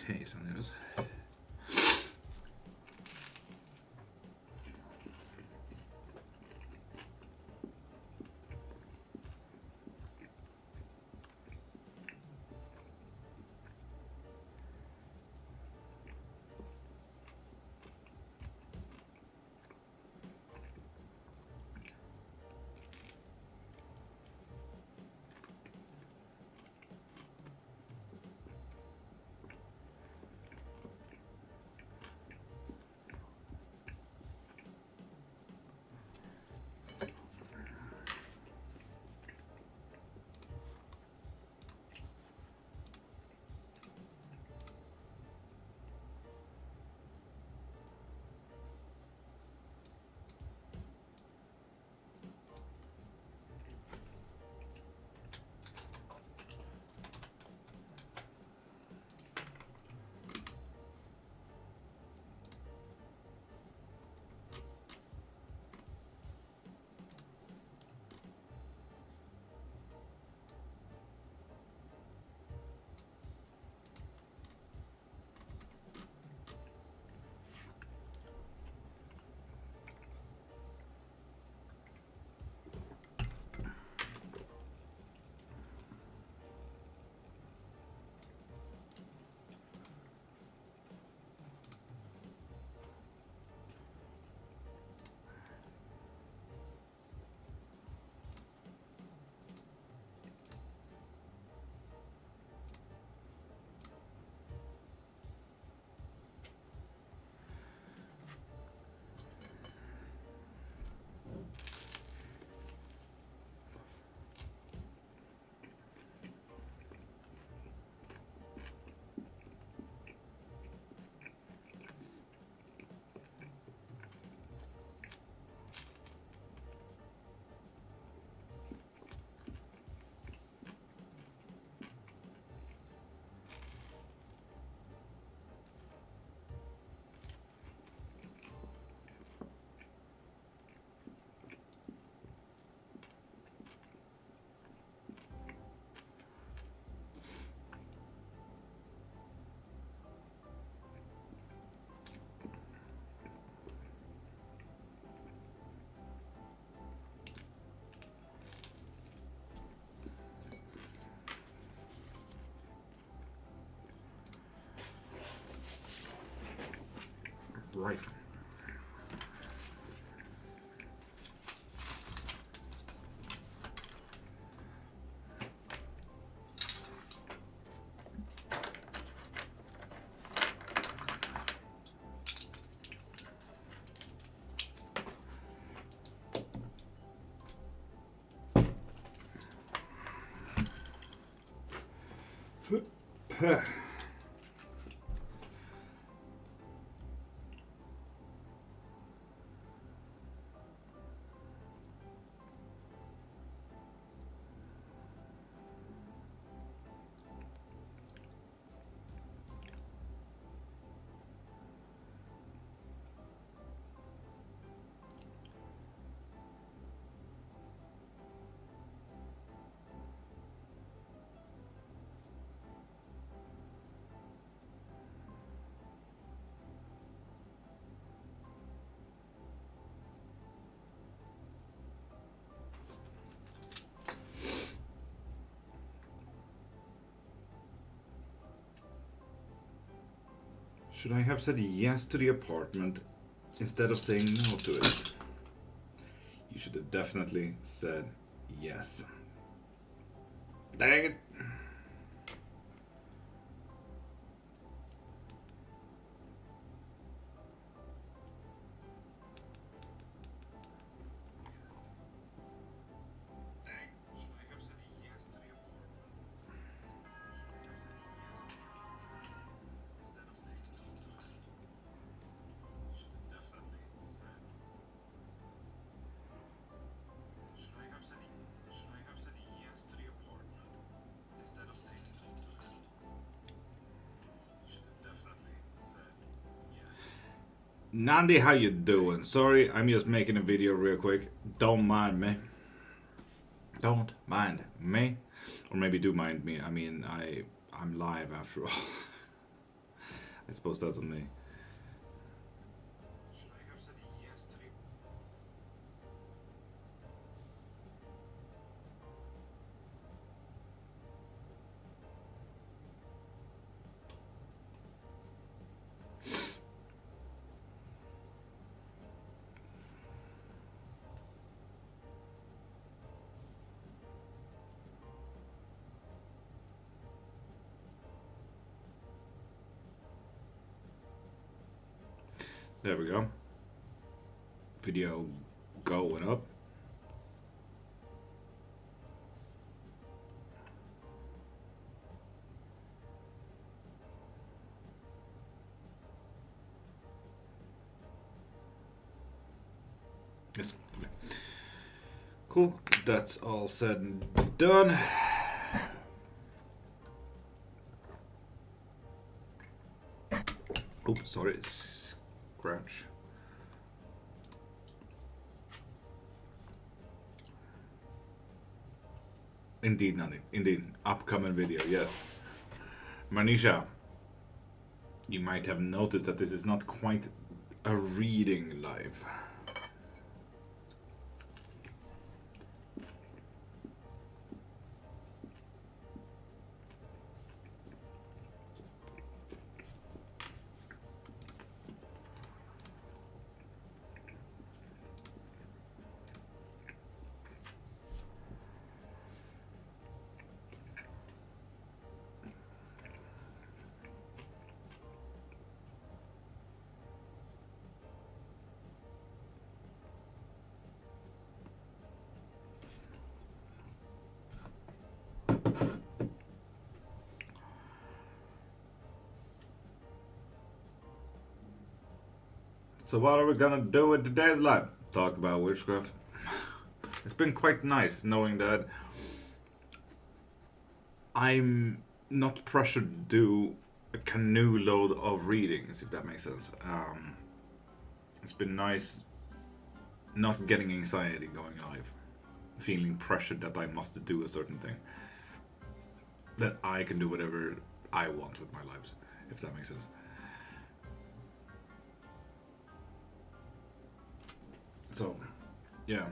Hejsan Eros. Right. Should I have said yes to the apartment instead of saying no to it? You should have definitely said yes. Dang it. Nandi, how you doing? Sorry, I'm just making a video real quick. Don't mind me. Don't mind me. Or maybe do mind me. I mean, I'm live after all. I suppose that's on me. There we go. Video going up. Yes. Cool. That's all said and done. Oops, sorry. Scratch. Indeed, Nani. Indeed. Upcoming video, yes. Manisha, you might have noticed that this is not quite a reading live. So what are we gonna do with today's live? Talk about witchcraft. It's been quite nice knowing that I'm not pressured to do a canoe load of readings, if that makes sense. It's been nice not getting anxiety going live, feeling pressured that I must do a certain thing. That I can do whatever I want with my lives, if that makes sense. So, yeah.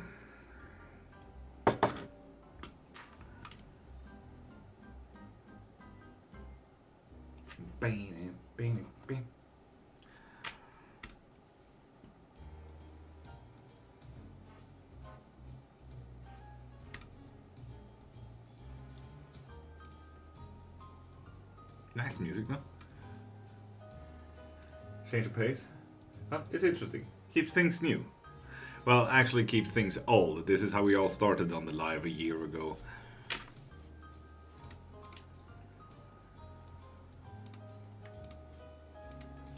Bang, bang, bang. Nice music, no? Change of pace. Huh? It's interesting. Keeps things new. Well, actually keeps things old. This is how we all started on the live a year ago.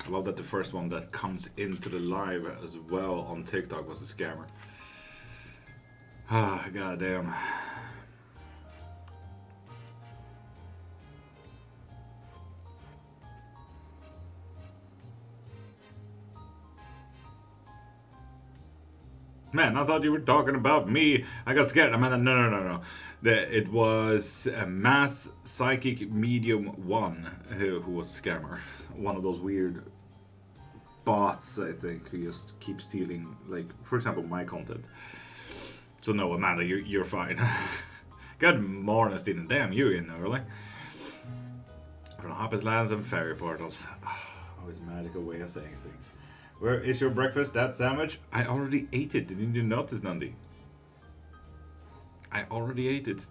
I love that the first one that comes into the live as well on TikTok was a scammer. Ah, goddamn. Man, I thought you were talking about me. I got scared. I mean, no. It was a mass psychic medium 1 who was a scammer. One of those weird bots, I think, who just keep stealing, like, for example, my content. So no, Amanda, you're fine. Good morning, Stephen. Damn, you in early. From Hoppers Lands and Fairy Portals. Always a magical way of saying things. Where is your breakfast? That sandwich? I already ate it. Didn't you notice, Nandi? I already ate it.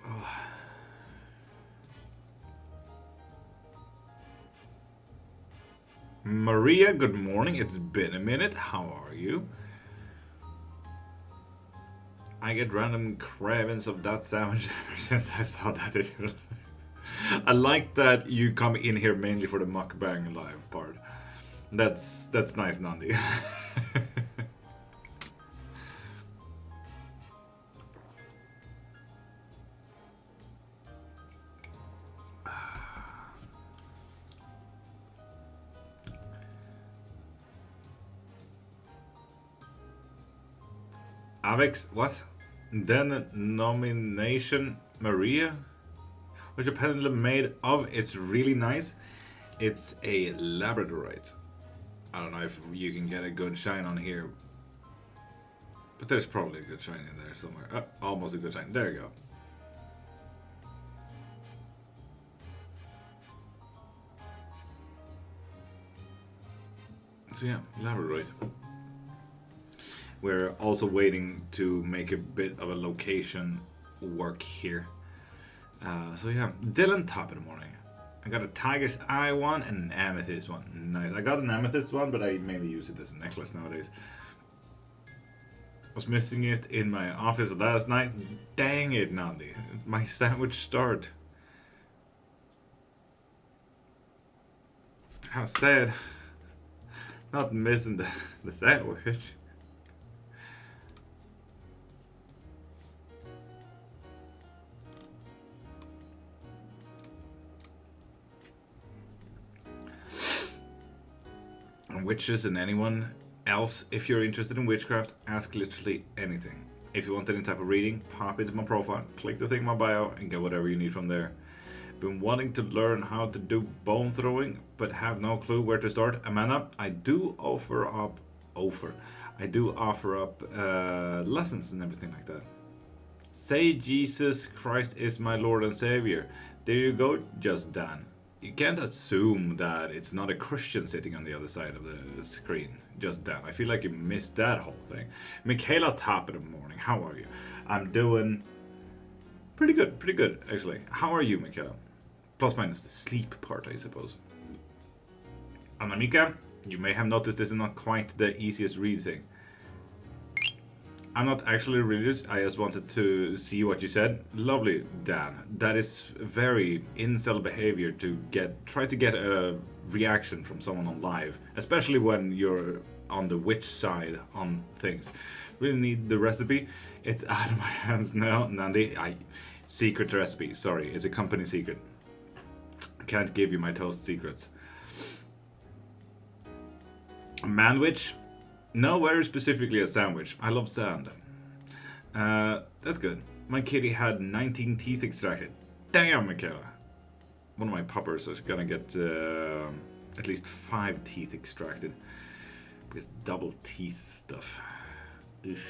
Oh. Maria, good morning. It's been a minute. How are you? I get random cravings of that sandwich ever since I saw that. I like that you come in here mainly for the mukbang live part. That's nice, Nandi. Avex, what? Denomination Maria? Which a pendulum made of? It's really nice. It's a labradorite. I don't know if you can get a good shine on here. But there's probably a good shine in there somewhere. Oh, almost a good shine. There you go. So yeah, labradorite. We're also waiting to make a bit of a location work here. So yeah, Dylan, top of the morning. I got a tiger's eye one and an amethyst one. Nice. I got an amethyst one, but I mainly use it as a necklace nowadays. I was missing it in my office last night. Dang it, Nandi. My sandwich starved. How sad. Not missing the sandwich. And witches and anyone else, if you're interested in witchcraft, ask literally anything. If you want any type of reading, pop into my profile, click the thing in my bio, and get whatever you need from there. Been wanting to learn how to do bone throwing, but have no clue where to start. Amanda, I do offer up lessons and everything like that. Say Jesus Christ is my Lord and Savior. There you go, Just Dan. You can't assume that it's not a Christian sitting on the other side of the screen. Just Dan. I feel like you missed that whole thing. Michaela, top of the morning. How are you? I'm doing pretty good actually. How are you, Michaela? Plus minus the sleep part, I suppose. Anamika, you may have noticed this is not quite the easiest read thing. I'm not actually religious, I just wanted to see what you said. Lovely, Dan. That is very incel behavior to try to get a reaction from someone on live, especially when you're on the witch side on things. Really need the recipe. It's out of my hands now, Nandi. Secret recipe, sorry, it's a company secret. Can't give you my toast secrets. Manwich? No, very specifically a sandwich. I love sand. That's good. My kitty had 19 teeth extracted. Damn, Michaela. One of my puppers is gonna get at least 5 teeth extracted. Because double teeth stuff. Oof.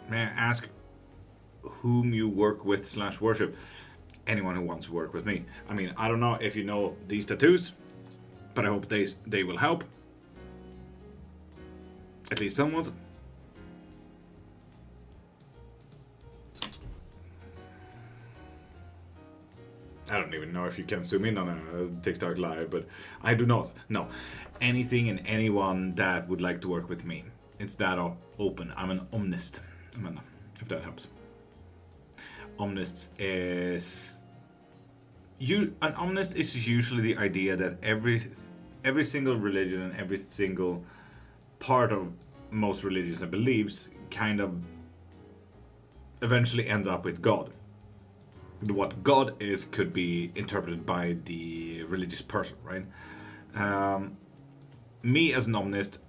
May I ask whom you work with / worship? Anyone who wants to work with me. I mean, I don't know if you know these tattoos, but I hope they will help. At least somewhat. I don't even know if you can zoom in on a TikTok live, but I do not know anything and anyone that would like to work with me. It's that open. I'm an omnist. Amanda, if that helps. Omnist is an omnist is usually the idea that every single religion and every single part of most religions and beliefs kind of eventually ends up with God. What God is could be interpreted by the religious person, right? Me as an omnist,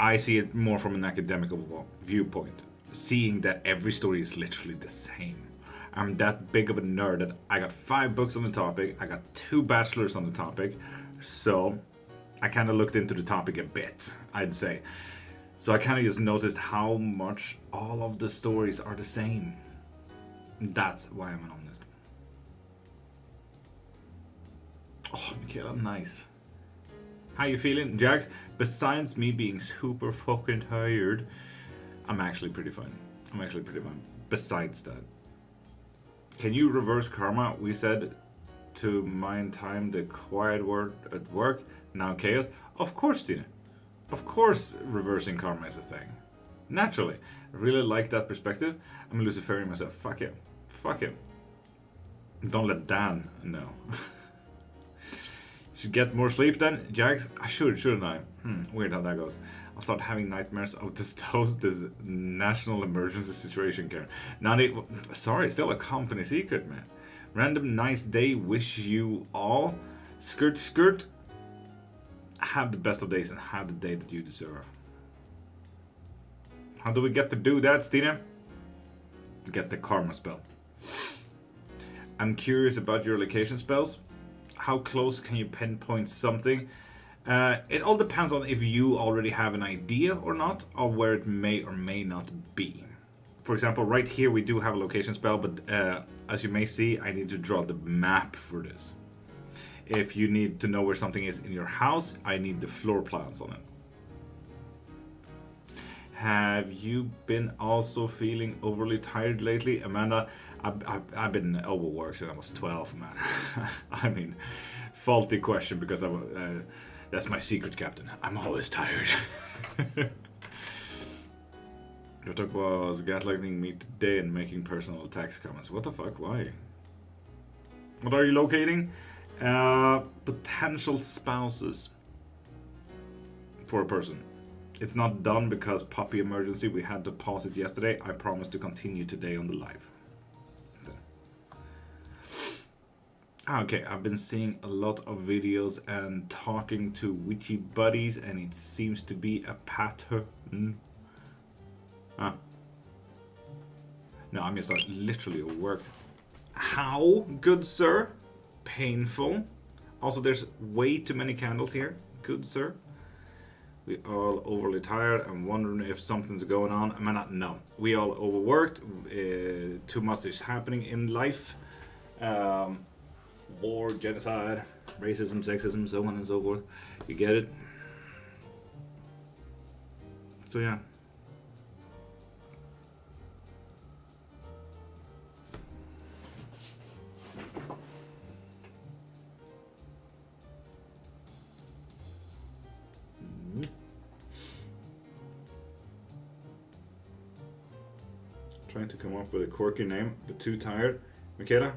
I see it more from an academical viewpoint, seeing that every story is literally the same. I'm that big of a nerd that I got 5 books on the topic, I got 2 bachelors on the topic, so I kind of looked into the topic a bit, I'd say. So I kind of just noticed how much all of the stories are the same. That's why I'm an omnist. Oh, Michaela, nice. How you feeling, Jax? Besides me being super fucking tired, I'm actually pretty fine. Besides that. Can you reverse karma? We said to mind time the quiet word at work, now chaos. Of course, Tina. Of course reversing karma is a thing. Naturally. I really like that perspective. I'm a Luciferian myself. Fuck him. Don't let Dan know. Should get more sleep then, Jax? I shouldn't I? Weird how that goes. I'll start having nightmares of this national emergency situation, Karen. Sorry, still a company secret, man. Random nice day, wish you all. Skirt, skirt. Have the best of days and have the day that you deserve. How do we get to do that, Stina? Get the karma spell. I'm curious about your location spells. How close can you pinpoint something? It all depends on if you already have an idea or not, or where it may or may not be. For example, right here we do have a location spell, but as you may see, I need to draw the map for this. If you need to know where something is in your house, I need the floor plans on it. Have you been also feeling overly tired lately? Amanda, I've been overworked since I was 12, man. I mean, faulty question because that's my secret, Captain. I'm always tired. Your talk was gaslighting me today and making personal attacks comments. What the fuck? Why? What are you locating? Potential spouses for a person. It's not done because puppy emergency. We had to pause it yesterday. I promise to continue today on the live. Okay, I've been seeing a lot of videos and talking to witchy buddies, and it seems to be a pattern. No, I'm just literally overworked. How, good sir? Painful. Also, there's way too many candles here, good sir. We all overly tired. I'm wondering if something's going on. I mean, no. We all overworked. Too much is happening in life. War, genocide, racism, sexism, so on and so forth. You get it? So yeah. Trying to come up with a quirky name, but too tired. Michaela?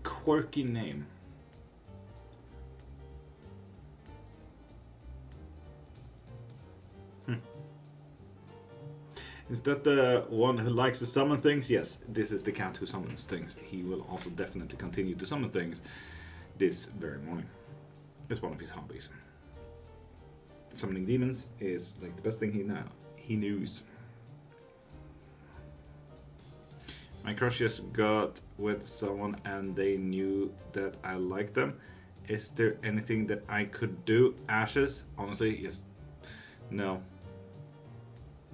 Quirky name. Is that the one who likes to summon things? Yes, this is the cat who summons things. He will also definitely continue to summon things this very morning. It's one of his hobbies. Summoning demons is like the best thing he knows. My crush just got with someone and they knew that I liked them. Is there anything that I could do? Ashes? Honestly, yes. No.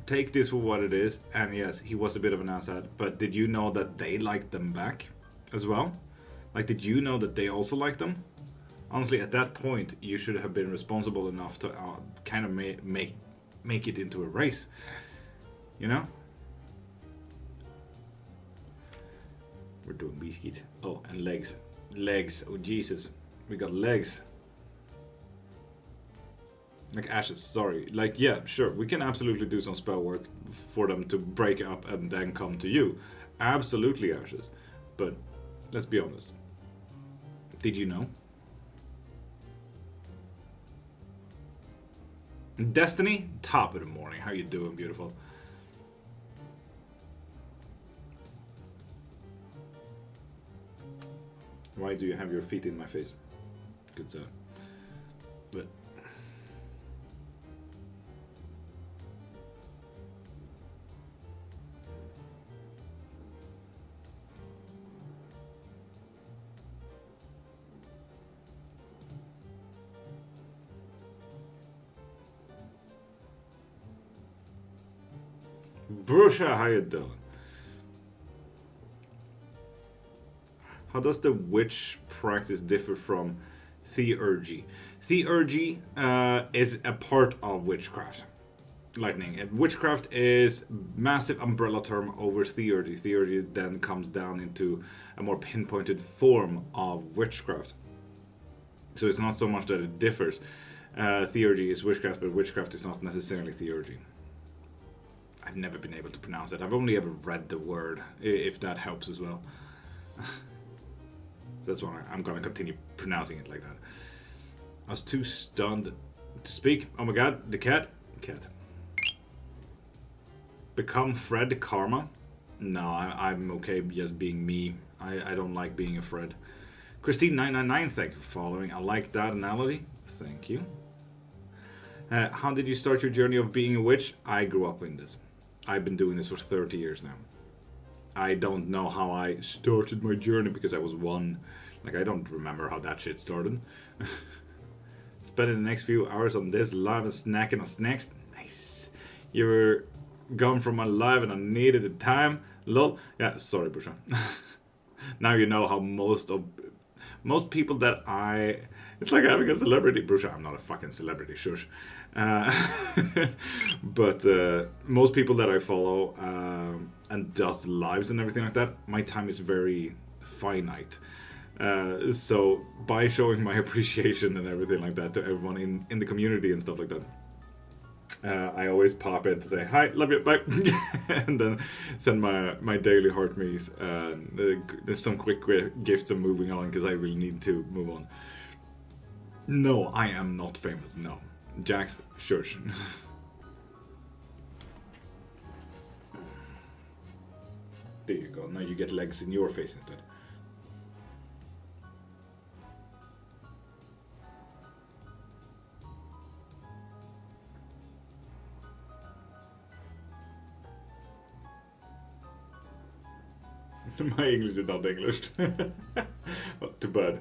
Take this for what it is. And yes, he was a bit of an asshat. But did you know that they liked them back as well? Like, did you know that they also liked them? Honestly, at that point, you should have been responsible enough to kind of make it into a race. You know? We're doing biscuits. Oh, and legs. Legs. Oh, Jesus. We got legs. Like ashes, sorry. Like, yeah, sure. We can absolutely do some spell work for them to break up and then come to you. Absolutely ashes. But, let's be honest. Did you know? Destiny, top of the morning. How you doing, beautiful? Why do you have your feet in my face? Good sir. But Brusha, how you doing? How does the witch practice differ from theurgy? Theurgy is a part of witchcraft. Lightning. And witchcraft is massive umbrella term over theurgy. Theurgy then comes down into a more pinpointed form of witchcraft. So it's not so much that it differs. Theurgy is witchcraft, but witchcraft is not necessarily theurgy. I've never been able to pronounce it. I've only ever read the word, if that helps as well. That's why I'm gonna continue pronouncing it like that. I was too stunned to speak. Oh my god, the cat. Cat. Become Fred Karma. No, I'm okay just being me. I don't like being a Fred. Christine999, thank you for following. I like that analogy. Thank you. How did you start your journey of being a witch? I grew up in this. I've been doing this for 30 years now. I don't know how I started my journey because I was one. Like, I don't remember how that shit started. Spending the next few hours on this live and snacking on snacks. Nice. You were gone from my live and I needed the time. Lol. Yeah, sorry, Busha. Now you know how most people that I... It's like having a celebrity. Busha, I'm not a fucking celebrity, shush. But most people that I follow and does lives and everything like that, my time is very finite. So by showing my appreciation and everything like that to everyone in the community and stuff like that, I always pop in to say hi, love you, bye, and then send my daily heart me's some quick gifts and moving on because I really need to move on. No, I am not famous. No, Jax, shush. There you go. Now you get legs in your face instead. My English is not English. Well, too bad.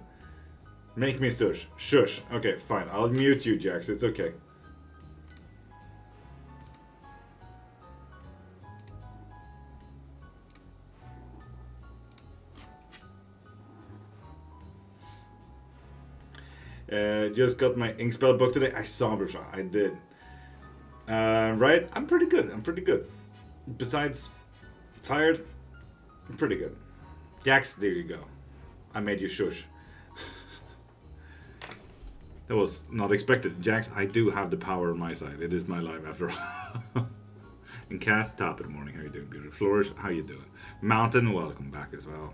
Make me shush. Shush. Okay, fine. I'll mute you, Jax. It's okay. Just got my ink spell book today. I saw Brusha. I did. Right? I'm pretty good. I'm pretty good. Besides, tired. I'm pretty good. Jax, there you go. I made you shush. That was not expected. Jax, I do have the power on my side. It is my life after all. And Cass, top of the morning. How you doing, beautiful? Flourish, how you doing? Mountain, welcome back as well.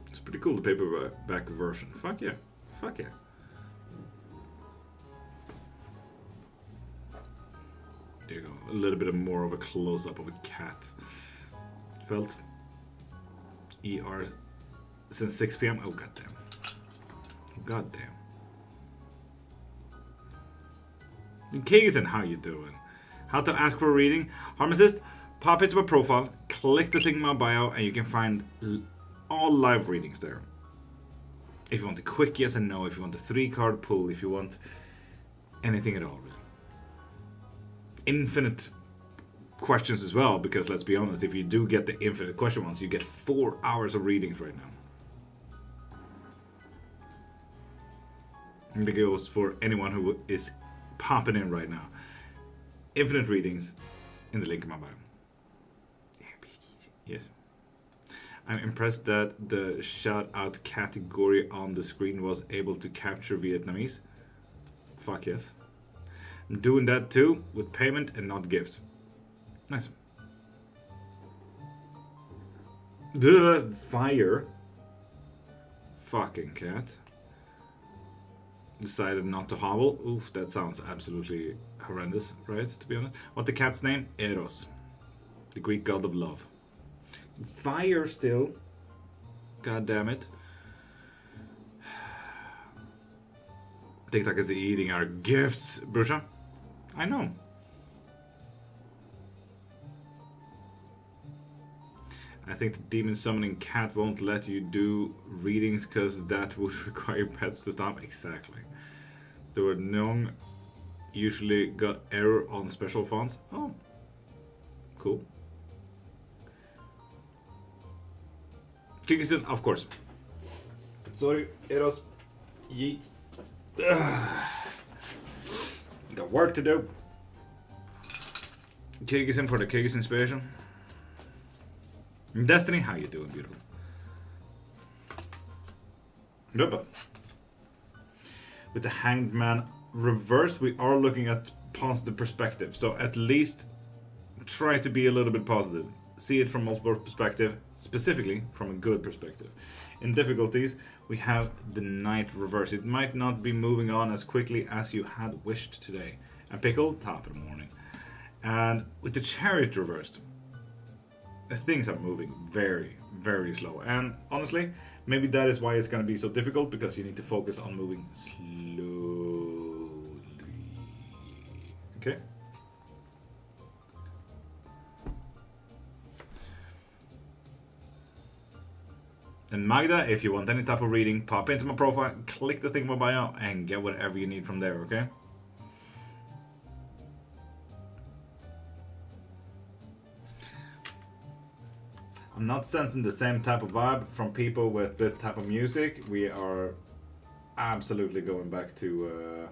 It's pretty cool, the paperback version. Fuck yeah. Fuck yeah. There you go. A little bit more of a close-up of a cat. Felt ER since 6 p.m. Oh, goddamn. Goddamn. Kagan, how you doing? How to ask for a reading? Harmacist, pop into my profile, click the thing in my bio, and you can find all live readings there. If you want a quick yes and no, if you want a 3-card pull, if you want anything at all, really. Infinite questions as well, because let's be honest, if you do get the infinite question ones, you get 4 hours of readings right now. And that goes for anyone who is popping in right now. Infinite readings in the link in my bio. Yes. I'm impressed that the shout out category on the screen was able to capture Vietnamese. Fuck yes. I'm doing that too, with payment and not gifts. Nice. The fire. Fucking cat. Decided not to hobble. Oof, that sounds absolutely horrendous, right? To be honest. What's the cat's name? Eros. The Greek god of love. Fire still. God damn it. TikTok is eating our gifts, Brusha. I know. I think the demon summoning cat won't let you do readings because that would require pets to stop. Exactly. The word Nong usually got error on special fonts. Oh, cool. Kikison, of course. Sorry, Eros. Yeet. Got work to do. Kikison for the Kikison special. Destiny, how you doing, beautiful? Rubba. With the Hanged Man reversed, we are looking at positive perspective. So at least try to be a little bit positive. See it from multiple perspectives, specifically from a good perspective. In difficulties, we have the Knight reverse. It might not be moving on as quickly as you had wished today. And pickle, top of the morning. And with the chariot reversed, things are moving very, very slow. And honestly, maybe that is why it's going to be so difficult, because you need to focus on moving slowly. Okay? And Magda, if you want any type of reading, pop into my profile, click the thing in my bio, and get whatever you need from there, okay? I'm not sensing the same type of vibe from people with this type of music. We are absolutely going back to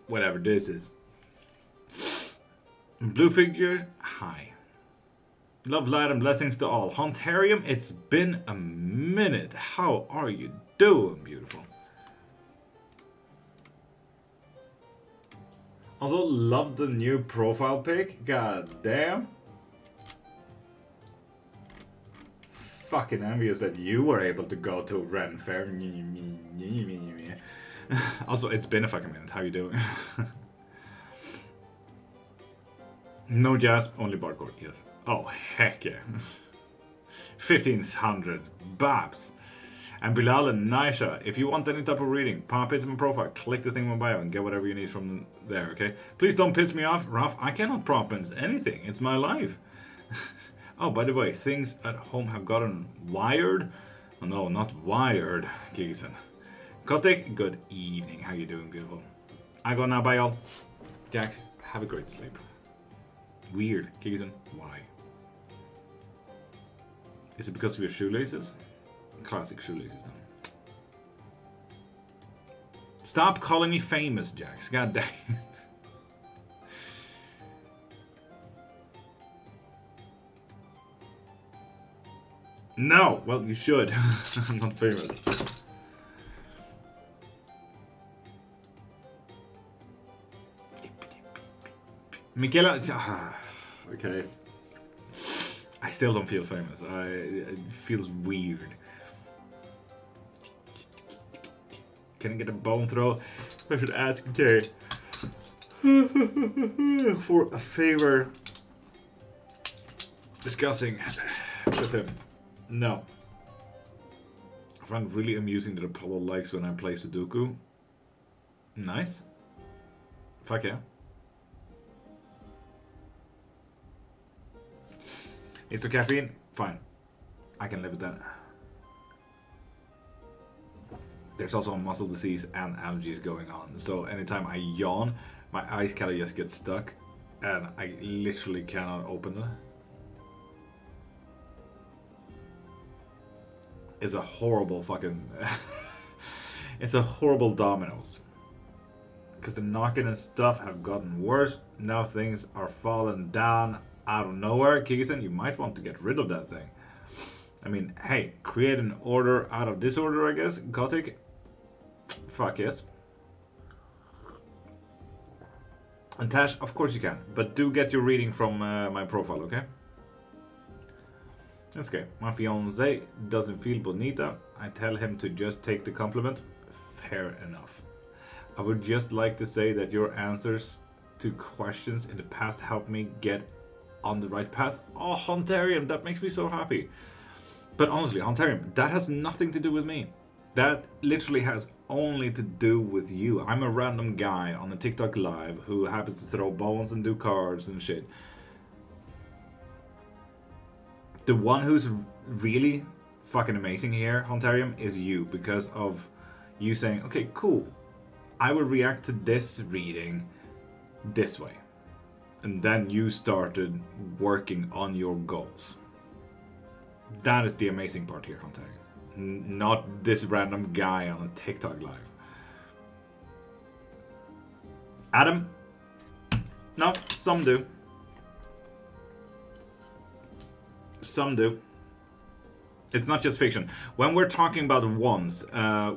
whatever this is. Blue figure, hi. Love, light, and blessings to all. Hontarium, it's been a minute. How are you doing, beautiful? Also, love the new profile pic. God damn. Fucking envious that you were able to go to Ren Fair. Also, it's been a fucking minute. How you doing? No jazz, only barcore. Yes. Oh, heck yeah. 1500 babs. And Bilal and Naisha, if you want any type of reading, pop into my profile, click the thing in my bio, and get whatever you need from there, okay? Please don't piss me off, Ralph. I cannot promise anything. It's my life. Oh, by the way, things at home have gotten wired. Oh, no, not wired, Gigeson. Kotik, good evening. How you doing, beautiful? I go now, bye, all. Jax, have a great sleep. Weird, Gigeson. Why? Is it because of your shoelaces? Classic shoelaces, though. Stop calling me famous, Jax. God dang it. No! Well, you should. I'm not famous. Michaela... Okay. I still don't feel famous. It feels weird. Can I get a bone throw? I should ask Jay for a favor discussing with him. No. I find it really amusing that Apollo likes when I play Sudoku. Nice. Fuck yeah. It's a caffeine? Fine. I can live with that. There's also a muscle disease and allergies going on. So anytime I yawn, my eyes kind of just get stuck. And I literally cannot open them. It's a horrible fucking... it's a horrible dominoes. Because the knocking and stuff have gotten worse. Now things are falling down out of nowhere. Kigison, you might want to get rid of that thing. I mean, hey, create an order out of disorder, I guess. Gothic. Fuck yes. And Tash, of course you can. But do get your reading from my profile, okay? That's okay. My fiancé doesn't feel bonita. I tell him to just take the compliment. Fair enough. I would just like to say that your answers to questions in the past helped me get on the right path. Oh, Hontarium, that makes me so happy. But honestly, Hontarium, that has nothing to do with me. That literally has only to do with you. I'm a random guy on a TikTok live who happens to throw bones and do cards and shit. The one who's really fucking amazing here, Hontarium, is you, because of you saying, okay, cool, I will react to this reading this way. And then you started working on your goals. That is the amazing part here, Hontarium. Not this random guy on a TikTok live. Adam? No, some do. Some do. It's not just fiction. When we're talking about wands,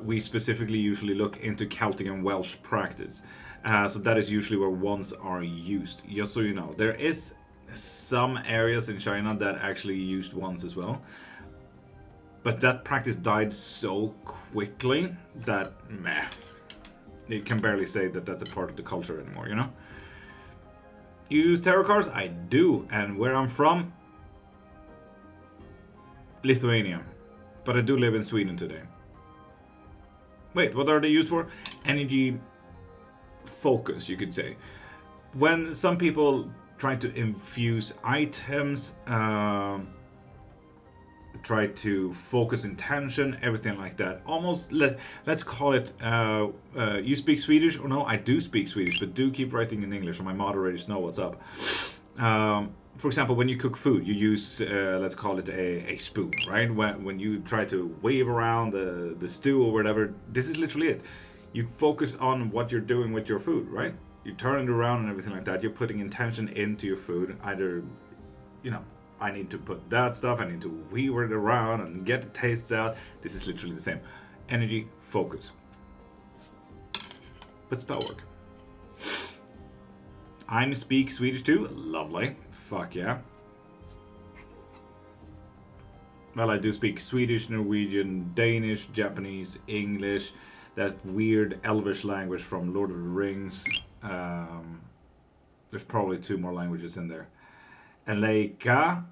we specifically usually look into Celtic and Welsh practice. So that is usually where wands are used. Just so you know, there is some areas in China that actually used wands as well. But that practice died so quickly that meh. You can barely say that that's a part of the culture anymore, you know? You use tarot cards? I do. And where I'm from? Lithuania. But I do live in Sweden today. Wait, what are they used for? Energy focus, you could say. When some people try to infuse items, try to focus intention, everything like that. Almost, let's call it, you speak Swedish? Or no, I do speak Swedish, but do keep writing in English, or my moderators know what's up. For example, when you cook food, you use, let's call it a spoon, right? When you try to wave around the stew or whatever, this is literally it. You focus on what you're doing with your food, right? You turn it around and everything like that. You're putting intention into your food. Either, you know, I need to put that stuff, I need to weave it around and get the tastes out. This is literally the same. Energy, focus. But spell work. I speak Swedish too. Lovely. Fuck yeah. Well, I do speak Swedish, Norwegian, Danish, Japanese, English, that weird Elvish language from Lord of the Rings. There's probably 2 more languages in there. And Leica.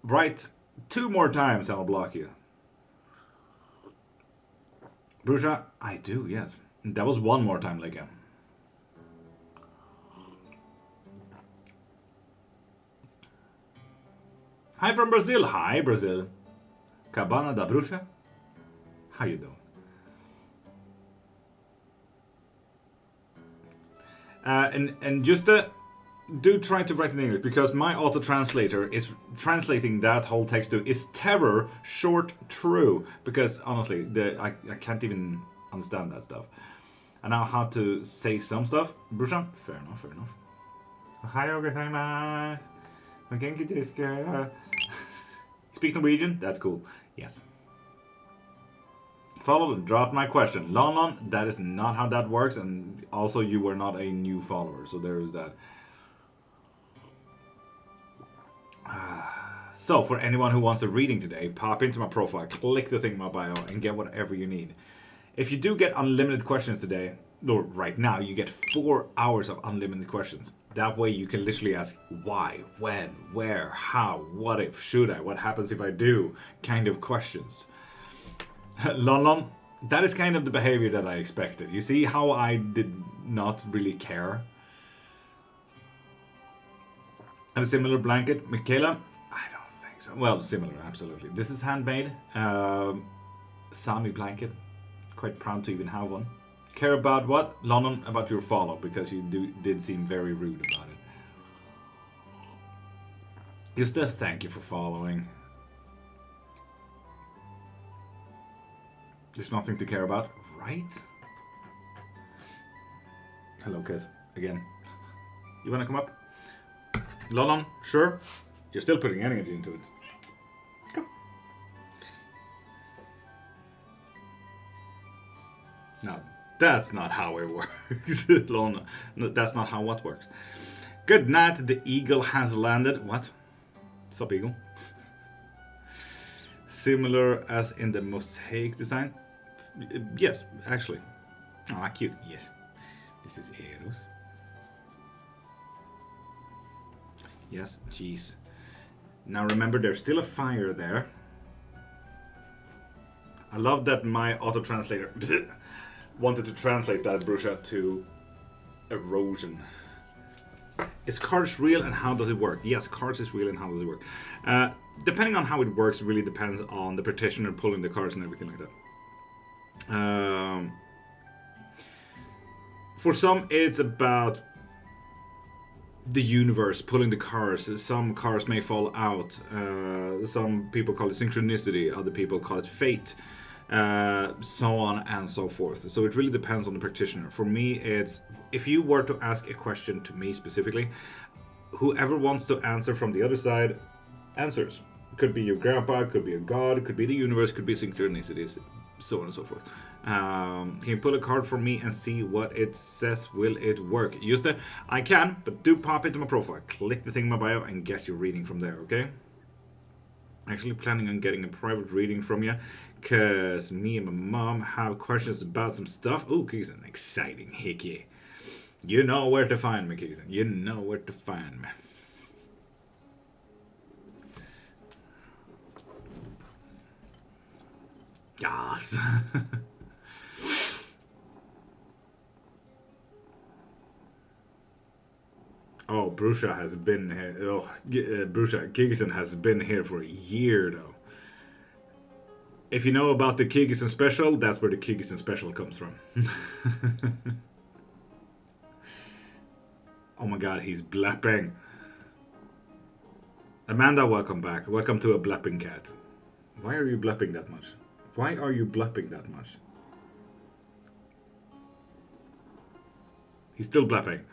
Right. 2 more times I'll block you. Brusha, I do, yes. That was 1 more time, Leica. Hi from Brazil. Hi, Brazil. Cabana da Bruxa. How you doing? And just do try to write in English, because my auto-translator is translating that whole text to "is terror short true?" Because honestly, I can't even understand that stuff. I know how to say some stuff. Brusha? Fair enough, fair enough. Ohayou gozaimasu. Genki desu ka? Speak Norwegian? That's cool. Yes. Followed and dropped my question. Lon, that is not how that works, and also you were not a new follower, so there is that. So, for anyone who wants a reading today, pop into my profile, click the thing in my bio, and get whatever you need. If you do get unlimited questions today, or right now, you get 4 hours of unlimited questions. That way you can literally ask why, when, where, how, what if, should I, what happens if I do, kind of questions. Lon, that is kind of the behavior that I expected. You see how I did not really care? And a similar blanket, Michaela? I don't think so. Well, similar, absolutely. This is handmade. Sami blanket. Quite proud to even have one. Care about what? London, about your follow, because you did seem very rude about it. Just thank you for following. There's nothing to care about, right? Hello, kid. Again. You wanna come up? London, sure. You're still putting energy into it. Come. Now, that's not how it works. London, that's not how what works. Good night, the eagle has landed. What? Sup, eagle? Similar as in the mosaic design? Yes, actually. Ah, cute. Yes. This is Eros. Yes, jeez. Now remember, there's still a fire there. I love that my auto-translator wanted to translate that Brusha to erosion. Is cards real and how does it work? Yes, cards is real and how does it work? Depending on how it works, it really depends on the practitioner pulling the cards and everything like that. For some, it's about the universe pulling the cards. Some cards may fall out. Some people call it synchronicity. Other people call it fate. So on and so forth. So it really depends on the practitioner. For me, it's if you were to ask a question to me specifically, whoever wants to answer from the other side answers. Could be your grandpa, could be a god, could be the universe, could be synchronicities, so on and so forth. Can you pull a card for me and see what it says? Will it work? Just I can, but do pop into my profile. Click the thing in my bio and get your reading from there, okay? Actually planning on getting a private reading from you, because me and my mom have questions about some stuff. Oh, Keegan, exciting, heck yeah. You know where to find me, Keegan. You know where to find me. Yes. Oh, Brusha has been here. Oh, Brusha Kyrgyzstan has been here for a year, though. If you know about the Kyrgyzstan special, that's where the Kyrgyzstan special comes from. Oh my god, he's blapping. Amanda, welcome back. Welcome to a blapping cat. Why are you blapping that much? Why are you blapping that much? He's still blapping.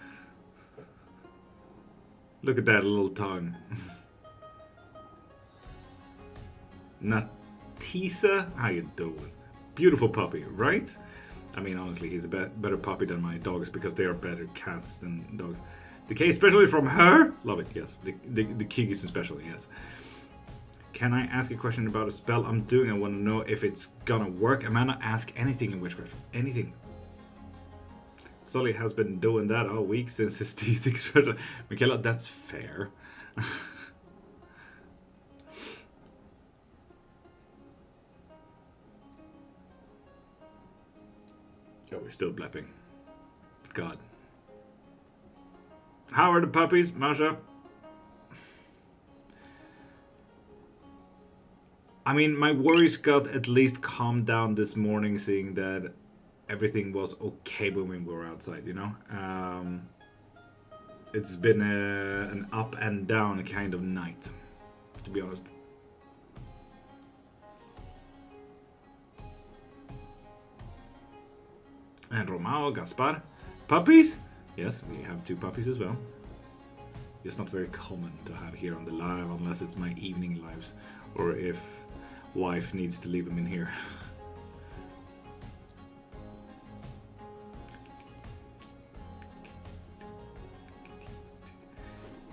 Look at that little tongue. Natisa, how you doing? Beautiful puppy, right? I mean, honestly, he's a better puppy than my dogs because they are better cats than dogs. The case specially from her? Love it, yes. The Kyrgyzstan special, yes. Can I ask a question about a spell I'm doing? I want to know if it's gonna work. Amanda, ask anything in Witchcraft. Anything. Sully has been doing that all week since his teeth extruded. Michaela, that's fair. Oh, we're still blapping. God. How are the puppies, Masha? I mean, my worries got at least calmed down this morning, seeing that everything was okay when we were outside, you know? It's been an up and down kind of night, to be honest. And Romao, Gaspar. Puppies? Yes, we have 2 puppies as well. It's not very common to have here on the live, unless it's my evening lives, or if wife needs to leave them in here.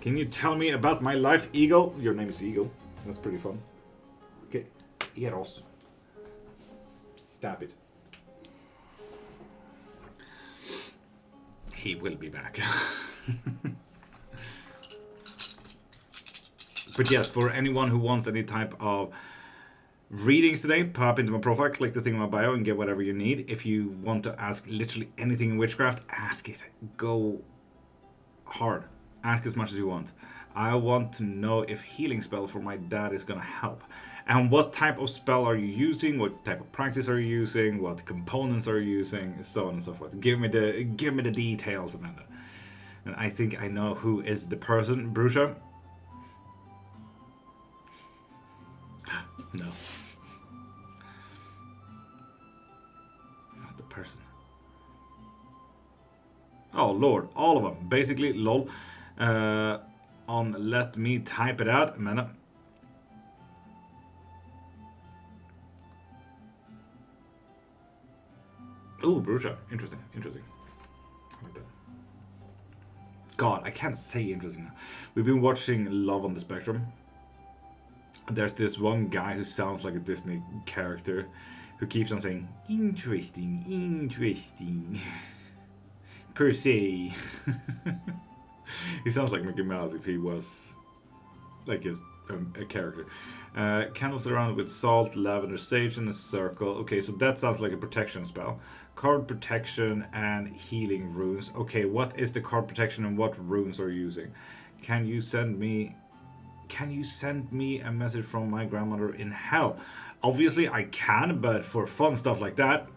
Can you tell me about my life, Eagle? Your name is Eagle. That's pretty fun. Okay, Eros. Stab it. He will be back. But yes, for anyone who wants any type of readings today, pop into my profile, click the thing in my bio, and get whatever you need. If you want to ask literally anything in Witchcraft, ask it. Go hard. Ask as much as you want. I want to know if healing spell for my dad is gonna help. And what type of spell are you using? What type of practice are you using? What components are you using? So on and so forth. Give me the details, Amanda. And I think I know who is the person, Brusha. No. Not the person. Oh Lord, all of them. Basically, lol. Let me type it out, Amanda. Ooh, Brusha. Interesting. I like that. God, I can't say interesting now. We've been watching Love on the Spectrum. There's this one guy who sounds like a Disney character who keeps on saying, interesting. Per se. He sounds like Mickey Mouse if he was like a character. Candles surrounded with salt, lavender, sage in a circle. Okay, so that sounds like a protection spell. Card protection and healing runes. Okay, what is the card protection and what runes are you using? Can you send me a message from my grandmother in hell? Obviously I can, but for fun stuff like that,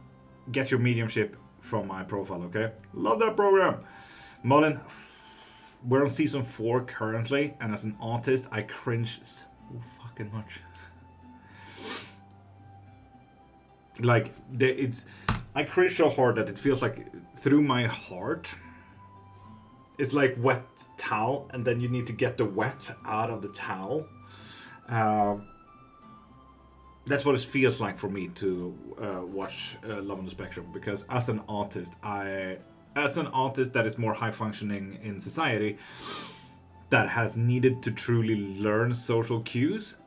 get your mediumship from my profile, okay? Love that program. Mullen, we're on season 4 currently, and as an artist, I cringe so fucking much. Like, I cringe so hard that it feels like through my heart, it's like wet towel, and then you need to get the wet out of the towel. That's what it feels like for me to watch Love on the Spectrum, because as an artist that is more high functioning in society, that has needed to truly learn social cues,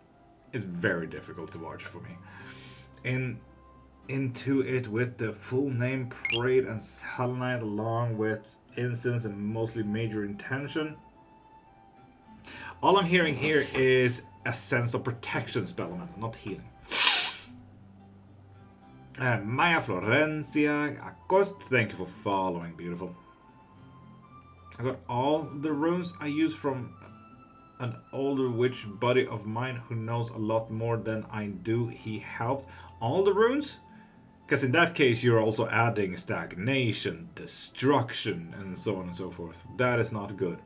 is very difficult to watch for me. Into it with the full name prayed and selenite along with incense and mostly major intention. All I'm hearing here is a sense of protection spell, not healing. Maya Florencia Acost, thank you for following, beautiful. I got all the runes I use from an older witch buddy of mine who knows a lot more than I do. He helped. All the runes? Because in that case you're also adding stagnation, destruction, and so on and so forth. That is not good.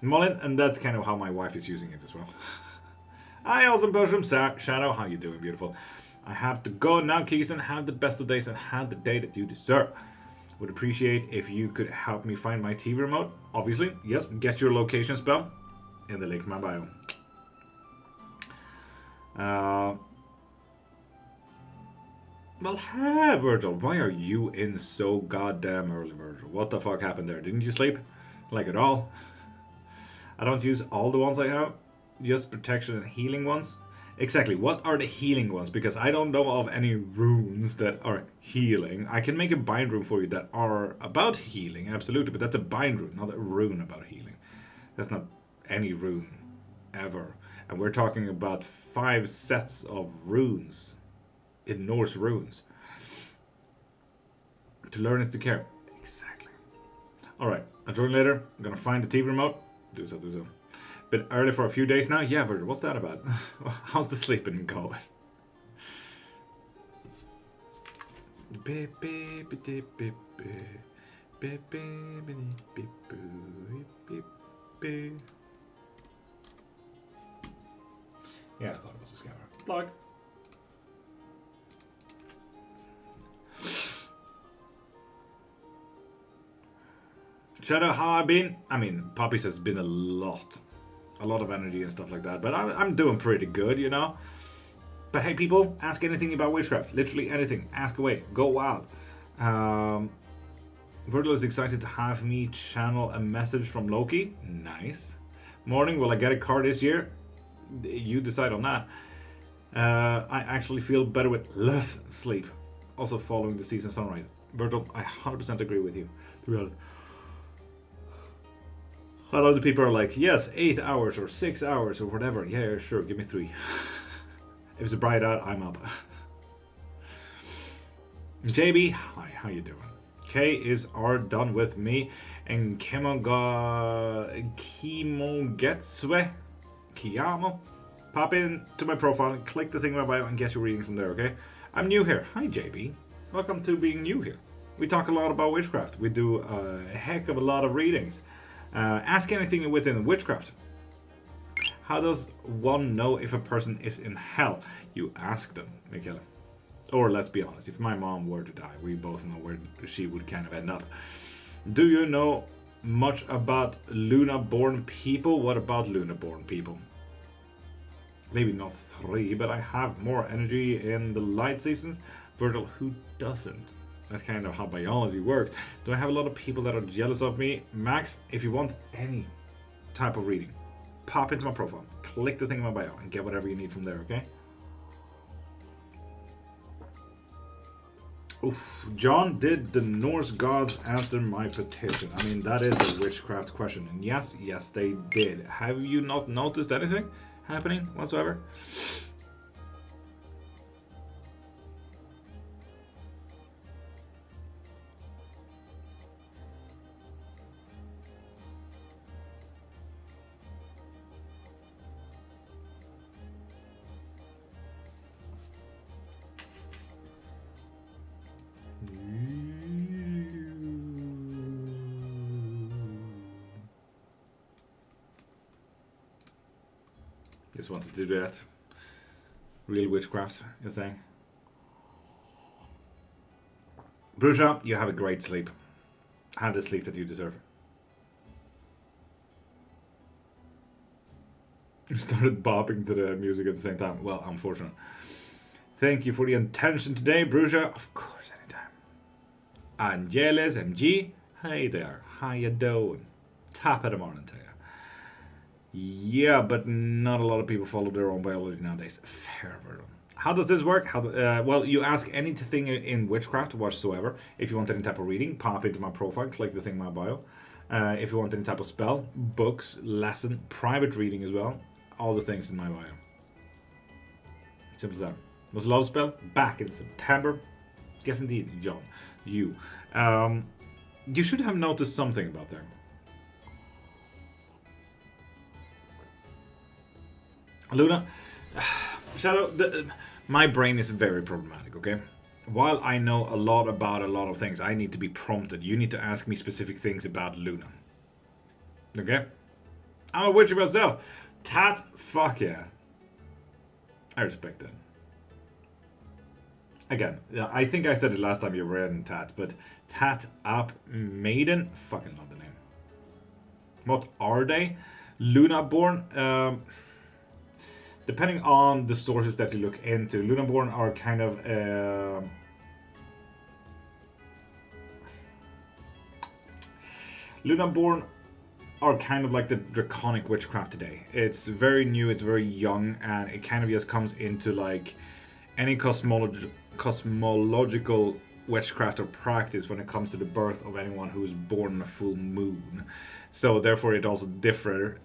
Mullen, and that's kind of how my wife is using it as well. Hi, awesome Bertram Shadow, how you doing, beautiful? I have to go now, Keeson. Have the best of days and have the day that you deserve. Would appreciate if you could help me find my TV remote. Obviously, yes. Get your location spell in the link in my bio. Well, hey, Virgil, why are you in so goddamn early, Virgil? What the fuck happened there? Didn't you sleep? Like at all? I don't use all the ones I have, just protection and healing ones. Exactly, what are the healing ones? Because I don't know of any runes that are healing. I can make a bind rune for you that are about healing, absolutely, but that's a bind rune, not a rune about healing. That's not any rune, ever. And we're talking about 5 sets of runes, in Norse runes. To learn is to care. Exactly. Alright, I'll join later. I'm gonna find the TV remote. Do so. Been early for a few days now. Yeah, Virgil, what's that about? How's the sleeping going? Yeah, I thought it was a scammer. Blog. Shadow, how I been? I mean, Poppy says been a lot of energy and stuff like that, but I'm doing pretty good, you know. But hey, people, ask anything about witchcraft. Literally anything. Ask away. Go wild. Virgil is excited to have me channel a message from Loki. Nice. Morning, will I get a card this year? You decide on that. I actually feel better with less sleep. Also following the season sunrise. Virgil, I 100% agree with you. Throughout. A lot of the people are like, yes, 8 hours or 6 hours or whatever. Yeah, sure, give me 3. If it's a bright out, I'm up. JB, hi, how you doing? K is R done with me. And Kimogetsue, Kiyamo. Pop in to my profile, click the thing in my bio and get your reading from there, okay? I'm new here. Hi, JB. Welcome to being new here. We talk a lot about witchcraft. We do a heck of a lot of readings. Ask anything within witchcraft. How does one know if a person is in hell? You ask them, Michaela. Or let's be honest, if my mom were to die, we both know where she would kind of end up. Do you know much about Luna-born people? What about Luna-born people? Maybe not 3, but I have more energy in the light seasons. Virgil, who doesn't? That's kind of how biology works. Do I have a lot of people that are jealous of me? Max, if you want any type of reading, pop into my profile, click the thing in my bio, and get whatever you need from there, okay? Oof. John, did the Norse gods answer my petition? I mean, that is a witchcraft question. And yes, they did. Have you not noticed anything happening whatsoever? Just wanted to do that. Real witchcraft, you're saying? Brusha, you have a great sleep. Have the sleep that you deserve. You started bopping to the music at the same time. Well, unfortunate. Thank you for the attention today, Bruja. Of course, anytime. Angeles MG. Hey there. How you doing? Top of the morning to you. Yeah, but not a lot of people follow their own biology nowadays. Fair word. How does this work? Well, you ask anything in Witchcraft whatsoever. If you want any type of reading, pop into my profile, click the thing in my bio. If you want any type of spell, books, lesson, private reading as well, all the things in my bio. Simple as that. Was love spell back in September? Yes, indeed, John. You should have noticed something about there. Luna, Shadow, my brain is very problematic, okay? While I know a lot about a lot of things, I need to be prompted. You need to ask me specific things about Luna. Okay? I'm a witcher myself. Tat, fuck yeah. I respect that. Again, I think I said it last time you were in Tat, but Tat Up Maiden, fucking love the name. What are they? Lunaborn, depending on the sources that you look into, Lunaborn are kind of Lunaborn are kind of like the draconic witchcraft today. It's very new, it's very young, and it kind of just comes into like any cosmological witchcraft or practice when it comes to the birth of anyone who is born on a full moon. So therefore it also differs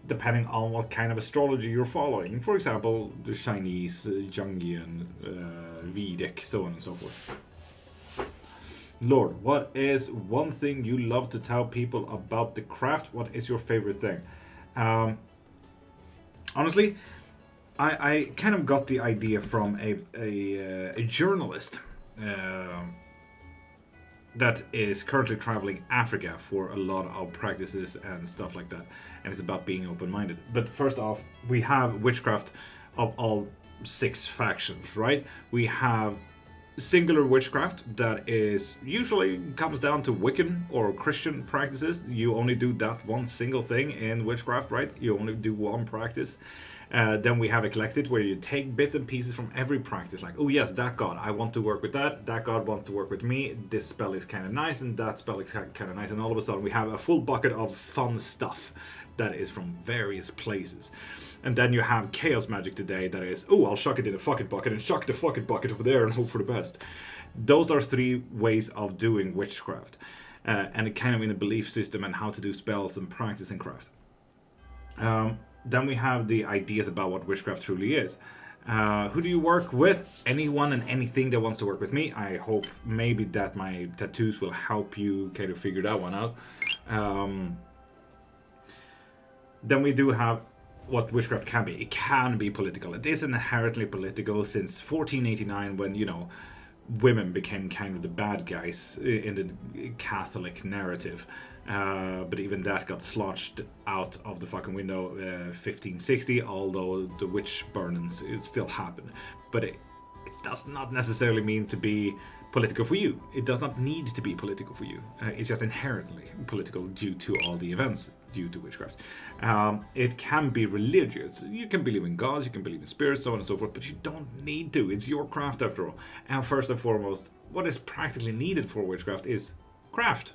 depending on what kind of astrology you're following. For example, the Chinese, Jungian, Vedic, so on and so forth. Lord, what is one thing you love to tell people about the craft? What is your favorite thing? Honestly, I kind of got the idea from a journalist that is currently traveling Africa for a lot of practices and stuff like that, and it's about being open-minded. But first off, we have witchcraft of all 6 factions, right? We have singular witchcraft that is usually comes down to Wiccan or Christian practices. You only do that one single thing in witchcraft, right? You only do one practice. Then we have eclectic, where you take bits and pieces from every practice. Like, oh yes, that god, I want to work with that. That god wants to work with me. This spell is kind of nice, and that spell is kind of nice. And all of a sudden, we have a full bucket of fun stuff that is from various places. And then you have chaos magic today that is, oh, I'll chuck it in a fucking bucket and chuck the fucking bucket over there and hope for the best. Those are 3 ways of doing witchcraft. And it kind of in a belief system and how to do spells and practice and craft. Then we have the ideas about what witchcraft truly is. Who do you work with? Anyone and anything that wants to work with me. I hope maybe that my tattoos will help you kind of figure that one out. Then we do have what witchcraft can be. It can be political. It is inherently political since 1489, when, you know, women became kind of the bad guys in the Catholic narrative. But even that got sloshed out of the fucking window 1560, although the witch burnings it still happened. But it does not necessarily mean to be political for you. It does not need to be political for you. It's just inherently political due to all the events due to witchcraft. It can be religious. You can believe in gods, you can believe in spirits, so on and so forth, but you don't need to. It's your craft after all. And first and foremost, what is practically needed for witchcraft is craft.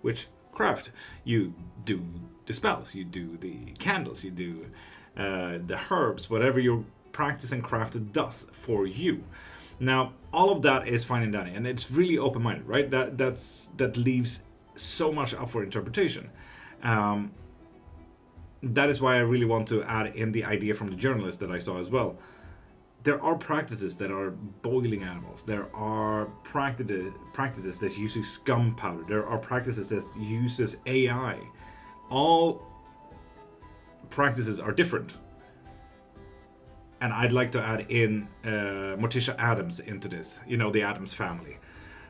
Witchcraft. You do the spells, you do the candles, you do the herbs, whatever your practice and craft does for you. Now, all of that is fine and dandy, and it's really open-minded, right? That leaves so much up for interpretation. That is why I really want to add in the idea from the journalist that I saw as well. There are practices that are boiling animals. There are practices that uses gunpowder. There are practices that uses AI. All practices are different. And I'd like to add in Morticia Addams into this. You know, the Addams family.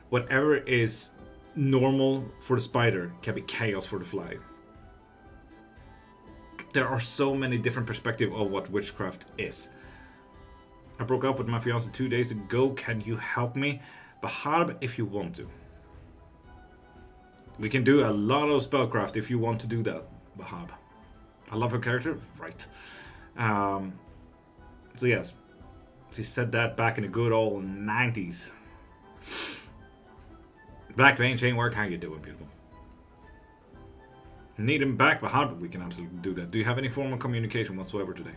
Whatever is normal for the spider can be chaos for the fly. There are so many different perspectives of what witchcraft is. I broke up with my fiance 2 days ago. Can you help me? Bahab, if you want to. We can do a lot of spellcraft if you want to do that, Bahab. I love her character. Right. So yes. She said that back in the good old 90s. Black Vein Chain Work, how you doing, beautiful? Need him back, but how? We can absolutely do that. Do you have any form of communication whatsoever today?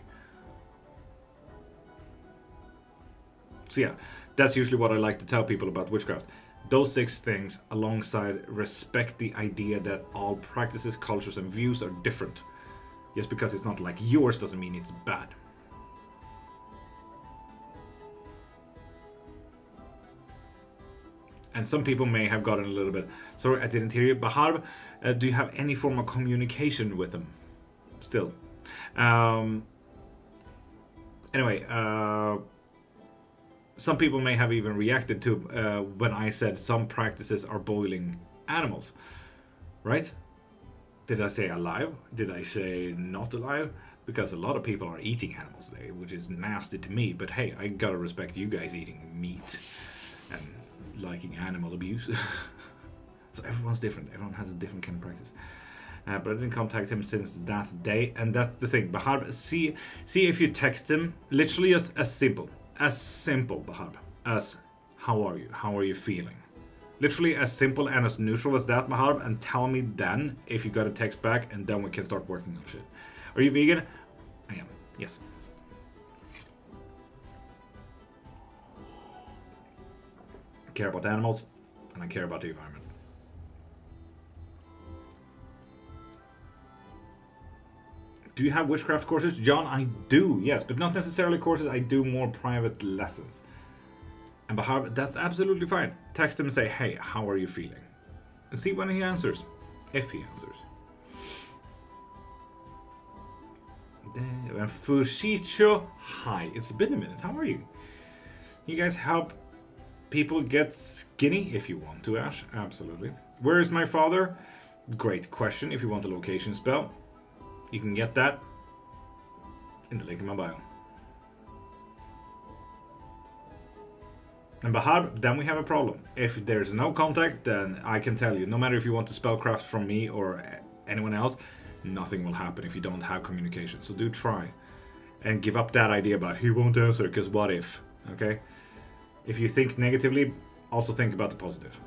So yeah, that's usually what I like to tell people about witchcraft. Those 6 things alongside respect the idea that all practices, cultures and views are different. Just because it's not like yours doesn't mean it's bad. And some people may have gotten a little bit... Sorry, I didn't hear you. Bahar, do you have any form of communication with them? Still. Anyway, some people may have even reacted to when I said some practices are boiling animals. Right? Did I say alive? Did I say not alive? Because a lot of people are eating animals today, which is nasty to me. But hey, I gotta respect you guys eating meat and liking animal abuse. So everyone's different. Everyone has a different kind of practice. But I didn't contact him since that day, and that's the thing. Bahar, see if you text him, literally as simple, Bahar, as how are you feeling? Literally as simple and as neutral as that, Bahar, and tell me then if you got a text back, and then we can start working on shit. Are you vegan? I am. Yes. I care about animals, and I care about the environment. Do you have witchcraft courses? John, I do, yes, but not necessarily courses. I do more private lessons. And Bahar, that's absolutely fine. Text him and say, hey, how are you feeling? And see when he answers. If he answers. And Fushicho, hi. It's been a minute. How are you? You guys help people get skinny if you want to, Ash. Absolutely. Where is my father? Great question. If you want a location spell, you can get that in the link in my bio. And Bahar, then we have a problem. If there's no contact, then I can tell you, no matter if you want to spellcraft from me or anyone else, nothing will happen if you don't have communication. So do try. And give up that idea about he won't answer, because what if? Okay? If you think negatively, also think about the positive.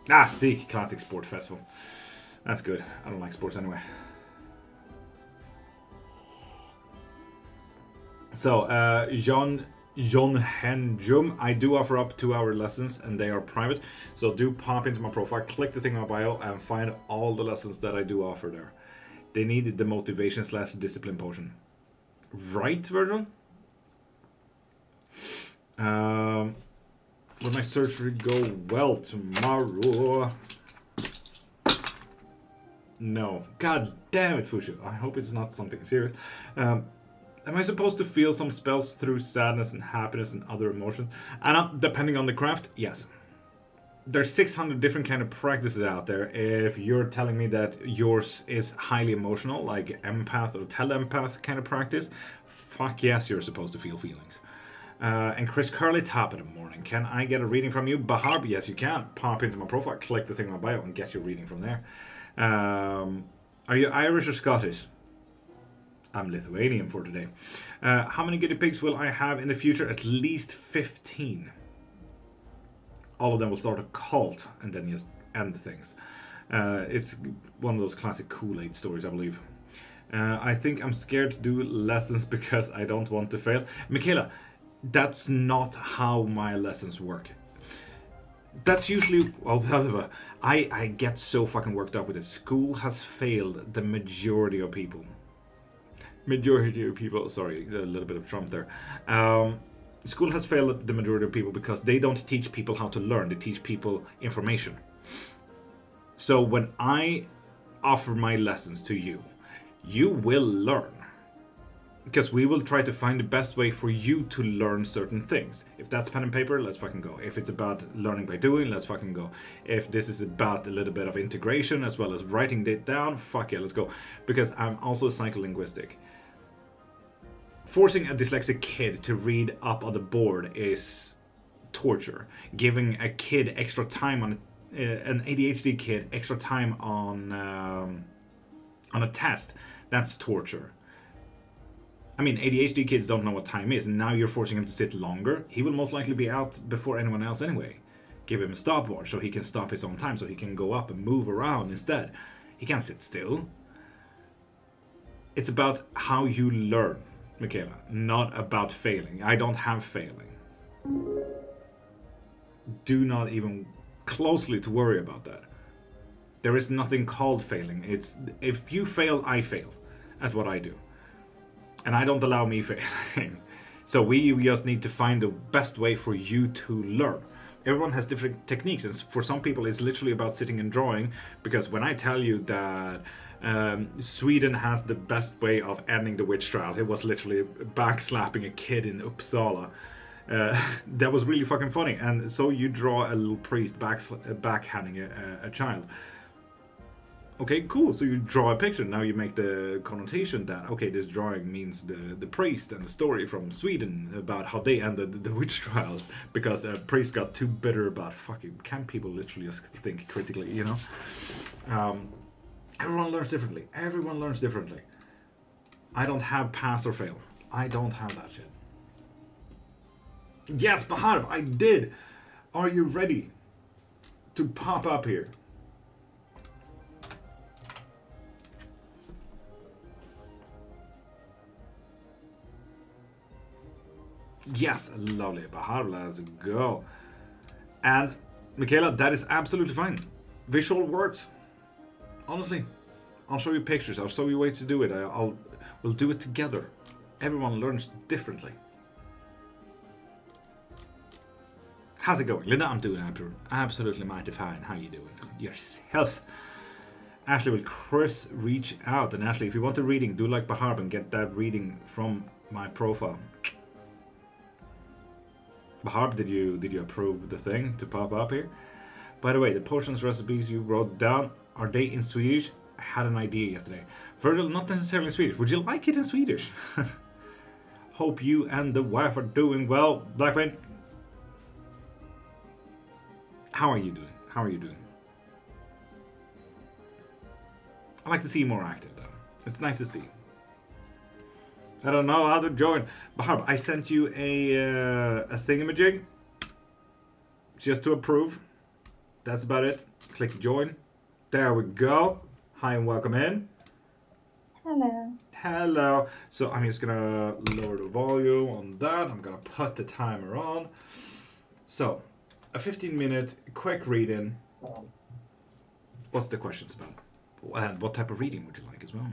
Ah, Seek Classic Sport Festival. That's good. I don't like sports anyway. So, John Henjum, I do offer up 2-hour lessons, and they are private. So do pop into my profile, click the thing in my bio, and find all the lessons that I do offer there. They need the motivation/discipline potion. Right, Virgil? Will my surgery go well tomorrow? No. God damn it, Fushu. I hope it's not something serious. Am I supposed to feel some spells through sadness and happiness and other emotions? And depending on the craft, yes. There's 600 different kind of practices out there. If you're telling me that yours is highly emotional, like empath or telempath kind of practice, fuck yes, you're supposed to feel feelings. And Chris Curley, top of the morning. Can I get a reading from you? Bahar, yes you can. Pop into my profile, click the thing in my bio, and get your reading from there. Are you Irish or Scottish? I'm Lithuanian for today. How many guinea pigs will I have in the future? At least 15. All of them will start a cult and then just end things. It's one of those classic Kool-Aid stories, I believe. I think I'm scared to do lessons because I don't want to fail. Michaela, that's not how my lessons work. That's usually, well, I get so fucking worked up with it. School has failed the majority of people. Sorry, a little bit of Trump there. School has failed the majority of people because they don't teach people how to learn. They teach people information. So when I offer my lessons to you, you will learn. Because we will try to find the best way for you to learn certain things. If that's pen and paper, let's fucking go. If it's about learning by doing, let's fucking go. If this is about a little bit of integration as well as writing it down, fuck yeah, let's go. Because I'm also psycholinguistic. Forcing a dyslexic kid to read up on the board is torture. Giving a kid extra time on an ADHD kid extra time on a test, that's torture. I mean, ADHD kids don't know what time is, and now you're forcing him to sit longer. He will most likely be out before anyone else anyway. Give him a stopwatch so he can stop his own time, so he can go up and move around instead. He can't sit still. It's about how you learn, Michaela, not about failing. I don't have failing. Do not even closely to worry about that. There is nothing called failing. It's if you fail, I fail at what I do. And I don't allow me failing. So we just need to find the best way for you to learn. Everyone has different techniques, and for some people it's literally about sitting and drawing, because when I tell you that Sweden has the best way of ending the witch trials, it was literally backslapping a kid in Uppsala. That was really fucking funny. And so you draw a little priest backhanding a child. Okay, cool. So you draw a picture. Now you make the connotation that, okay, this drawing means the priest and the story from Sweden about how they ended the witch trials because a priest got too bitter about fucking, can people literally just think critically, you know? Everyone learns differently. Everyone learns differently. I don't have pass or fail. I don't have that shit. Yes, Bahar, I did. Are you ready to pop up here? Yes, lovely. Bahar, let's go. And Michaela, that is absolutely fine. Visual works. Honestly, I'll show you pictures. I'll show you ways to do it. We'll do it together. Everyone learns differently. How's it going? Linda, I'm doing absolutely mighty fine. How you doing? Yourself. Ashley, will Chris reach out? And Ashley, if you want a reading, do like Bahar and get that reading from my profile. Bahar, did you approve the thing to pop up here? By the way, the potions recipes you wrote down, are they in Swedish? I had an idea yesterday. Virgil, not necessarily Swedish. Would you like it in Swedish? Hope you and the wife are doing well. Blackbane, how are you doing? How are you doing? I like to see you more active though. It's nice to see. I don't know how to join. Bahar, I sent you a thingamajig just to approve. That's about it. Click join. There we go. Hi and welcome in. Hello. Hello. So I'm just gonna lower the volume on that. I'm gonna put the timer on. So, a 15-minute quick reading. What's the questions about? And what type of reading would you like as well?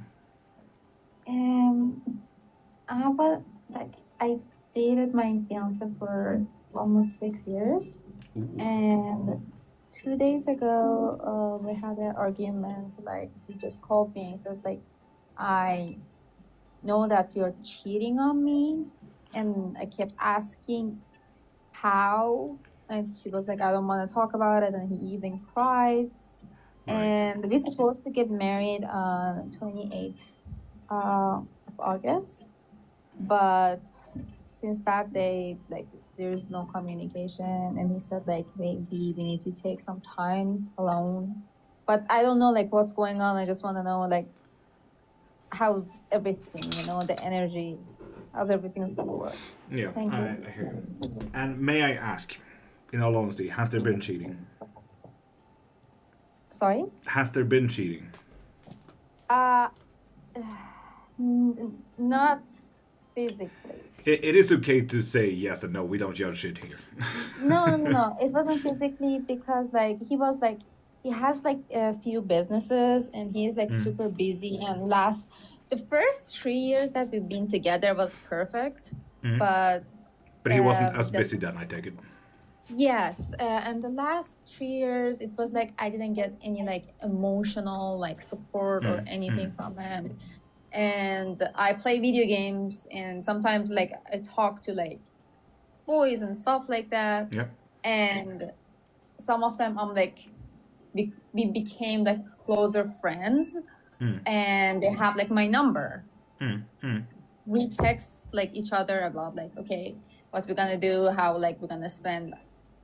I dated my fiance for almost 6 years. Ooh. And 2 days ago, we had an argument. Like, he just called me and said, like, I know that you're cheating on me. And I kept asking how. And she was like, I don't want to talk about it. And he even cried. Right. And we're supposed to get married on 28th of August. But since that day, like, there's no communication. And he said, like, maybe we need to take some time alone. But I don't know, like, what's going on. I just want to know, like, how's everything, you know, the energy, how's everything's going to work. Yeah, Thank you. I hear you. And may I ask, in all honesty, has there been cheating? Sorry? Has there been cheating? Not physically. It is okay to say yes and no. We don't judge shit here. No. It wasn't physically because, like, he was like, he has like a few businesses and he's like super busy. And the first 3 years that we've been together was perfect, but he wasn't as busy then, I take it. Yes, and the last 3 years, it was like I didn't get any like emotional like support or anything from him. And I play video games, and sometimes like I talk to like boys and stuff like that. Yep. And some of them I'm like, we became like closer friends, and they have like my number. We text like each other about like, okay, what we're gonna do, how like we're gonna spend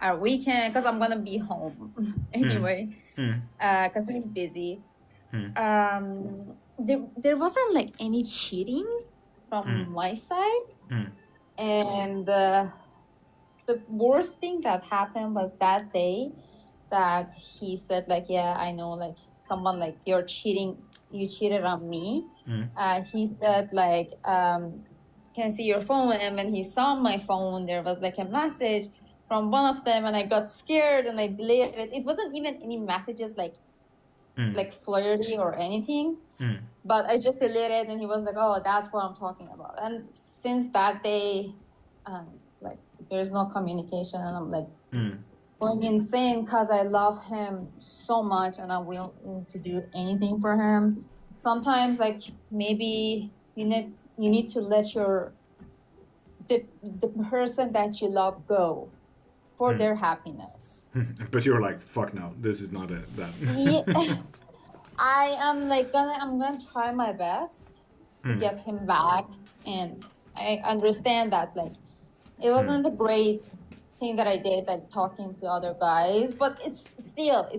our weekend, because I'm gonna be home anyway, because he's busy. There wasn't like any cheating, from my side. Mm. And the worst thing that happened was that day that he said like, yeah, I know, like someone like you cheated on me. He said like, can I see your phone? And when he saw my phone, there was like a message from one of them, and I got scared and I deleted it. It wasn't even any messages like flirty or anything, but I just deleted it, and he was like, oh, that's what I'm talking about. And since that day, like there's no communication, and I'm like going insane because I love him so much and I'm willing to do anything for him. Sometimes like maybe you need to let the person that you love go for their happiness. But you're like, fuck no, this is not it. That. Yeah. I am like I'm gonna try my best to get him back, and I understand that like it wasn't a great thing that I did, like talking to other guys, but it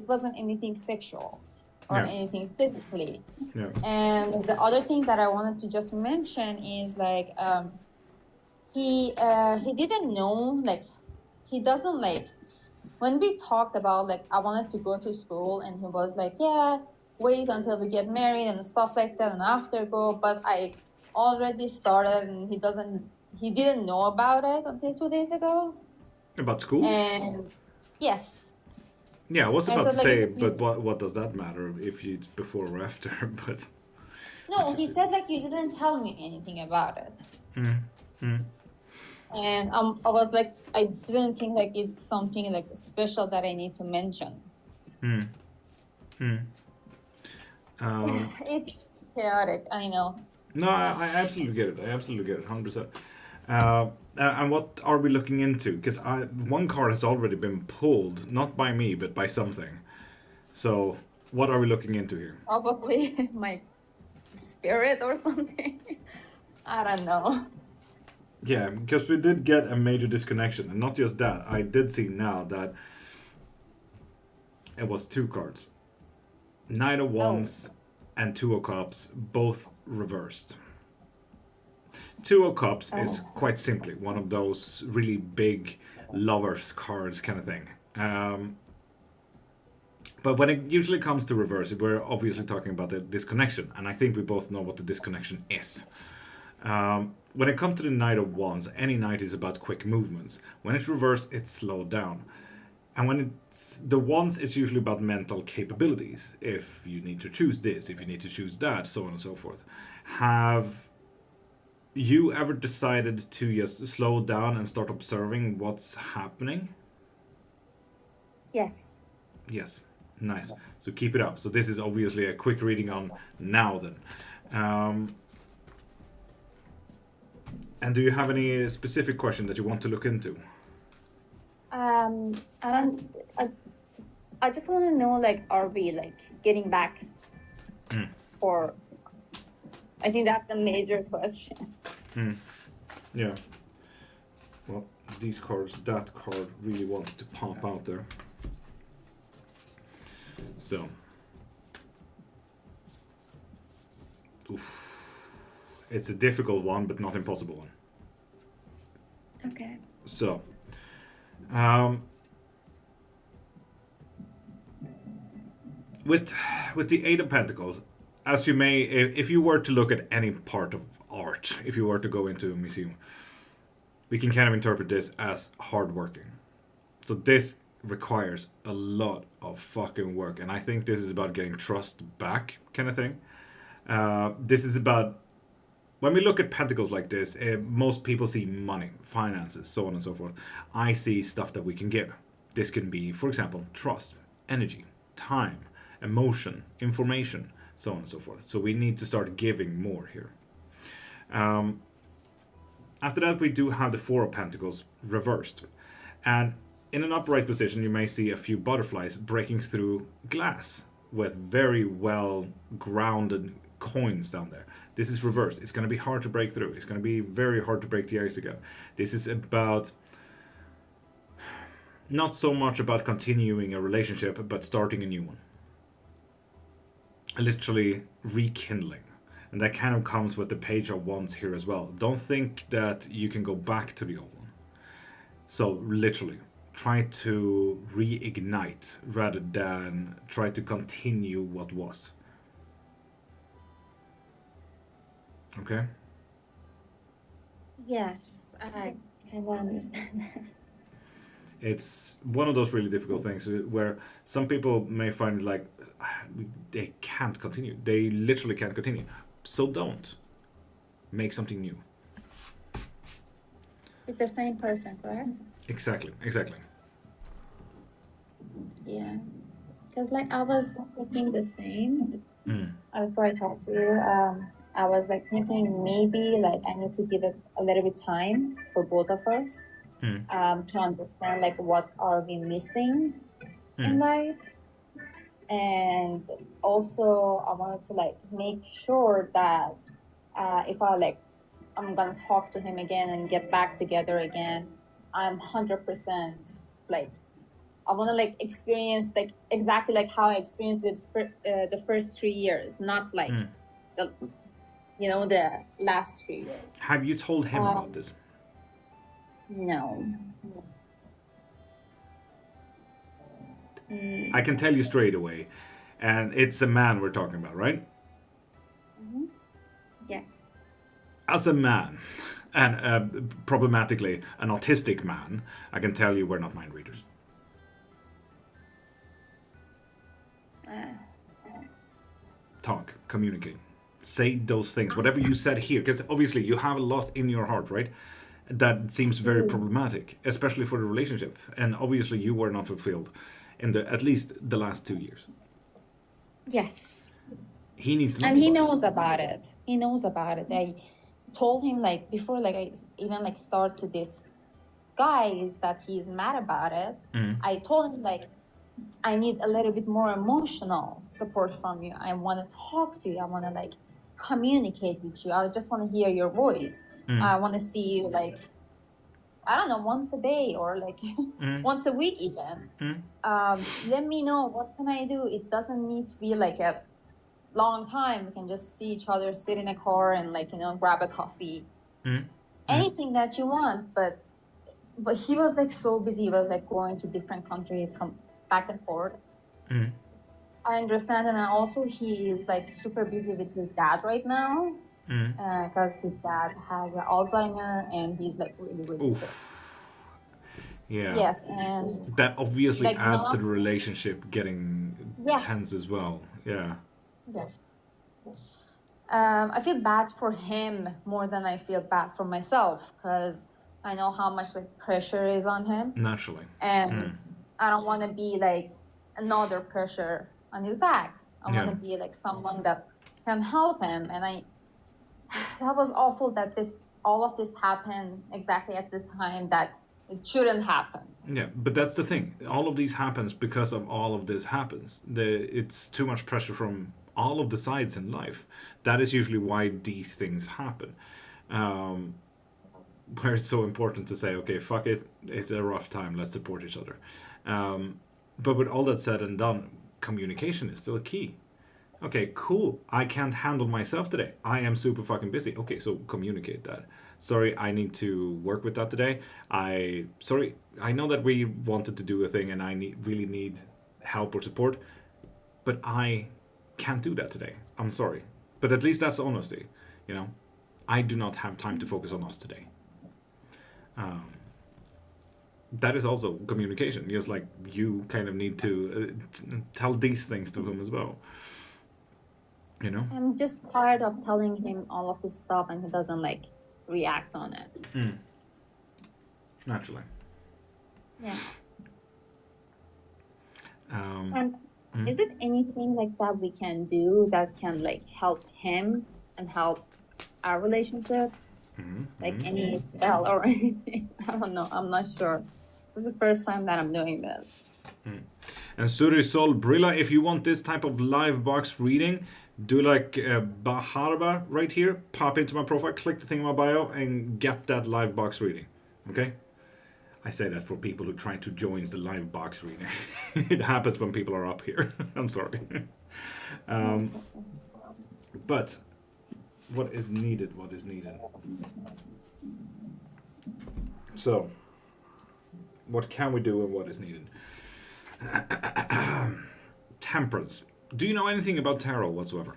wasn't anything sexual or anything physically. And the other thing that I wanted to just mention is like he didn't know, like he doesn't like when we talked about like I wanted to go to school, and he was like, yeah, wait until we get married and stuff like that and after go, but I already started, and he didn't know about it until 2 days ago. About school? And yes. Yeah, I was I about to said, say, like, but what does that matter if it's before or after? But no, he said like you didn't tell me anything about it. And I was like, I didn't think like it's something like special that I need to mention. It's chaotic, I know. No, I absolutely get it. I absolutely get it, 100%. And what are we looking into? Because one card has already been pulled, not by me, but by something. So, what are we looking into here? Probably my spirit or something. I don't know. Yeah, because we did get a major disconnection. And not just that, I did see now that it was 2 cards. Knight of Wands and 2 of Cups, both reversed. 2 of Cups is quite simply one of those really big lovers cards kind of thing. But when it usually comes to reverse, we're obviously talking about the disconnection. And I think we both know what the disconnection is. When it comes to the Knight of Wands, any knight is about quick movements. When it's reversed, it's slowed down. And when it's the Wands, it's usually about mental capabilities. If you need to choose this, if you need to choose that, so on and so forth. Have you ever decided to just slow down and start observing what's happening? Yes. Yes. Nice. So keep it up. So this is obviously a quick reading on now then. And do you have any specific question that you want to look into? I just want to know, like, are we like getting back? Or I think that's a major question. Yeah. Well, these cards, that card really wanted to pop out there. So. Oof. It's a difficult one, but not impossible one. Okay. So. With the Eight of Pentacles, as you may, if you were to look at any part of art, if you were to go into a museum, we can kind of interpret this as hardworking. So this requires a lot of fucking work, and I think this is about getting trust back, kind of thing. This is about, when we look at pentacles like this, most people see money, finances, so on and so forth. I see stuff that we can give. This can be, for example, trust, energy, time, emotion, information, so on and so forth. So we need to start giving more here. After that, we do have the Four of Pentacles reversed. And in an upright position, you may see a few butterflies breaking through glass with very well grounded coins down there. This is reversed. It's going to be hard to break through. It's going to be very hard to break the ice again. This is about, not so much about continuing a relationship, but starting a new one. Literally rekindling. And that kind of comes with the Page of Wands here as well. Don't think that you can go back to the old one. So literally, try to reignite rather than try to continue what was. Okay? Yes, I kind of understand that. It's one of those really difficult things where some people may find like they can't continue. They literally can't continue. So don't. Make something new. With the same person, correct? Exactly. Yeah. Because like I was thinking the same Mm. before I talked to you. I was like thinking maybe like I need to give it a little bit time for both of us Mm. to understand like what are we missing in life. And also I wanted to like make sure that if I'm gonna talk to him again and get back together again, I'm 100% like I want to like experience like exactly like how I experienced the first 3 years, not like the the last 3 years. Have you told him about this? No. I can tell you straight away. And it's a man we're talking about, right? Mm-hmm. Yes. As a man, and problematically an autistic man, I can tell you we're not mind readers. Talk, communicate, say those things, whatever you said here, because obviously you have a lot in your heart, right? That seems very problematic, especially for the relationship. And obviously you were not fulfilled in at least the last 2 years. Yes. He needs to know. And he knows about it. He knows about it. I told him like before like I even like start to this guys that he's mad about it. I told him like I need a little bit more emotional support from you. I want to talk to you. I want to like communicate with you. I just want to hear your voice. I want to see you like, I don't know, once a day or like once a week even. Let me know what can I do. It doesn't need to be like a long time. We can just see each other, sit in a car and like, grab a coffee. Anything that you want. But he was like so busy. He was like going to different countries, come back and forth. I understand, and also he is like super busy with his dad right now because his dad has Alzheimer and he's like really sick. Yeah. Yes, and that obviously like adds to the relationship getting tense as well. Yeah. Yes. I feel bad for him more than I feel bad for myself because I know how much like pressure is on him. Naturally. And I don't want to be like another pressure on his back. I want to be like someone that can help him. And that was awful that all of this happened exactly at the time that it shouldn't happen. Yeah, but that's the thing. All of these happens because of all of this happens. It's too much pressure from all of the sides in life. That is usually why these things happen. Where it's so important to say, okay, fuck it, it's a rough time, let's support each other. But with all that said and done, communication is still key. Okay, cool, I can't handle myself today. I am super fucking busy. Okay, so communicate that. Sorry, I need to work with that today. I know that we wanted to do a thing and I really need help or support, but I can't do that today. I'm sorry. But at least that's honesty, I do not have time to focus on us today. That is also communication. Just like you kind of need to tell these things to him as well. I'm just tired of telling him all of this stuff and he doesn't like react on it. Naturally. Yeah. And is it anything like that we can do that can like help him and help our relationship? Like any spell or anything? I don't know. I'm not sure. This is the first time that I'm doing this. And Suri Sol Brilla, if you want this type of live box reading, do like Baharba right here. Pop into my profile, click the thing in my bio, and get that live box reading. Okay? I say that for people who try to join the live box reading. It happens when people are up here. I'm sorry. But What is needed? What is needed? So, what can we do and what is needed? Temperance. Do you know anything about tarot whatsoever?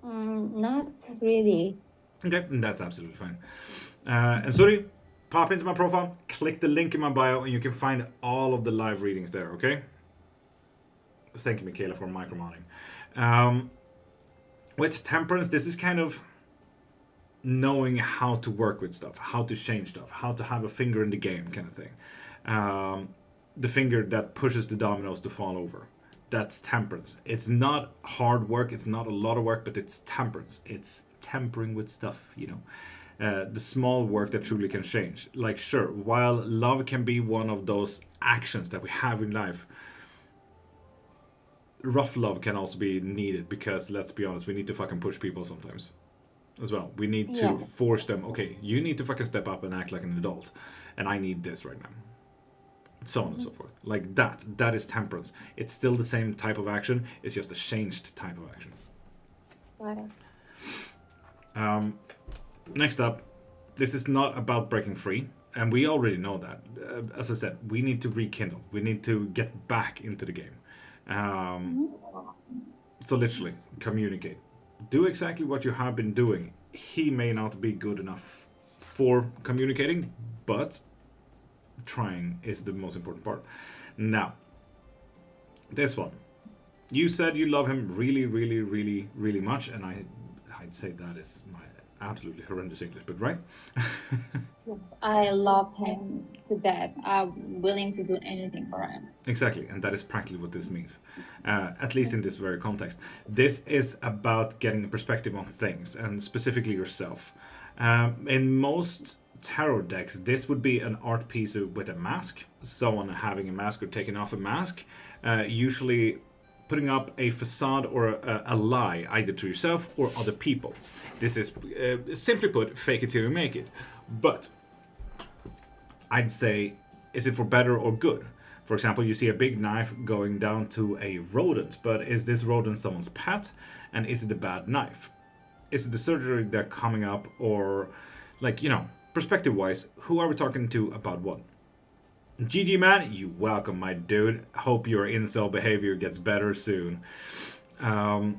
Not really. Okay, that's absolutely fine. And Suri, pop into my profile, click the link in my bio, and you can find all of the live readings there, okay? Thank you, Michaela, for micromodding. With temperance, this is kind of knowing how to work with stuff, how to change stuff, how to have a finger in the game kind of thing. The finger that pushes the dominoes to fall over. That's temperance. It's not hard work, it's not a lot of work, but it's temperance. It's tempering with stuff, you know. The small work that truly can change. Like, sure, while love can be one of those actions that we have in life, rough love can also be needed because, let's be honest, we need to fucking push people sometimes as well. We need to force them, okay, you need to fucking step up and act like an adult, and I need this right now. So on and so forth. Like that. That is temperance. It's still the same type of action, it's just a changed type of action. Next up, this is not about breaking free, and we already know that. As I said, we need to rekindle. We need to get back into the game. So literally, communicate. Do exactly what you have been doing. He may not be good enough for communicating, but trying is the most important part. Now, this one. You said you love him really, really, really, really much, and I'd say that is my absolutely horrendous English, but right? I love him to death. I'm willing to do anything for him. Exactly, and that is practically what this means, at least in this very context. This is about getting a perspective on things, and specifically yourself. In most tarot decks, this would be an art piece with a mask, someone having a mask or taking off a mask, usually putting up a facade or a lie, either to yourself or other people. This is, simply put, fake it till you make it. But I'd say, is it for better or good? For example, you see a big knife going down to a rodent, but is this rodent someone's pet? And is it a bad knife? Is it the surgery they're coming up, or, like, you know, perspective-wise, who are we talking to about what? GG man, you welcome, my dude. Hope your incel behavior gets better soon. But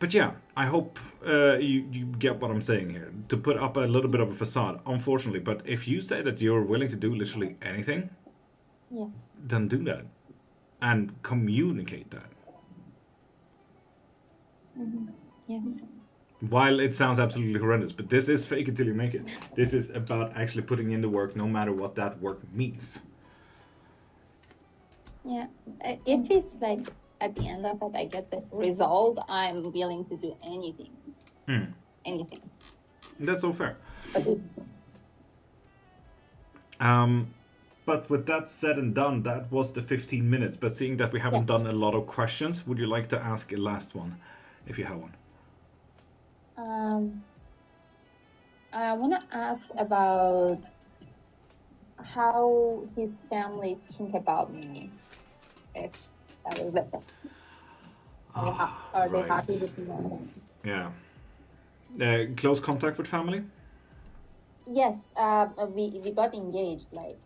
yeah, I hope you get what I'm saying here. To put up a little bit of a facade, unfortunately. But if you say that you're willing to do literally anything, yes, then do that. And communicate that. yes. While it sounds absolutely horrendous, but this is fake it till you make it. This is about actually putting in the work, no matter what that work means. Yeah, if it's like at the end of it, I get the result, I'm willing to do anything. Anything. That's so fair. Okay. But with that said and done, that was the 15 minutes. But seeing that we haven't done a lot of questions, would you like to ask a last one, if you have one? I want to ask about how his family think about me. If that is it. Are they happy with me? Yeah. Close contact with family? Yes, we got engaged, like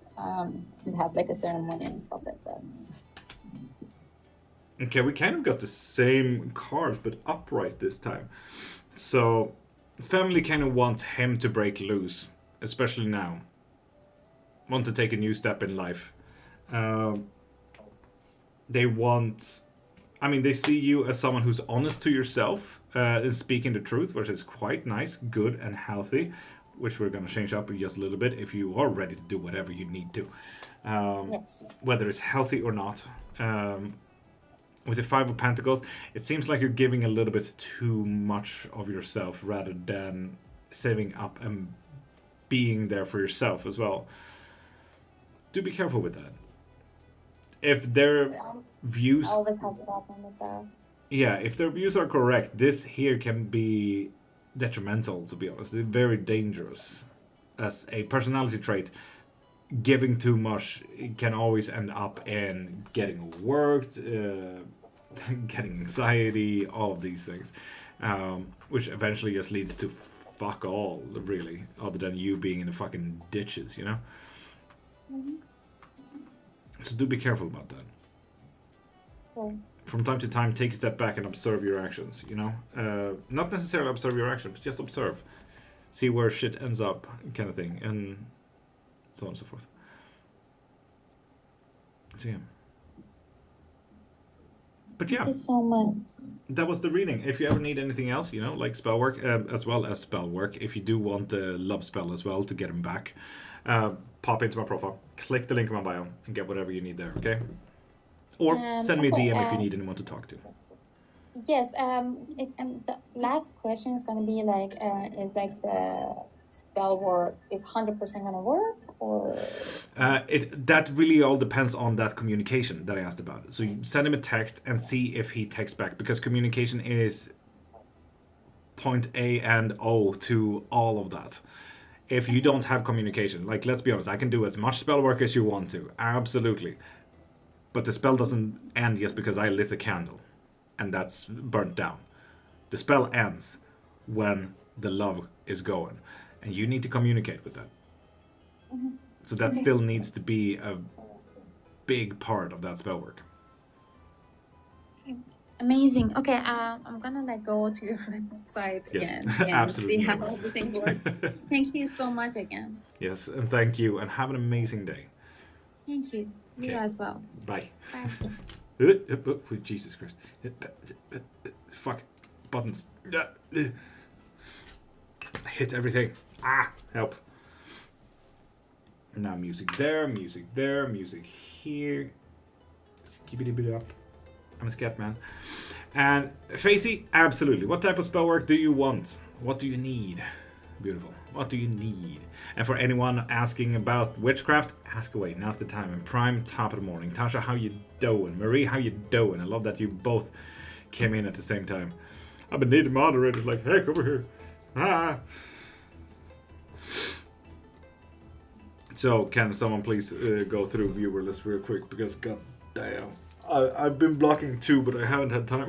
we have like a ceremony and stuff like that. Okay, we kind of got the same cards, but upright this time. So, family kind of want him to break loose, especially now. Want to take a new step in life. They want... I mean, they see you as someone who's honest to yourself, is speaking the truth, which is quite nice, good and healthy, which we're going to change up just a little bit if you are ready to do whatever you need to. Yes. Whether it's healthy or not. With the Five of Pentacles, it seems like you're giving a little bit too much of yourself rather than saving up and being there for yourself as well. Do be careful with that. If their views... I always have a problem with that. Yeah, if their views are correct, this here can be detrimental, to be honest. It's very dangerous. As a personality trait, giving too much can always end up in getting overworked, getting anxiety, all of these things. which eventually just leads to fuck all, really, other than you being in the fucking ditches, you know? Mm-hmm. So do be careful about that. So, From time to time, take a step back and observe your actions, you know? Not necessarily observe your actions, just observe. See where shit ends up, kind of thing, and so on and so forth. So yeah. But thank yeah, you so much. that was the reading. If you ever need anything else, you know, like spell work, as well as spell work, if you do want the love spell as well to get him back, pop into my profile, click the link in my bio, and get whatever you need there, okay? Or send me a Okay, DM if you need anyone to talk to. yes, the last question is gonna be like, is like the spell work is 100% gonna work, or That really all depends on that communication that I asked about. So you send him a text and see if he texts back, because communication is point A and O to all of that. If you don't have communication, like, let's be honest, I can do as much spell work as you want to, absolutely, but the spell doesn't end just because I lit a candle and that's burnt down. The spell ends when the love is going, and you need to communicate with that. So that still needs to be a big part of that spell work. amazing. Okay, I'm gonna like go to your website Yes, again and absolutely. see how No all worries. the things works. Thank you so much again. Yes, and thank you, and have an amazing day. Thank you. You Okay. as well. Bye. Bye. Jesus Christ. Fuck. Buttons. I hit everything. Help. Now music there, music there, music here. Keep it up. I'm a scat man. And Facey, absolutely. What type of spell work do you want? What do you need? Beautiful. What do you need? And for anyone asking about witchcraft, ask away. Now's the time. And prime top of the morning. Tasha, how you doing? Marie, how you doing? I love that you both came in at the same time. I've been needing moderators like, heck, over here. So, can someone please go through viewer list real quick? Because, god damn, I've been blocking too, but I haven't had time.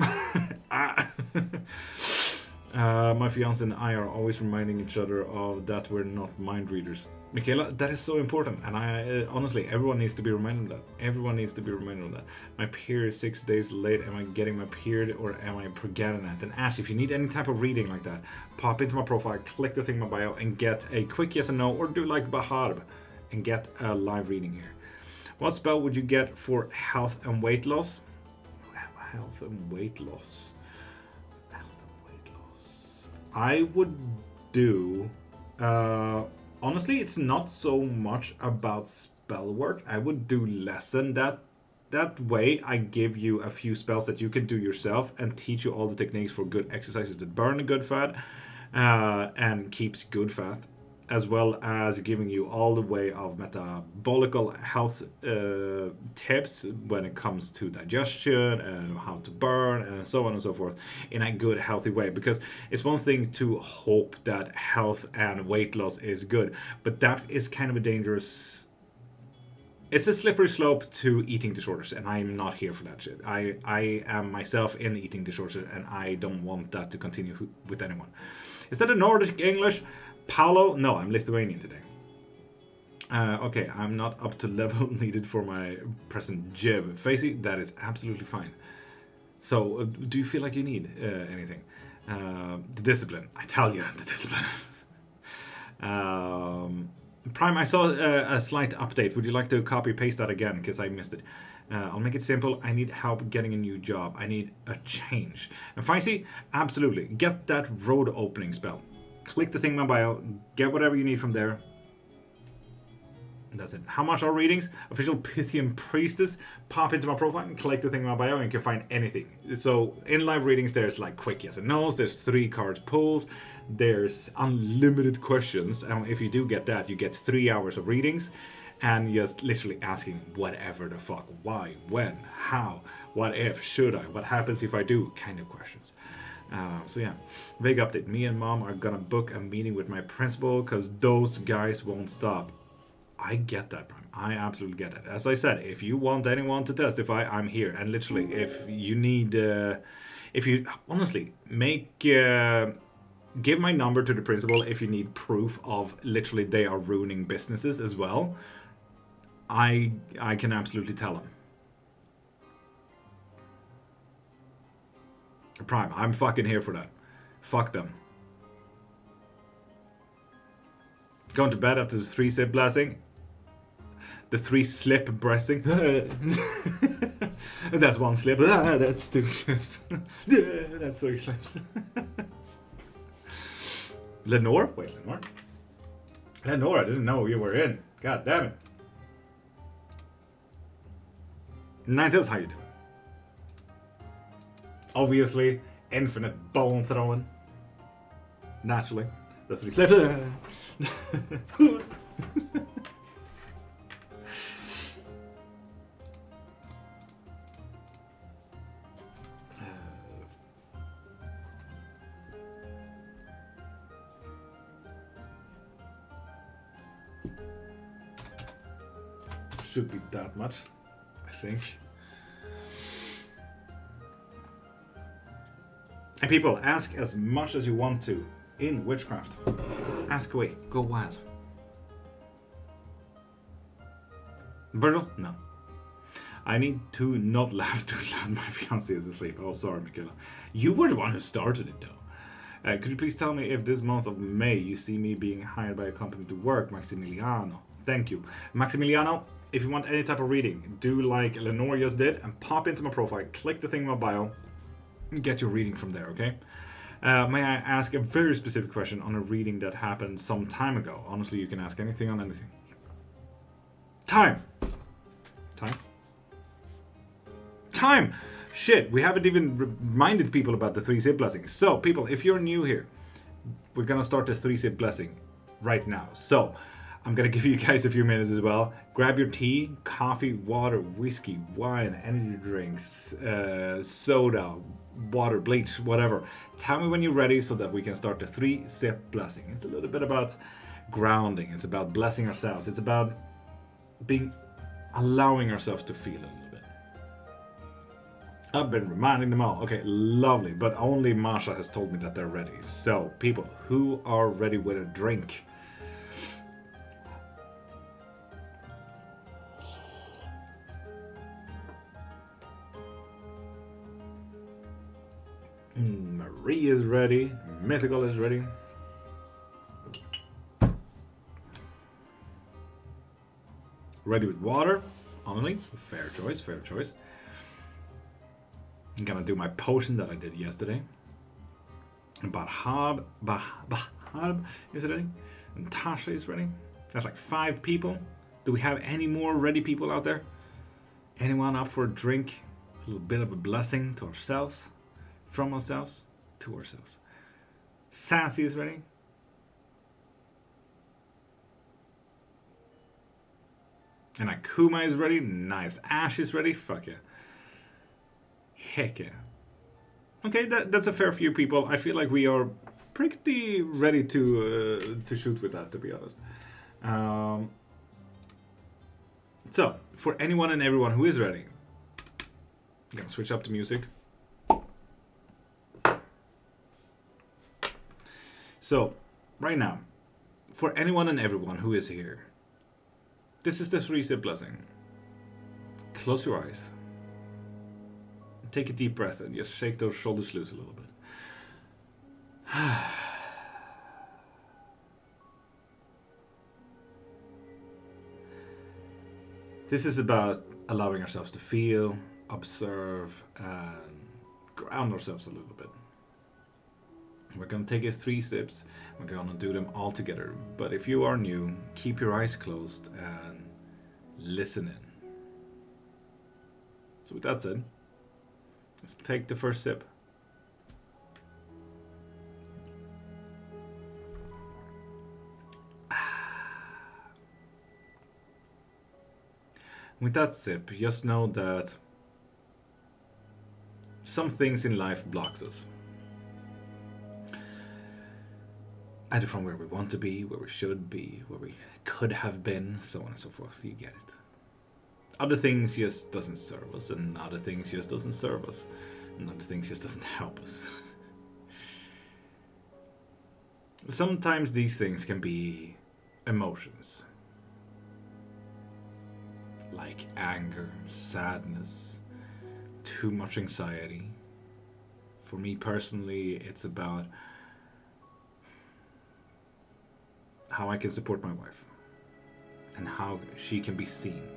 My fiance and I are always reminding each other of that we're not mind readers. Michaela, that is so important, and I honestly, everyone needs to be reminded of that. Everyone needs to be reminded of that. My period is 6 days late. Am I getting my period, or am I forgetting it? And Ash, if you need any type of reading like that, pop into my profile, click the thing in my bio, and get a quick yes and no, or do like Bahar and get a live reading here. What spell would you get for health and weight loss? Health and weight loss. I would do... honestly, it's not so much about spell work. I would do lesson that. That way, I give you a few spells that you can do yourself and teach you all the techniques for good exercises that burn a good fat and keeps good fast, as well as giving you all the way of metabolical health tips when it comes to digestion and how to burn and so on and so forth in a good, healthy way. Because it's one thing to hope that health and weight loss is good, but that is kind of a dangerous... It's a slippery slope to eating disorders, and I'm not here for that shit. I am myself in eating disorders, and I don't want that to continue with anyone. Is that a Nordic English? Paolo? No, I'm Lithuanian today. Okay, I'm not up to level needed for my present jib. Facey, that is absolutely fine. So, do you feel like you need anything? The discipline. I tell you, the discipline. Prime, I saw a slight update. Would you like to copy-paste that again? Because I missed it. I'll make it simple. I need help getting a new job. I need a change. And Facey, absolutely. Get that road opening spell. Click the thing in my bio, get whatever you need from there. And that's it. How much are readings? Official Pythian Priestess. Pop into my profile and click the thing in my bio and you can find anything. So in live readings, there's like quick yes and no's, there's 3 cards pulls, there's unlimited questions. And if you do get that, you get 3 hours of readings and just literally asking whatever the fuck, why, when, how, what if, should I, what happens if I do, kind of questions. So yeah, big update. Me and mom are gonna book a meeting with my principal because those guys won't stop. I get that, Prime. I absolutely get that. As I said, if you want anyone to testify, I'm here. And literally, if you need If you honestly give my number to the principal if you need proof of literally they are ruining businesses as well. I can absolutely tell him. Prime, I'm fucking here for that. Fuck them. Going to bed after the 3-sip blessing. The 3-slip blessing. That's 1 slip. That's 2 slips. That's 3 slips. Lenore? Wait, Lenore? Lenore, I didn't know you were in. God damn it. Ninetales, how you doing? Obviously, infinite bone throwing. Naturally. The 3 slips. Should be that much, I think. And people, ask as much as you want to in Witchcraft. Ask away, go wild. Virgil? No. I need to not laugh too loud. My fiancé is asleep. Oh, sorry, Michaela. You were the one who started it, though. Could you please tell me if this month of May you see me being hired by a company to work, Maximiliano? Thank you. Maximiliano, if you want any type of reading, do like Lenore just did and pop into my profile, click the thing in my bio, and get your reading from there, okay? May I ask a very specific question on a reading that happened some time ago? Honestly, you can ask anything on anything. Time! Shit, we haven't even reminded people about the 3-sip blessing. So, people, if you're new here, we're gonna start the 3-sip blessing right now. So, I'm gonna give you guys a few minutes as well. Grab your tea, coffee, water, whiskey, wine, energy drinks, soda, water, bleach, whatever. Tell me when you're ready so that we can start the 3-sip blessing. It's a little bit about grounding. It's about blessing ourselves. It's about allowing ourselves to feel a little bit. I've been reminding them all. Okay, lovely. But only Masha has told me that they're ready. So, people who are ready with a drink. Marie is ready. Mythical is ready. Ready with water. Only. Fair choice, fair choice. I'm gonna do my potion that I did yesterday. And Bahab is ready. And Tasha is ready. That's like 5 people. Do we have any more ready people out there? Anyone up for a drink? A little bit of a blessing to ourselves. From ourselves to ourselves. Sassy is ready. And Akuma is ready. Nice. Ash is ready. Fuck yeah. Heck yeah. Okay, that's a fair few people. I feel like we are pretty ready to shoot with that, to be honest. So, for anyone and everyone who is ready, I'm gonna switch up the music. So, right now, for anyone and everyone who is here, this is the 3-sip blessing. Close your eyes. Take a deep breath and just shake those shoulders loose a little bit. This is about allowing ourselves to feel, observe, and ground ourselves a little bit. We're going to take it 3 sips. We're going to do them all together. But if you are new, keep your eyes closed and listen in. So with that said, let's take the first sip. With that sip, just know that some things in life blocks us. Either from where we want to be, where we should be, where we could have been, so on and so forth. You get it. Other things just doesn't serve us, and other things just doesn't serve us. And other things just doesn't help us. Sometimes these things can be emotions. Like anger, sadness, too much anxiety. For me personally, it's about how I can support my wife. And how she can be seen.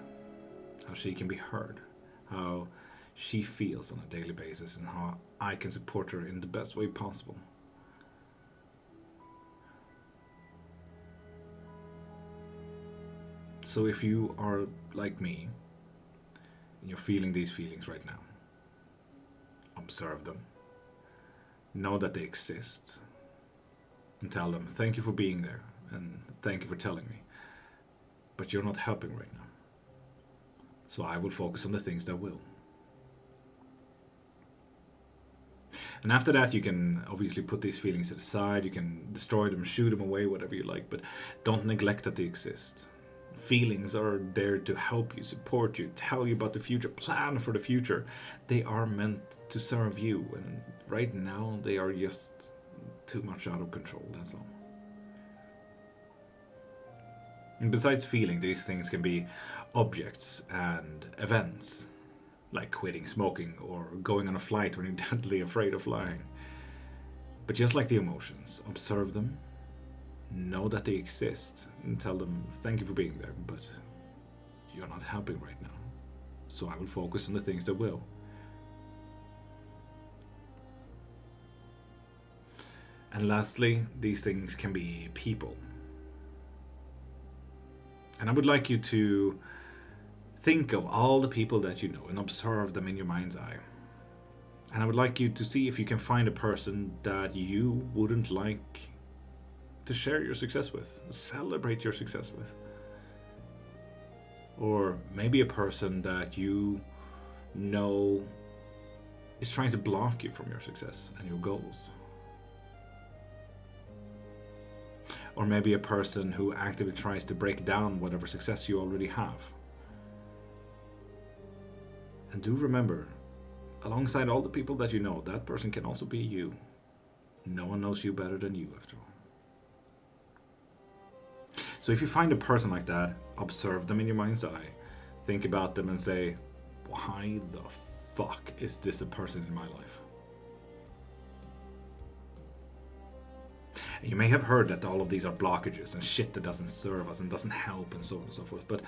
How she can be heard. How she feels on a daily basis. And how I can support her in the best way possible. So if you are like me, and you're feeling these feelings right now, observe them. Know that they exist. And tell them, thank you for being there. And thank you for telling me. But you're not helping right now. So I will focus on the things that will. And after that, you can obviously put these feelings to the side. You can destroy them, shoot them away, whatever you like. But don't neglect that they exist. Feelings are there to help you, support you, tell you about the future, plan for the future. They are meant to serve you. And right now, they are just too much out of control, that's all. And besides feeling, these things can be objects and events. Like quitting smoking or going on a flight when you're deadly afraid of flying. But just like the emotions, observe them. Know that they exist and tell them thank you for being there, but you're not helping right now. So I will focus on the things that will. And lastly, these things can be people. And I would like you to think of all the people that you know and observe them in your mind's eye. And I would like you to see if you can find a person that you wouldn't like to share your success with, celebrate your success with. Or maybe a person that you know is trying to block you from your success and your goals. Or maybe a person who actively tries to break down whatever success you already have. And do remember, alongside all the people that you know, that person can also be you. No one knows you better than you, after all. So if you find a person like that, observe them in your mind's eye. Think about them and say, why the fuck is this a person in my life? And you may have heard that all of these are blockages and shit that doesn't serve us and doesn't help and so on and so forth. But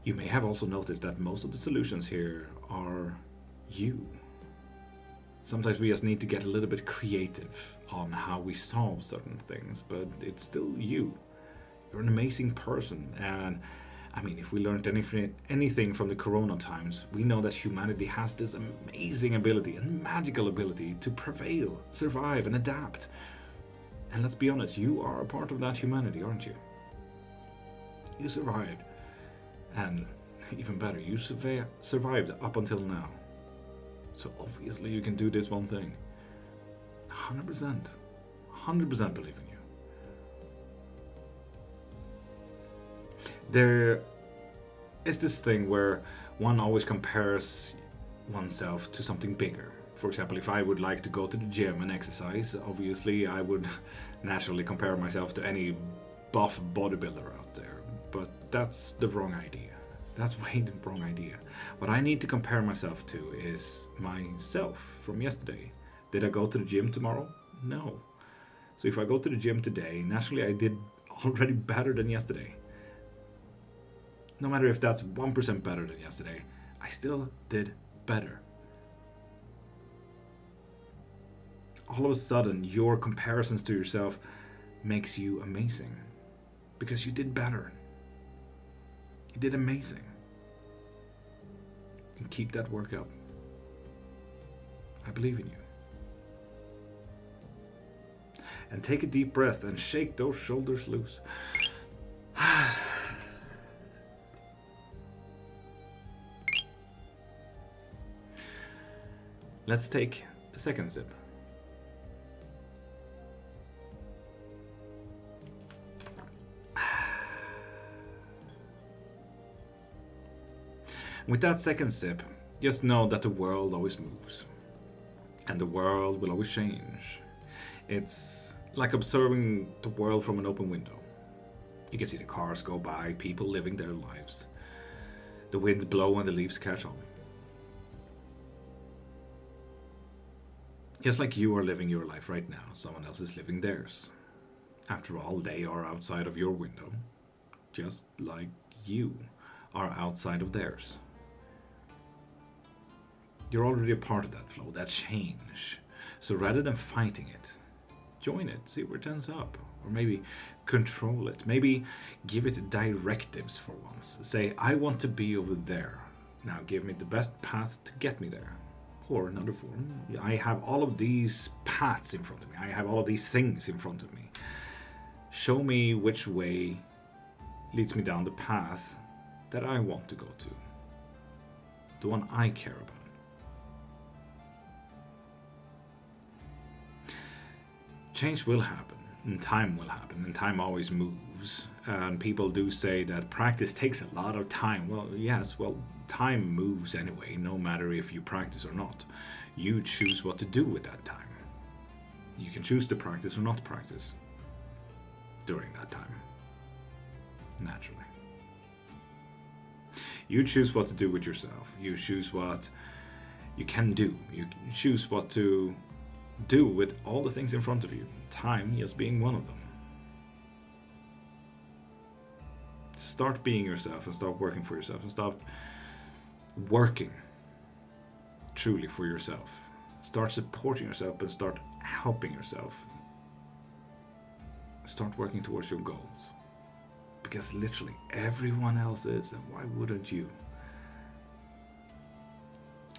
you may have also noticed that most of the solutions here are you. Sometimes we just need to get a little bit creative on how we solve certain things, but it's still you. You're an amazing person, and I mean, if we learned anything from the Corona times, we know that humanity has this amazing ability and magical ability to prevail, survive, and adapt. And let's be honest, you are a part of that humanity, aren't you? You survived. And even better, you survived up until now. So obviously you can do this one thing. 100%. 100% believe in you. There is this thing where one always compares oneself to something bigger. For example, if I would like to go to the gym and exercise, obviously I would naturally compare myself to any buff bodybuilder out there. But that's the wrong idea. That's way the wrong idea. What I need to compare myself to is myself from yesterday. Did I go to the gym tomorrow? No. So if I go to the gym today, naturally I did already better than yesterday. No matter if that's 1% better than yesterday, I still did better. All of a sudden, your comparisons to yourself makes you amazing. Because you did better. You did amazing. And keep that work up. I believe in you. And take a deep breath and shake those shoulders loose. Let's take a second sip. With that second sip, just know that the world always moves. And the world will always change. It's like observing the world from an open window. You can see the cars go by, people living their lives. The wind blow and the leaves catch on. Just like you are living your life right now, someone else is living theirs. After all, they are outside of your window, just like you are outside of theirs. You're already a part of that flow, that change. So rather than fighting it, join it, see where it ends up. Or maybe control it. Maybe give it directives for once. Say, I want to be over there. Now give me the best path to get me there. Or another form. I have all of these paths in front of me. I have all of these things in front of me. Show me which way leads me down the path that I want to go to. The one I care about. Change will happen, and time will happen, and time always moves. And people do say that practice takes a lot of time. Well, yes, time moves anyway, no matter if you practice or not. You choose what to do with that time. You can choose to practice or not practice during that time. Naturally. You choose what to do with yourself. You choose what you can do. You choose what to do with all the things in front of you. Time just being one of them. Start being yourself and start working for yourself and stop working truly for yourself. Start supporting yourself and start helping yourself. Start working towards your goals. Because literally everyone else is, and why wouldn't you?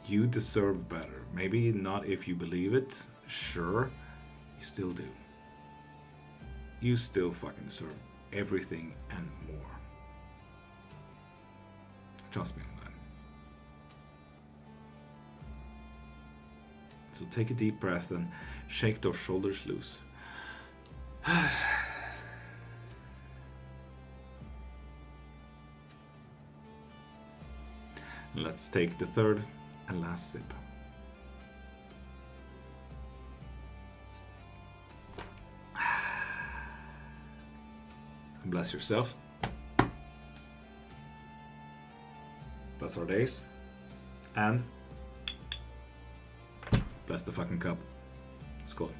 You deserve better. Maybe not if you believe it. Sure, you still do. You still fucking deserve everything and more. Trust me on that. So take a deep breath and shake those shoulders loose. Let's take the third and last sip. Bless yourself. Bless our days. And bless the fucking cup. Skål.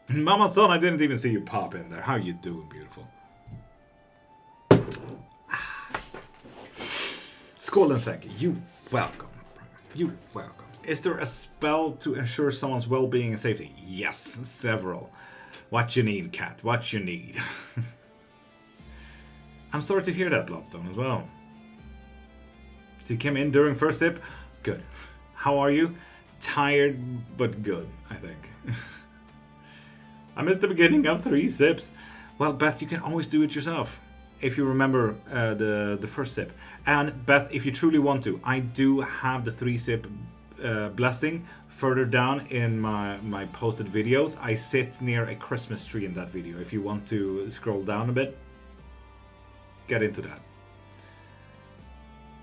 Mama son, I didn't even see you pop in there. How you doing, beautiful? Skål and thank you. You welcome. You welcome. Is there a spell to ensure someone's well-being and safety? Yes, several. What you need, cat? What you need? I'm sorry to hear that, Bloodstone, as well. So you came in during first sip? Good. How are you? Tired, but good, I think. I missed the beginning of 3 sips. Well, Beth, you can always do it yourself. If you remember the first sip. And Beth, if you truly want to, I do have the 3-sip blessing further down in my posted videos. I sit near a Christmas tree in that video. If you want to scroll down a bit, get into that.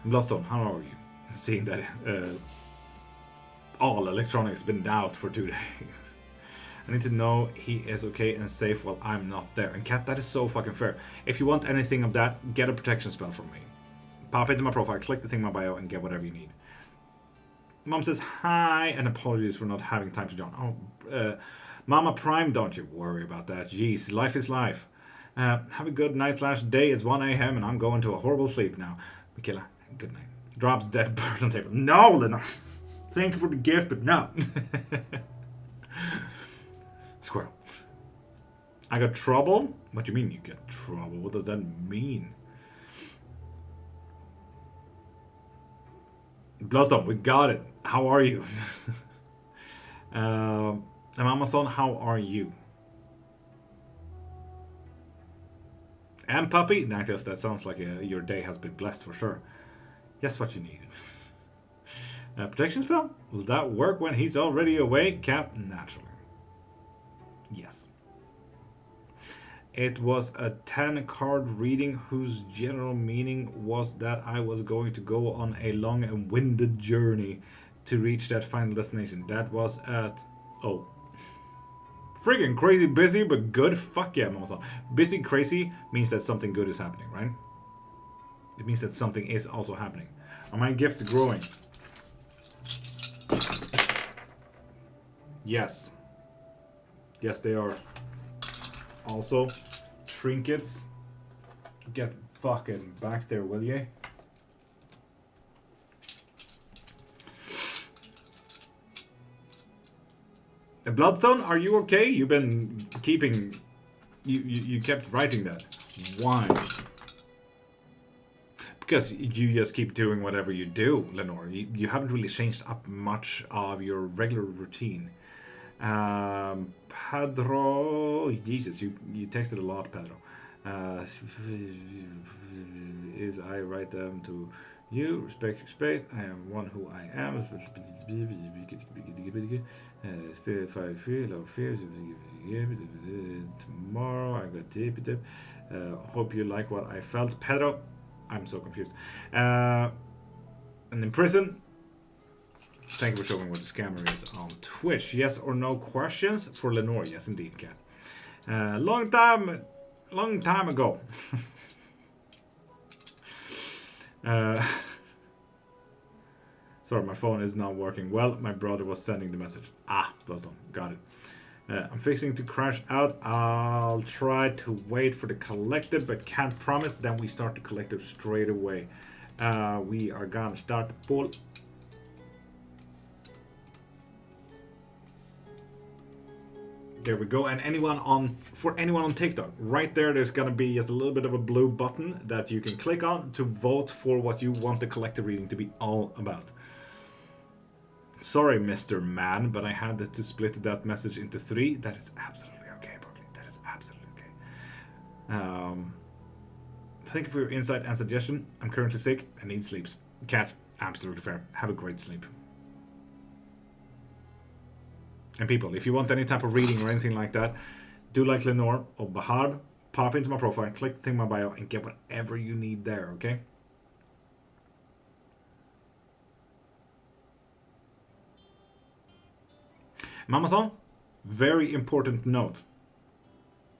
Bloodstone, how are you? Seeing that all electronics been out for 2 days. I need to know he is okay and safe while I'm not there. And Kat, that is so fucking fair. If you want anything of that, get a protection spell from me. Pop into my profile, click the thing in my bio, and get whatever you need. Mom says hi, and apologies for not having time to join. Oh, Mama Prime, don't you worry about that. Jeez, life is life. Have a good night/day. It's 1 a.m. and I'm going to a horrible sleep now. Michaela, good night. Drops dead bird on table. No, Lena. Thank you for the gift, but no. Squirrel. I got trouble? What do you mean you get trouble? What does that mean? Bloodstone, we got it. How are you? Amazon, how are you? And puppy? Nactus, that sounds like your day has been blessed for sure. Guess what you needed? Protection spell? Will that work when he's already awake? Cat? Naturally. Yes. It was a 10-card reading whose general meaning was that I was going to go on a long and winded journey to reach that final destination. That was at... Oh. Friggin' crazy busy, but good? Fuck yeah, Mama. Busy crazy means that something good is happening, right? It means that something is also happening. Are my gifts growing? Yes. Yes, they are. Also, trinkets. Get fucking back there, will ye? The Bloodstone, are you okay? You've been keeping... You kept writing that. Why? Because you just keep doing whatever you do, Lenore. You haven't really changed up much of your regular routine. Pedro... Jesus, you texted a lot, Pedro. Is I write them to you, respect space. I am one who I am. Still, if I feel or fears, tomorrow I got tip. Hope you like what I felt, Pedro. I'm so confused. And in prison. Thank you for showing what the scammer is on Twitch. Yes or no questions for Lenore? Yes, indeed, Cat. Long time ago. Sorry, my phone is not working well. My brother was sending the message. Blossom, got it. I'm fixing to crash out. I'll try to wait for the collective, but can't promise. Then we start the collective straight away. We are gonna start the poll. There we go. And for anyone on TikTok, right there's gonna be just a little bit of a blue button that you can click on to vote for what you want the collective reading to be all about. Sorry, Mr. Man, but I had to split that message into 3. That is absolutely okay, Berkeley. That is absolutely okay. Thank you for your insight and suggestion. I'm currently sick and need sleep. Cat, absolutely fair. Have a great sleep. And people, if you want any type of reading or anything like that, do like Lenore or Bahab, pop into my profile, click the thing in my bio, and get whatever you need there, okay? Mamason, very important note.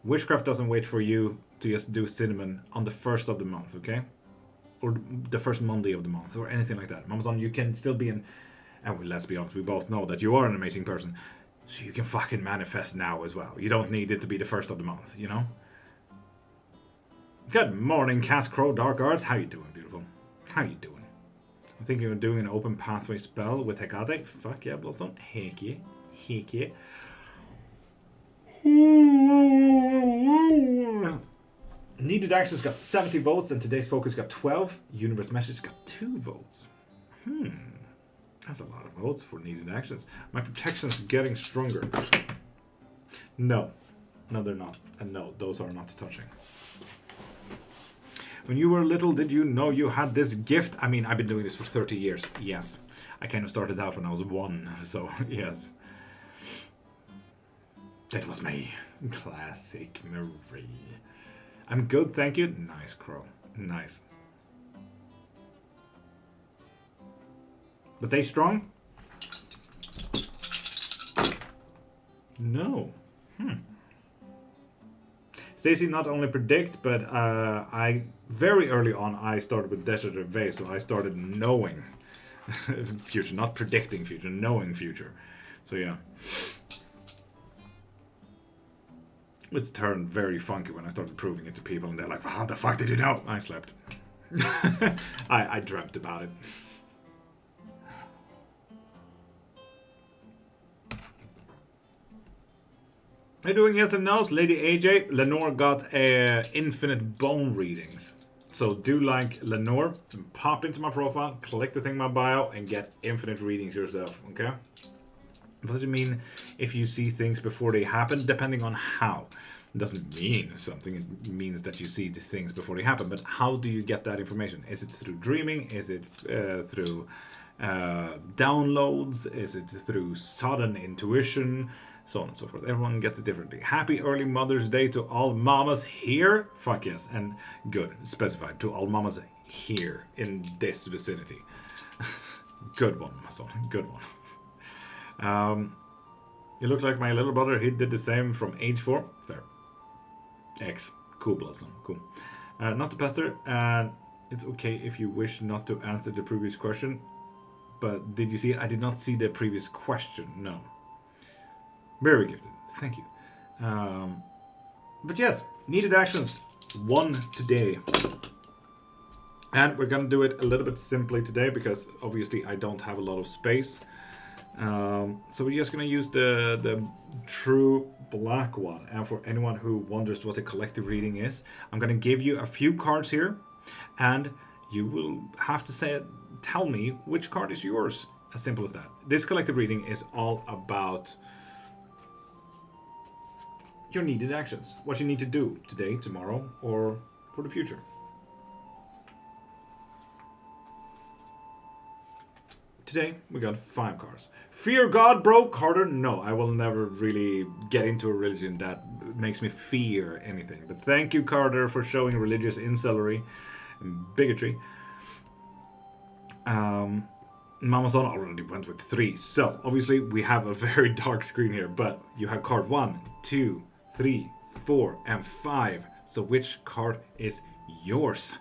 Witchcraft doesn't wait for you to just do cinnamon on the 1st of the month, okay? Or the first Monday of the month, or anything like that. Mamason, you can still be and let's be honest, we both know that you are an amazing person. So you can fucking manifest now as well. You don't need it to be the 1st of the month, you know? Good morning, Cast Crow Dark Arts. How you doing, beautiful? How you doing? I'm thinking of doing an open pathway spell with Hecate. Fuck yeah, Blossom. Heck yeah. Heck yeah. Needed Actions got 70 votes and today's focus got 12. Universe Message got 2 votes. That's a lot of votes for Needed Actions. My protection's getting stronger. No, they're not. And no, those are not touching. When you were little, did you know you had this gift? I mean, I've been doing this for 30 years. Yes. I kind of started out when I was 1. So, yes. That was my classic Marie. I'm good, thank you. Nice, Crow. Nice. But they strong? No. Stacy not only predict, but I very early on I started with Desert Vase, so I started knowing future, not predicting future, knowing future. So yeah. It's turned very funky when I started proving it to people, and they're like, "How the fuck did you know?" I slept. I dreamt about it. How you doing, yes and no's? Lady AJ, Lenore got infinite bone readings. So do like Lenore, pop into my profile, click the thing in my bio, and get infinite readings yourself, okay? What does it mean if you see things before they happen? Depending on how. It doesn't mean something, it means that you see the things before they happen. But how do you get that information? Is it through dreaming? Is it through downloads? Is it through sudden intuition? So on and so forth. Everyone gets it differently. Happy early Mother's Day to all mamas here. Fuck yes. And good. Specified to all mamas here in this vicinity. Good one, my son. Good one. You look like my little brother. He did the same from age 4. Fair. X. Cool, Bloodstone. Cool. Not the pastor. It's okay if you wish not to answer the previous question. But did you see it? I did not see the previous question. No. Very gifted. Thank you. But yes, needed actions. 1 today. And we're going to do it a little bit simply today because obviously I don't have a lot of space. So we're just going to use the true black one. And for anyone who wonders what a collective reading is, I'm going to give you a few cards here. And you will have to tell me which card is yours. As simple as that. This collective reading is all about your needed actions. What you need to do today, tomorrow, or for the future. Today, we got 5 cards. Fear God, bro, Carter? No, I will never really get into a religion that makes me fear anything. But thank you, Carter, for showing religious incellery and bigotry. Mamason already went with 3. So, obviously, we have a very dark screen here. But you have card 1, 2, 3, 4, and 5. So which card is yours?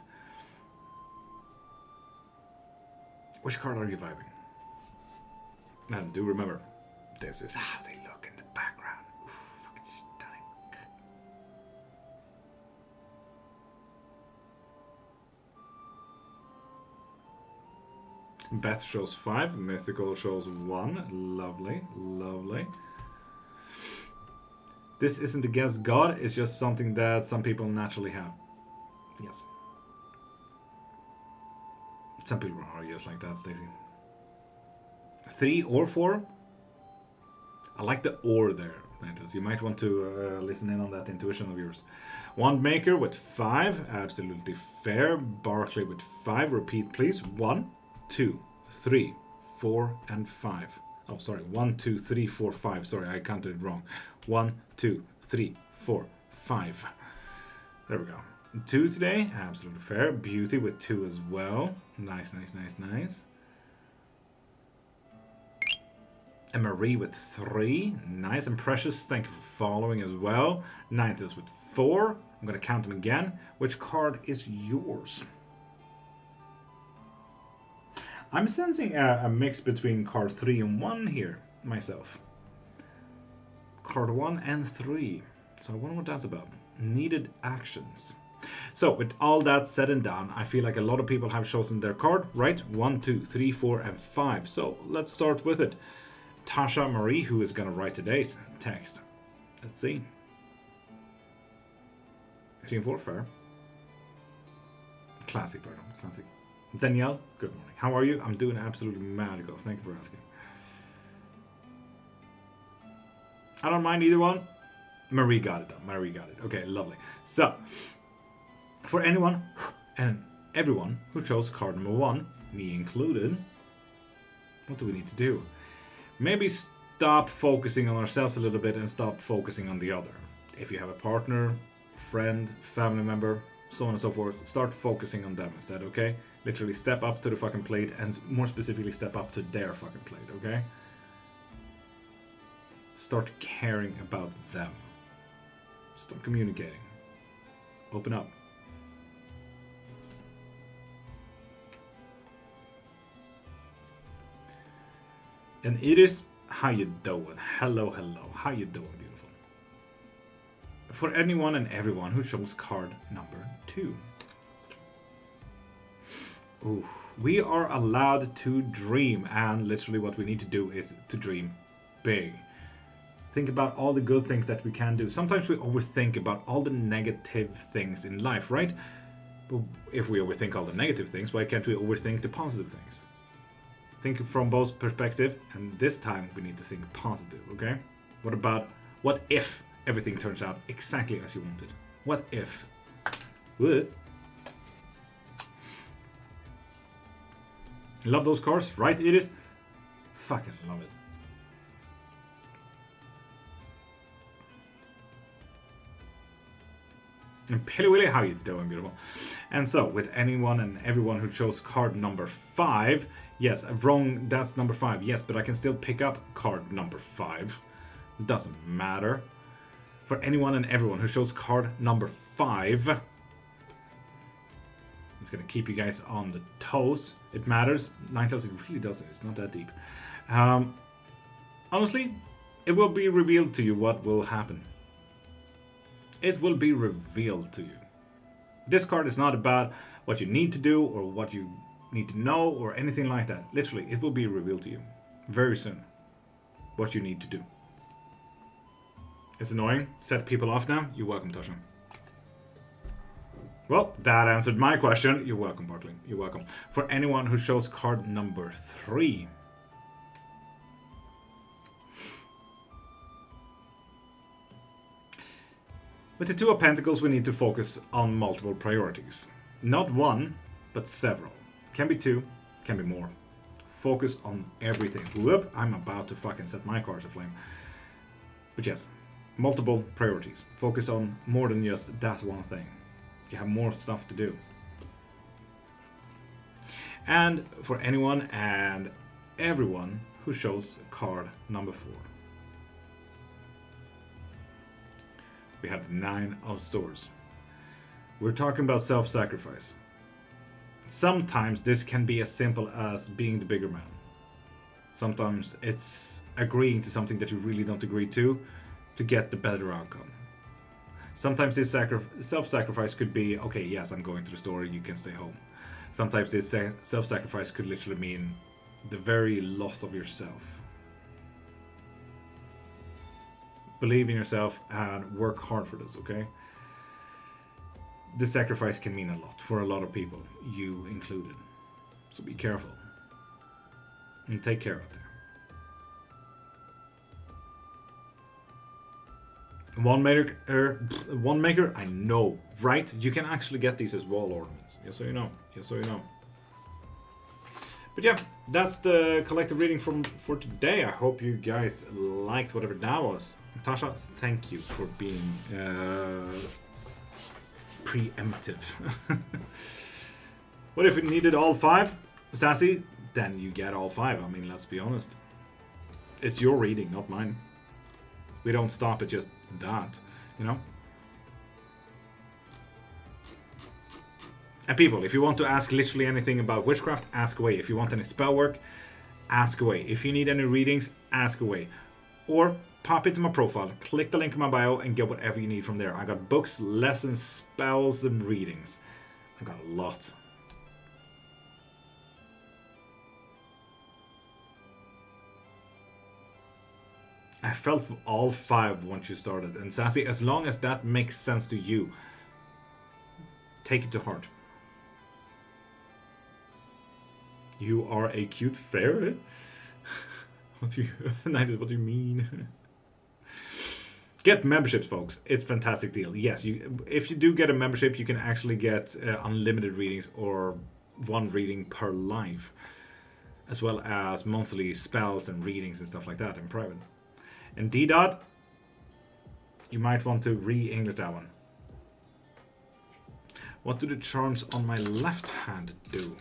Which card are you vibing? And do remember, this is how they look in the background. Ooh, fucking stunning. Beth shows 5, Mythical shows 1. Lovely, lovely. This isn't against God, it's just something that some people naturally have. Yes. Some people are just like that, Stacy. 3 or 4? I like the or there. You might want to listen in on that intuition of yours. Wand Maker with 5, absolutely fair. Barclay with 5, repeat please. 1, 2, 3, 4, and 5. Oh, sorry. 1, 2, 3, 4, 5. Sorry, I counted it wrong. 1, 2, 3, 4, 5. There we go. 2 today, absolutely fair. Beauty with 2 as well. Nice, nice, nice, nice. And Marie with 3. Nice and Precious, thank you for following as well. Ninetales with 4. I'm going to count them again. Which card is yours? I'm sensing a mix between card 3 and 1 here, myself. Card 1 and 3. So I wonder what that's about. Needed actions. So with all that said and done, I feel like a lot of people have chosen their card, right? 1, 2, 3, 4, and 5. So let's start with it. Tasha Marie, who is going to write today's text. Let's see. 3 and 4, fair. Classic, pardon. Classic. Danielle, good morning. How are you? I'm doing absolutely magical. Thank you for asking. I don't mind either one. Marie got it though. Marie got it. Okay, lovely. So, for anyone and everyone who chose card number 1, me included, what do we need to do? Maybe stop focusing on ourselves a little bit and stop focusing on the other. If you have a partner, friend, family member, so on and so forth, start focusing on them instead, okay? Literally step up to the fucking plate and more specifically step up to their fucking plate, okay? Start caring about them. Start communicating. Open up. And Iris, how you doing? Hello, hello. How you doing, beautiful? For anyone and everyone who chose card number 2. Ooh, we are allowed to dream, and literally what we need to do is to dream big. Think about all the good things that we can do. Sometimes we overthink about all the negative things in life, right? But if we overthink all the negative things, why can't we overthink the positive things? Think from both perspectives, and this time we need to think positive, okay? What if everything turns out exactly as you wanted? What if? What? Love those cars, right, Iris? Fucking love it. And Pilly Willy, how you doing, beautiful? And so, with anyone and everyone who chose card number 5, yes, wrong, that's number 5, yes, but I can still pick up card number 5. Doesn't matter. For anyone and everyone who chose card number 5, it's gonna keep you guys on the toes. It matters. 9 tails, it really doesn't. It's not that deep. Honestly, it will be revealed to you what will happen. It will be revealed to you. This card is not about what you need to do or what you need to know or anything like that. Literally, it will be revealed to you very soon what you need to do. It's annoying. Set people off now. You're welcome, Tasha. Well, that answered my question. You're welcome, Bartley. You're welcome. For anyone who shows card number 3. With the Two of Pentacles, we need to focus on multiple priorities. Not one, but several. Can be 2, can be more. Focus on everything. Whoop, I'm about to fucking set my cards aflame. But yes, multiple priorities. Focus on more than just that one thing. You have more stuff to do. And for anyone and everyone who shows card number 4. We have the 9 of Swords. We're talking about self-sacrifice. Sometimes this can be as simple as being the bigger man. Sometimes it's agreeing to something that you really don't agree to get the better outcome. Sometimes this self-sacrifice could be, okay, yes, I'm going to the store, you can stay home. Sometimes this self-sacrifice could literally mean the very loss of yourself. Believe in yourself and work hard for this, okay? This sacrifice can mean a lot for a lot of people, you included. So be careful. And take care out there. One maker, I know, right? You can actually get these as wall ornaments. Yes, so you know. Yes, so you know. But yeah, that's the collective reading for today. I hope you guys liked whatever that was. Tasha, thank you for being preemptive. What if it needed all 5, Stassi? Then you get all 5. I mean, let's be honest. It's your reading, not mine. We don't stop at just that, you know? And people, if you want to ask literally anything about witchcraft, ask away. If you want any spell work, ask away. If you need any readings, ask away. Or pop into my profile, click the link in my bio, and get whatever you need from there. I got books, lessons, spells, and readings. I got a lot. I felt all 5 once you started. And Sassy, as long as that makes sense to you, take it to heart. You are a cute ferret? What do you mean? Get memberships, folks. It's a fantastic deal. Yes, if you do get a membership, you can actually get unlimited readings or 1 reading per live, as well as monthly spells and readings and stuff like that in private. And D-Dot, you might want to re-English that one. What do the charms on my left hand do?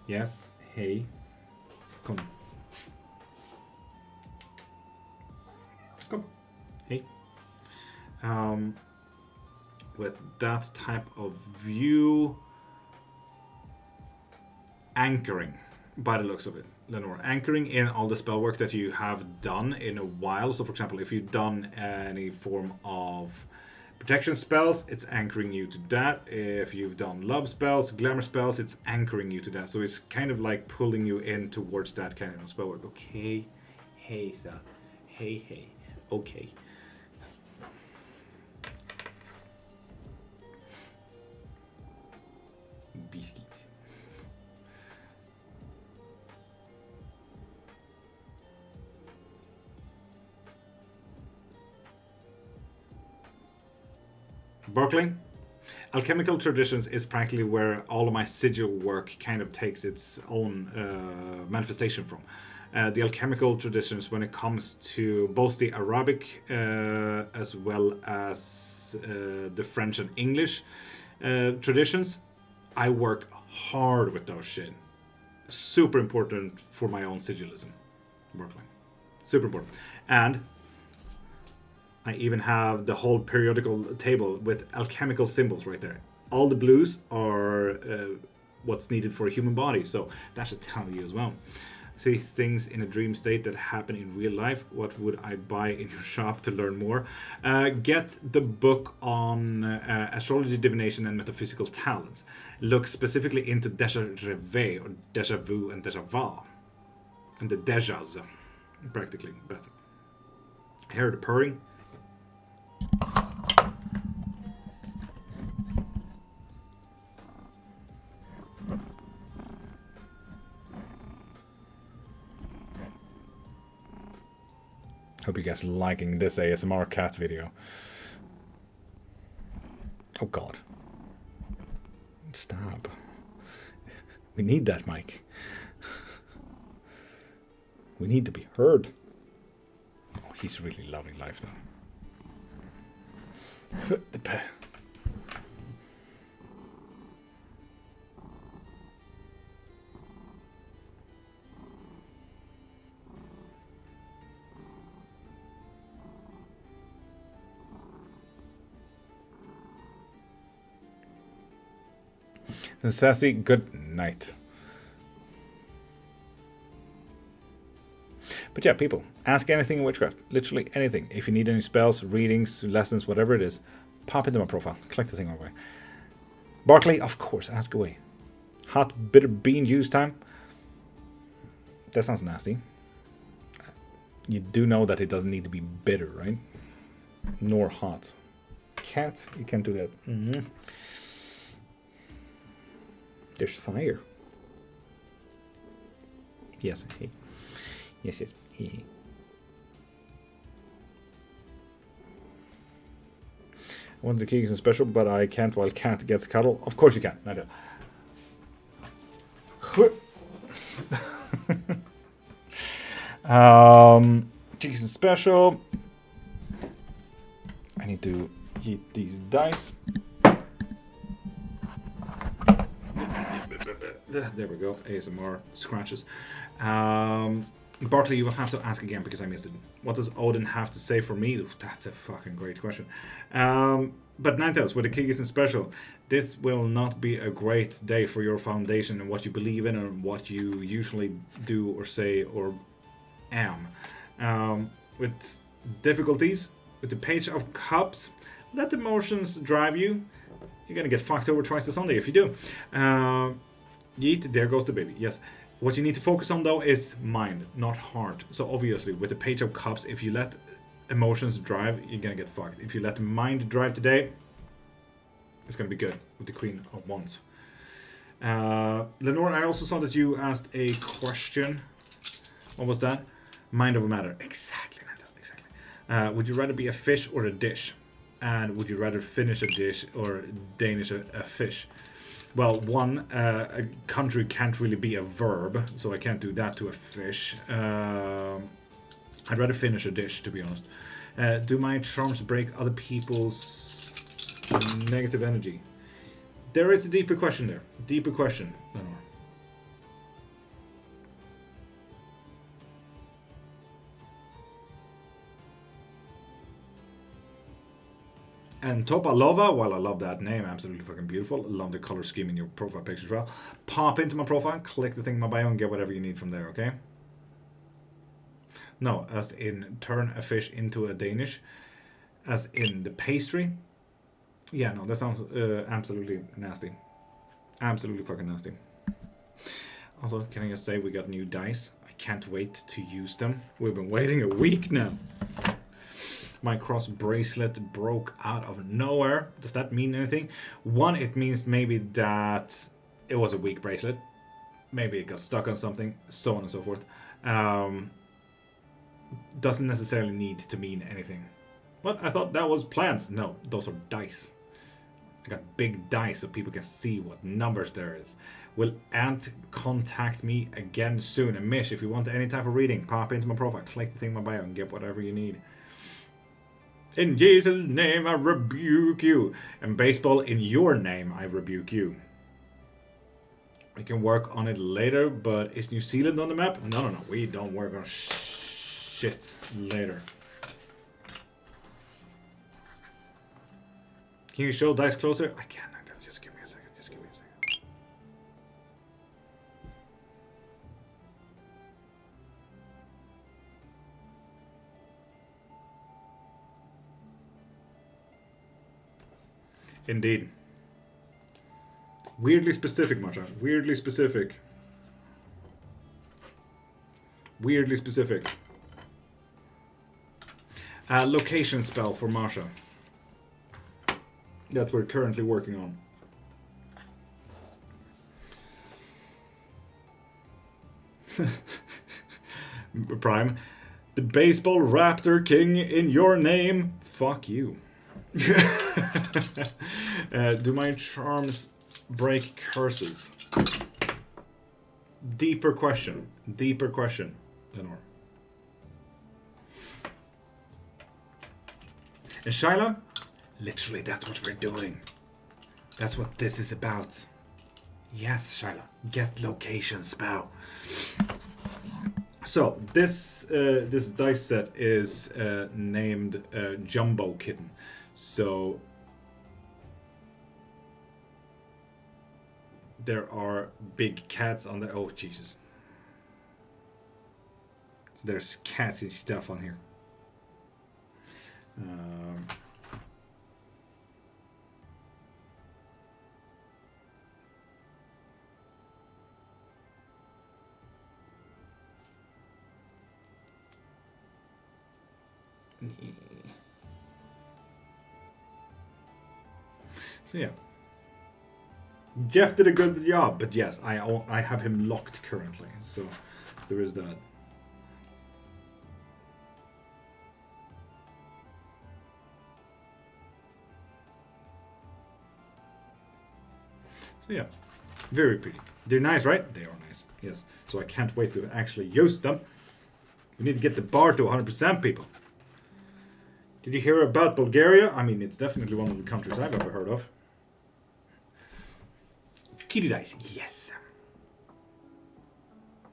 Yes, hey, come. Come, hey. With that type of view, anchoring. By the looks of it, Lenore, anchoring in all the spell work that you have done in a while. So for example, if you've done any form of protection spells, it's anchoring you to that. If you've done love spells, glamour spells, it's anchoring you to that. So it's kind of like pulling you in towards that kind of spell work. Okay, hey, that, hey, okay. Biscuits. Berkeley, Alchemical traditions is practically where all of my sigil work kind of takes its own manifestation from. The alchemical traditions, when it comes to both the Arabic as well as the French and English traditions, I work hard with those shit. Super important for my own sigilism. Workline. Super important. And I even have the whole periodical table with alchemical symbols right there. All the blues are what's needed for a human body, so that should tell you as well. These things in a dream state that happen in real life. What would I buy in your shop to learn more? Get the book on astrology, divination, and metaphysical talents. Look specifically into déjà rêvé, or déjà vu, and déjà vu. And the dejas, practically. But I hear the purring. Hope you guys are liking this ASMR cat video. Oh god. Stop. We need that, Mike. We need to be heard. Oh, he's really loving life though. And Sassy, good night. But yeah, people, ask anything in Witchcraft. Literally anything. If you need any spells, readings, lessons, whatever it is, pop into my profile. Click the thing away. Barkley, of course, ask away. Hot bitter bean juice time. That sounds nasty. You do know that it doesn't need to be bitter, right? Nor hot. Cat, you can't do that. Mm-hmm. There's fire. Yes, he. Yes, he. I want the keys in special, but I can't while cat gets cuddle. Of course you can. I do. Keys in special. I need to eat these dice. There we go. ASMR scratches. Bartley, you will have to ask again because I missed it. What does Odin have to say for me? Ooh, that's a fucking great question. But Ninetales, with the Kyrgyzstan special, this will not be a great day for your foundation and what you believe in and what you usually do or say or am. With difficulties, with the Page of Cups, let emotions drive you. You're gonna get fucked over twice a Sunday if you do. Yeet, there goes the baby. Yes. What you need to focus on though is mind, not heart. So obviously with the Page of Cups, if you let emotions drive, you're gonna get fucked. If you let mind drive today, it's gonna be good with the Queen of Wands. Lenore, I also saw that you asked a question. What was that? Mind over matter. Exactly. Would you rather be a fish or a dish? And would you rather finish a dish or Danish a fish? Well, one, a country can't really be a verb, so I can't do that to a fish. I'd rather finish a dish, to be honest. Do my charms break other people's negative energy? There is a deeper question there. Deeper question, Lenore. And Topa Lova, well, I love that name, absolutely fucking beautiful. Love the color scheme in your profile picture as well. Pop into my profile, click the thing in my bio, and get whatever you need from there, okay? No, as in turn a fish into a Danish. As in the pastry. Yeah, no, that sounds absolutely nasty. Absolutely fucking nasty. Also, can I just say we got new dice? I can't wait to use them. We've been waiting a week now. My cross bracelet broke out of nowhere. Does that mean anything? One, it means maybe that it was a weak bracelet. Maybe it got stuck on something, so on and so forth. Doesn't necessarily need to mean anything. What? I thought that was plants. No, those are dice. I got big dice so people can see what numbers there is. Will Ant contact me again soon? And Mish, if you want any type of reading, pop into my profile, click the thing in my bio, and get whatever you need. In Jesus' name, I rebuke you. And baseball, in your name, I rebuke you. We can work on it later, but is New Zealand on the map? No. We don't work on shit later. Can you show dice closer? I can. Just give me a second. Indeed. Weirdly specific, Masha. Weirdly specific. Location spell for Masha. That we're currently working on. Prime. The baseball raptor king in your name. Fuck you. Do my charms break curses? Deeper question, Lenore. And Shyla, literally that's what we're doing. That's what this is about. Yes, Shyla, get location spell. So this dice set is named Jumbo Kitten. So there are big cats on there. Oh Jesus! So there's cats and stuff on here. So yeah, Jeff did a good job, but yes, I have him locked currently, so there is that. So yeah, very pretty. They're nice, right? They are nice, yes. So I can't wait to actually use them. We need to get the bar to 100%, people. Did you hear about Bulgaria? I mean, it's definitely one of the countries I've ever heard of. Kitty dice, yes.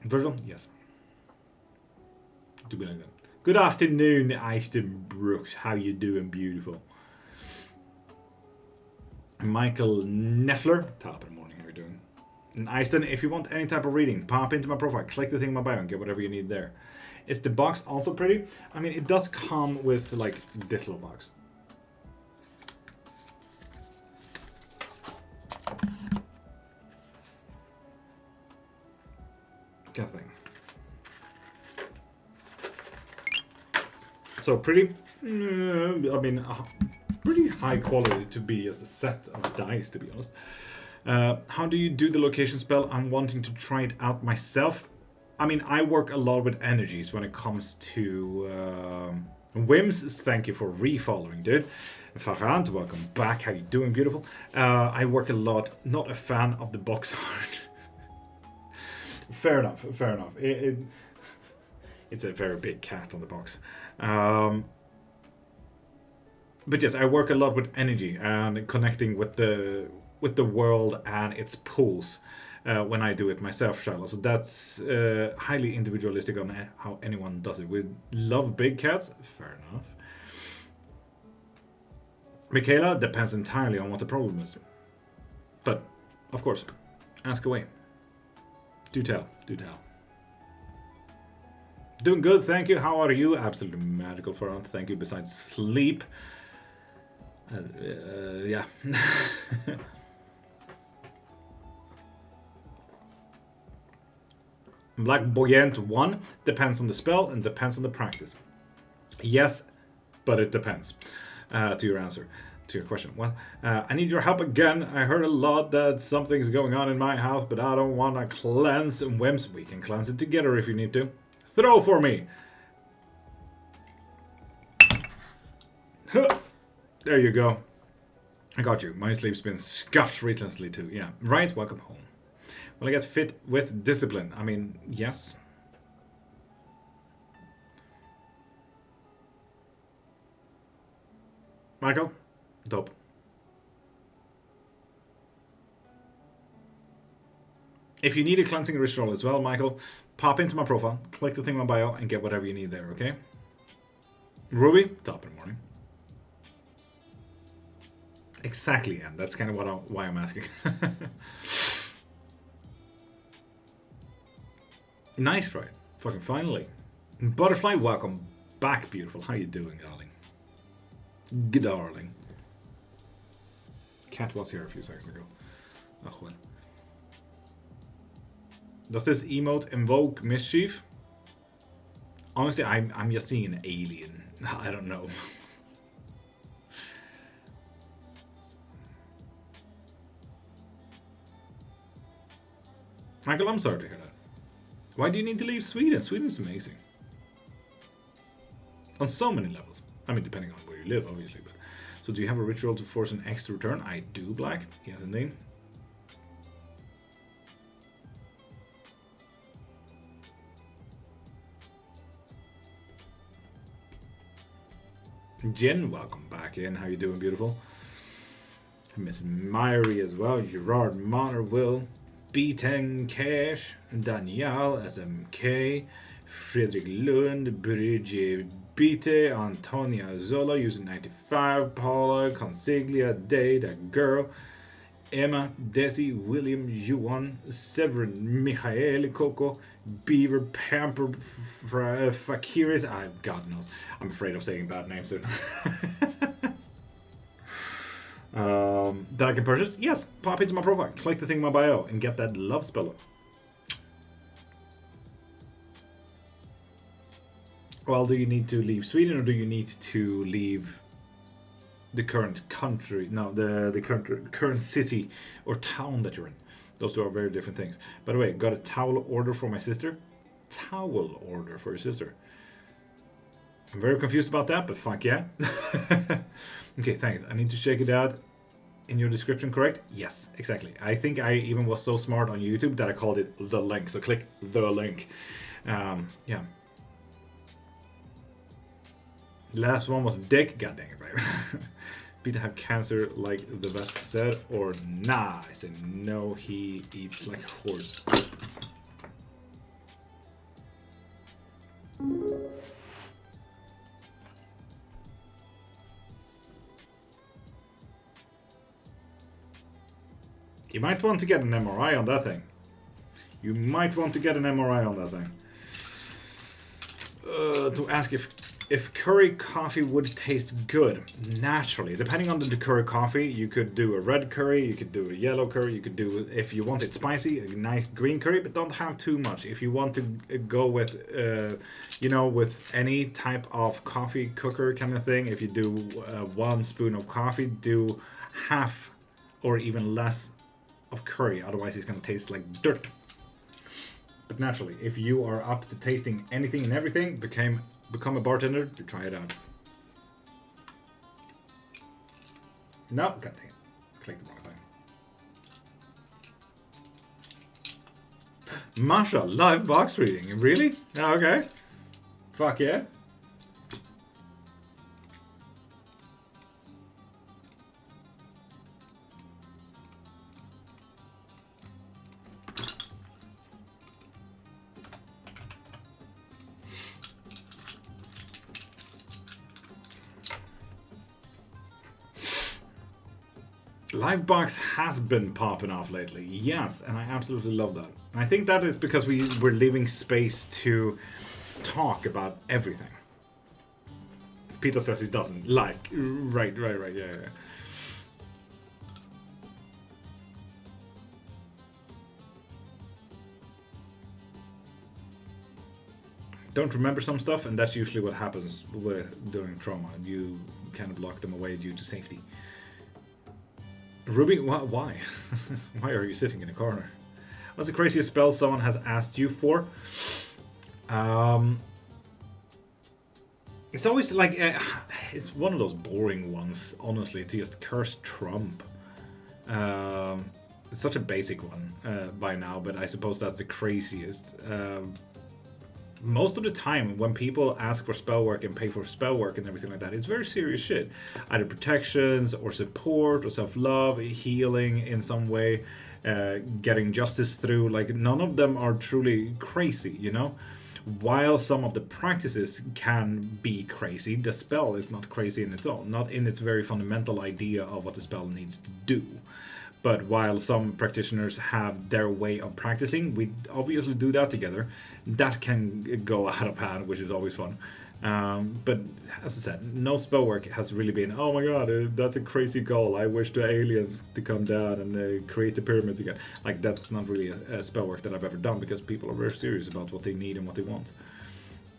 Virgil, yes. To be like that. Good afternoon, Ashton Brooks. How you doing, beautiful? Michael Neffler, top of the morning. How you doing? And Ashton, if you want any type of reading, pop into my profile, click the thing in my bio, and get whatever you need there. Is the box also pretty? I mean, it does come with like this little box. Kind of thing. So pretty. I mean, pretty high quality to be just a set of dice, to be honest. How do you do the location spell? I'm wanting to try it out myself. I mean, I work a lot with energies when it comes to whims. Thank you for refollowing, dude. Farhant, welcome back. How you doing, beautiful? I work a lot. Not a fan of the box art. Fair enough. It's a very big cat on the box. But yes, I work a lot with energy and connecting with the world and its pools when I do it myself, Shiloh. So that's highly individualistic on how anyone does it. We love big cats. Fair enough. Michaela, depends entirely on what the problem is. But, of course, ask away. Do tell. Doing good, thank you. How are you? Absolutely magical, Farhan. Thank you. Besides sleep. Yeah. Black Buoyant 1 depends on the spell and depends on the practice. Yes, but it depends. To your answer. To your question. Well, I need your help again. I heard a lot that something's going on in my house, but I don't want to cleanse whims. We can cleanse it together if you need to. Throw for me. There you go. I got you. My sleep's been scuffed relentlessly too. Yeah. Right, welcome home. Will I get fit with discipline? I mean, yes. Michael? Dope. If you need a cleansing ritual as well, Michael, pop into my profile, click the thing in my bio, and get whatever you need there, okay? Ruby? Top in the morning. Exactly, and that's kind of why I'm asking. Nice, right? Fucking finally. Butterfly, welcome back, beautiful. How you doing, darling? Good darling. Cat was here a few seconds ago. Oh, well. Does this emote invoke mischief? Honestly, I'm just seeing an alien. I don't know. Michael, I'm sorry to hear that. Why do you need to leave Sweden? Sweden's amazing. On so many levels. I mean, depending on where you live, obviously. But so do you have a ritual to force an X to return? I do, Black. Yes, indeed. Jen, welcome back in. How you doing, beautiful? Miss Myrie as well. Gerard Monner, Will. B10 Cash. Danielle, SMK. Fredrik Lund. Bridget Bite. Antonia Zola using 95. Paula Consiglia. Day, that girl. Emma, Desi, William, Yuan, Severin, Michael, Coco, Beaver, Pamper, Fakiris. God knows. I'm afraid of saying bad names soon. That I can purchase? Yes. Pop into my profile, click the thing in my bio, and get that love spell. Well, do you need to leave Sweden or do you need to leave the current country? No, the current city or town that you're in. Those two are very different things. By the way, got a towel order for my sister. Towel order for your sister. I'm very confused about that, but fuck yeah. Okay, thanks. I need to check it out. In your description, correct? Yes, exactly. I think I even was so smart on YouTube that I called it the link. So click the link. Yeah. Last one was dick. God dang it, right? Peter have cancer like the vet said, or nah? I said no, he eats like a horse. You might want to get an MRI on that thing. You might want to get an MRI on that thing. To ask if curry coffee would taste good naturally, depending on the curry coffee, you could do a red curry, you could do a yellow curry, you could do, if you want it spicy, a nice green curry, but don't have too much. If you want to go with, you know, with any type of coffee cooker kind of thing, if you do 1 spoon of coffee, do half or even less of curry, otherwise it's going to taste like dirt. But naturally, if you are up to tasting anything and everything, become a bartender to try it out. No, god dang it. Click the wrong thing. Masha, live box reading. Really? Oh, okay. Fuck yeah. Livebox has been popping off lately, yes, and I absolutely love that. And I think that is because we're leaving space to talk about everything. Peter says he doesn't like. Right, yeah. Don't remember some stuff, and that's usually what happens during trauma. You kind of lock them away due to safety. Ruby, why? Why are you sitting in a corner? What's the craziest spell someone has asked you for? It's always like, it's one of those boring ones, honestly, to just curse Trump. It's such a basic one by now, but I suppose that's the craziest. Most of the time, when people ask for spell work and pay for spell work and everything like that, it's very serious shit. Either protections or support or self-love, healing in some way, getting justice through. Like, none of them are truly crazy, you know? While some of the practices can be crazy, the spell is not crazy in its own, not in its very fundamental idea of what the spell needs to do. But while some practitioners have their way of practicing, we obviously do that together. That can go out of hand, which is always fun. But as I said, no spell work has really been, oh my god, that's a crazy goal. I wish the aliens to come down and create the pyramids again. Like, that's not really a spell work that I've ever done, because people are very serious about what they need and what they want.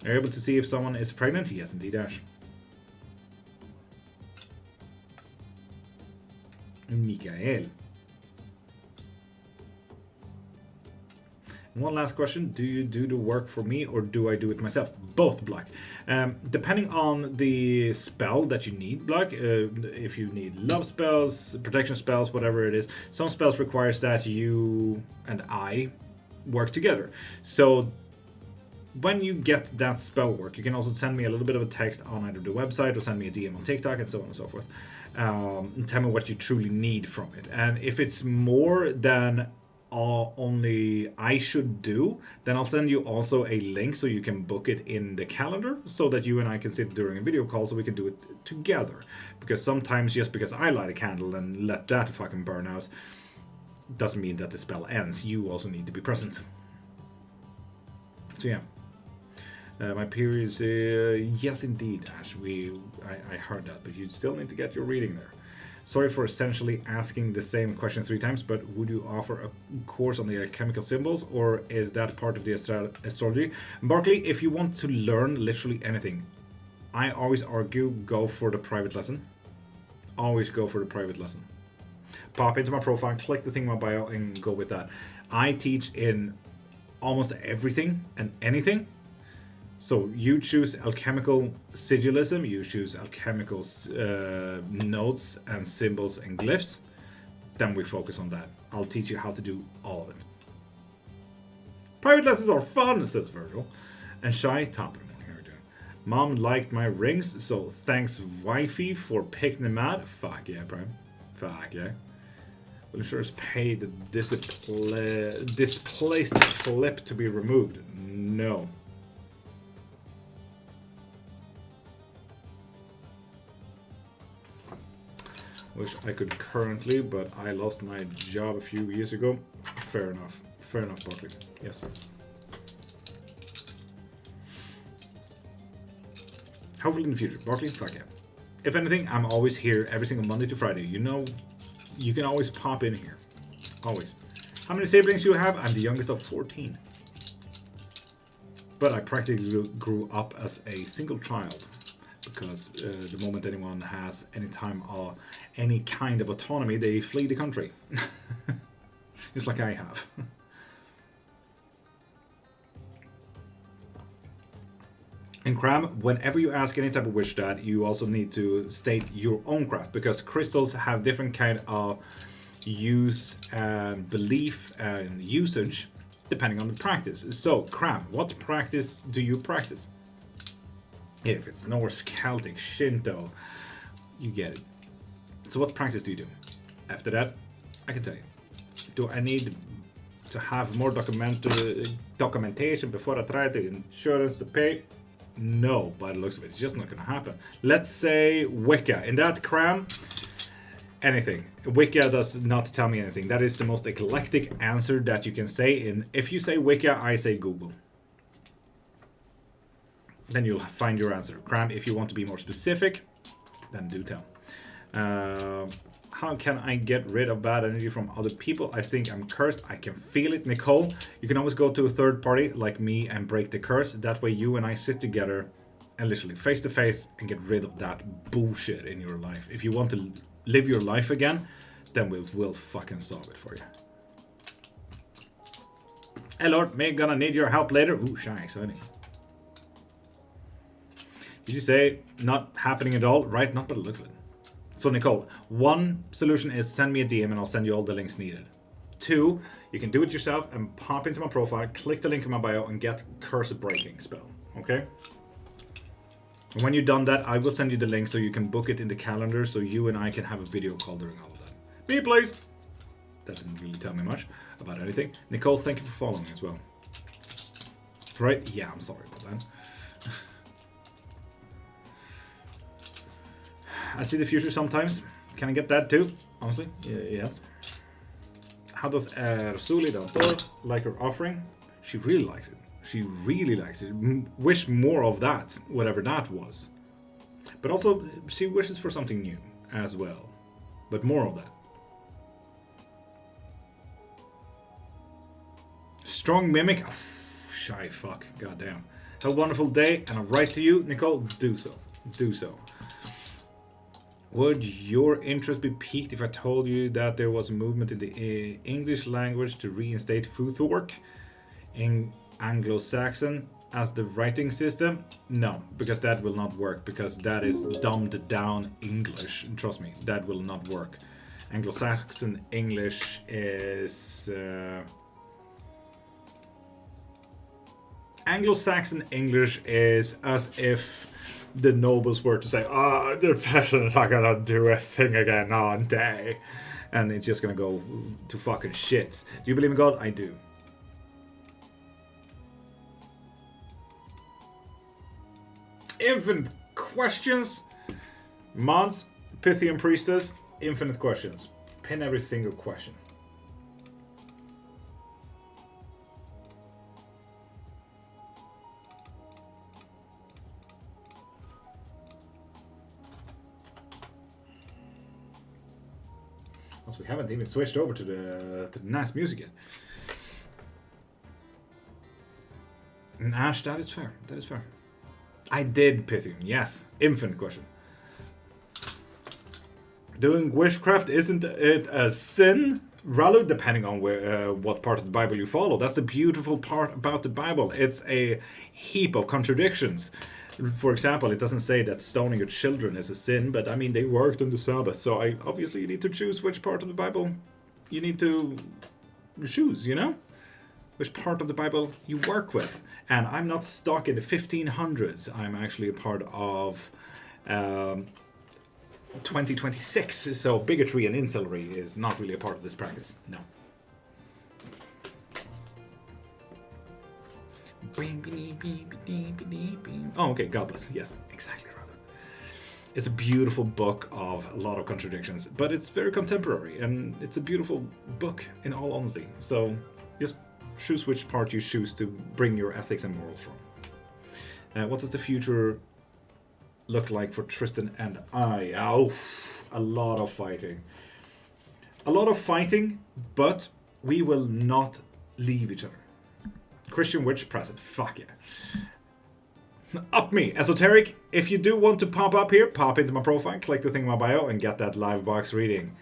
Are you able to see if someone is pregnant? Yes, indeed, Ash. Mikael. One last question. Do you do the work for me or do I do it myself? Both, Black. Depending on the spell that you need, Black, if you need love spells, protection spells, whatever it is, some spells requires that you and I work together. So when you get that spell work, you can also send me a little bit of a text on either the website or send me a DM on TikTok and so on and so forth. And tell me what you truly need from it. And if it's more than only I should do, then I'll send you also a link so you can book it in the calendar so that you and I can sit during a video call so we can do it together. Because sometimes just because I light a candle and let that fucking burn out doesn't mean that the spell ends. You also need to be present. So yeah. My periods, yes indeed, Ash, I heard that, but you still need to get your reading there. Sorry for essentially asking the same question 3 times, but would you offer a course on the alchemical symbols, or is that part of the astrology? Barkley, if you want to learn literally anything, I always argue go for the private lesson. Always go for the private lesson. Pop into my profile, click the thing in my bio, and go with that. I teach in almost everything and anything. So you choose alchemical sigilism, you choose alchemical notes and symbols and glyphs, then we focus on that. I'll teach you how to do all of it. Private lessons are fun, says Virgil. And Shy, top of the morning, how are you doing? Mom liked my rings, so thanks wifey for picking them out. Fuck yeah, Prime. Fuck yeah. Will insurers pay the displaced clip to be removed? No. Wish I could currently, but I lost my job a few years ago. Fair enough. Fair enough, Barkley. Yes, sir. Hopefully in the future. Barkley, fuck yeah. If anything, I'm always here every single Monday to Friday. You know, you can always pop in here. Always. How many siblings do you have? I'm the youngest of 14. But I practically grew up as a single child. Because the moment anyone has any kind of autonomy, they flee the country. Just like I have. In Cram, whenever you ask any type of witch dad, you also need to state your own craft, because crystals have different kind of use and belief and usage depending on the practice. So, Cram, what practice do you practice? If it's Norse, Celtic, Shinto, you get it. So what practice do you do? After that, I can tell you. Do I need to have more documentation before I try the insurance to pay? No, by the looks of it, it's just not going to happen. Let's say Wicca. In that, Cram, anything. Wicca does not tell me anything. That is the most eclectic answer that you can say. And if you say Wicca, I say Google. Then you'll find your answer. Cram, if you want to be more specific, then do tell. How can I get rid of bad energy from other people? I think I'm cursed. I can feel it. Nicole, you can always go to a third party like me and break the curse. That way you and I sit together and literally face to face and get rid of that bullshit in your life. If you want to live your life again, then we'll fucking solve it for you. Hey Lord, may gonna need your help later. Ooh, shy, exciting. Did you say not happening at all? Right, not by the looks of it. So Nicole, one solution is send me a DM and I'll send you all the links needed. 2, you can do it yourself and pop into my profile, click the link in my bio and get Curse Breaking spell, okay? And when you've done that, I will send you the link so you can book it in the calendar so you and I can have a video call during all of that. Me, please! That didn't really tell me much about anything. Nicole, thank you for following as well. Right? Yeah, I'm sorry about that. I see the future sometimes. Can I get that too? Honestly? Yes. How does Rasuli Dantor like her offering? She really likes it. She really likes it. Wish more of that, whatever that was. But also, she wishes for something new as well. But more of that. Strong mimic. Oh, shy fuck. Goddamn. Have a wonderful day, and I'll write to you, Nicole. Do so. Do so. Would your interest be piqued if I told you that there was a movement in the English language to reinstate Futhork in Anglo-Saxon as the writing system? No, because that will not work, because that is dumbed down English. Trust me, that will not work. Anglo-Saxon English is... Anglo-Saxon English is as if the nobles were to say, oh, the peasants are gonna do a thing again on day. And it's just gonna go to fucking shit. Do you believe in God? I do. Infinite questions. Mods, Pythian Priestess, infinite questions. Pin every single question. We haven't even switched over to the nice music yet. And Ash, that is fair. That is fair. I did Pythian, yes. Infinite question. Doing witchcraft, isn't it a sin? Ralu, depending on where, what part of the Bible you follow. That's the beautiful part about the Bible. It's a heap of contradictions. For example, it doesn't say that stoning your children is a sin, but I mean, they worked on the Sabbath, so obviously you need to choose which part of the Bible you need to choose, you know? Which part of the Bible you work with. And I'm not stuck in the 1500s. I'm actually a part of 2026, so bigotry and incelry is not really a part of this practice, no. Oh, okay, God bless. Yes, exactly, rather. It's a beautiful book of a lot of contradictions, but it's very contemporary, and it's a beautiful book, in all honesty. So, just choose which part you choose to bring your ethics and morals from. What does the future look like for Tristan and I? Oh, a lot of fighting. A lot of fighting, but we will not leave each other. Christian witch present. Fuck yeah. Up me. Esoteric, if you do want to pop up here, pop into my profile, click the thing in my bio, and get that live box reading.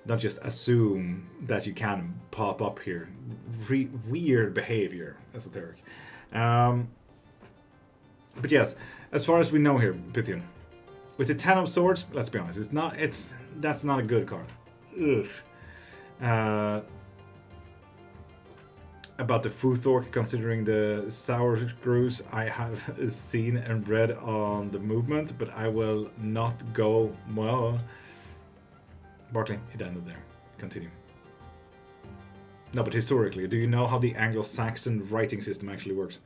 Don't just assume that you can pop up here. Weird behavior, Esoteric. But yes, as far as we know here, Pythian, with the 10 of Swords, let's be honest, that's not a good card. Ugh. About the Futhork, considering the sour screws I have seen and read on the movement, but I will not go, well... Barkley, it ended there. Continue. No, but historically, do you know how the Anglo-Saxon writing system actually works?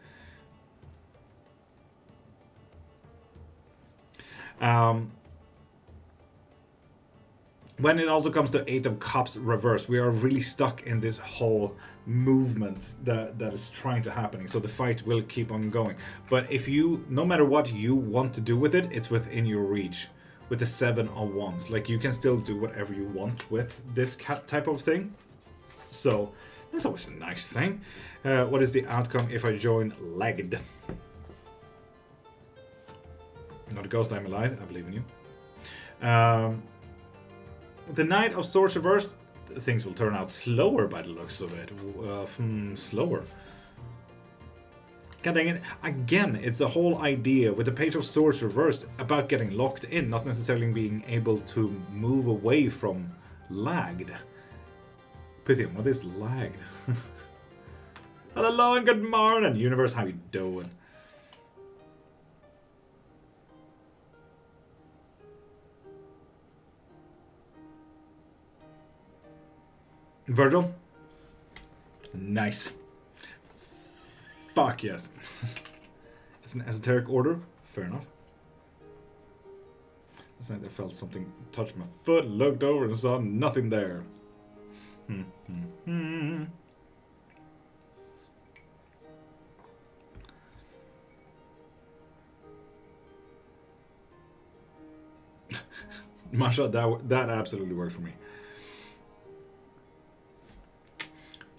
When it also comes to 8 of Cups reverse, we are really stuck in this whole movement that is trying to happen. So the fight will keep on going. But if you, no matter what you want to do with it, it's within your reach. With the 7 of Wands, like you can still do whatever you want with this type of thing. So that's always a nice thing. What is the outcome if I join Legged? Not a ghost, I'm alive. I believe in you. The Knight of Swords reverse, things will turn out slower by the looks of it. Slower. God dang it. Again, it's a whole idea with the Page of Swords reversed about getting locked in, not necessarily being able to move away from lagged. Pythian, what is lagged? Hello and good morning, universe. How you doing? Virgil? Nice. Fuck yes. It's an esoteric order. Fair enough. I felt something touch my foot, looked over and saw nothing there. Masha, that absolutely worked for me.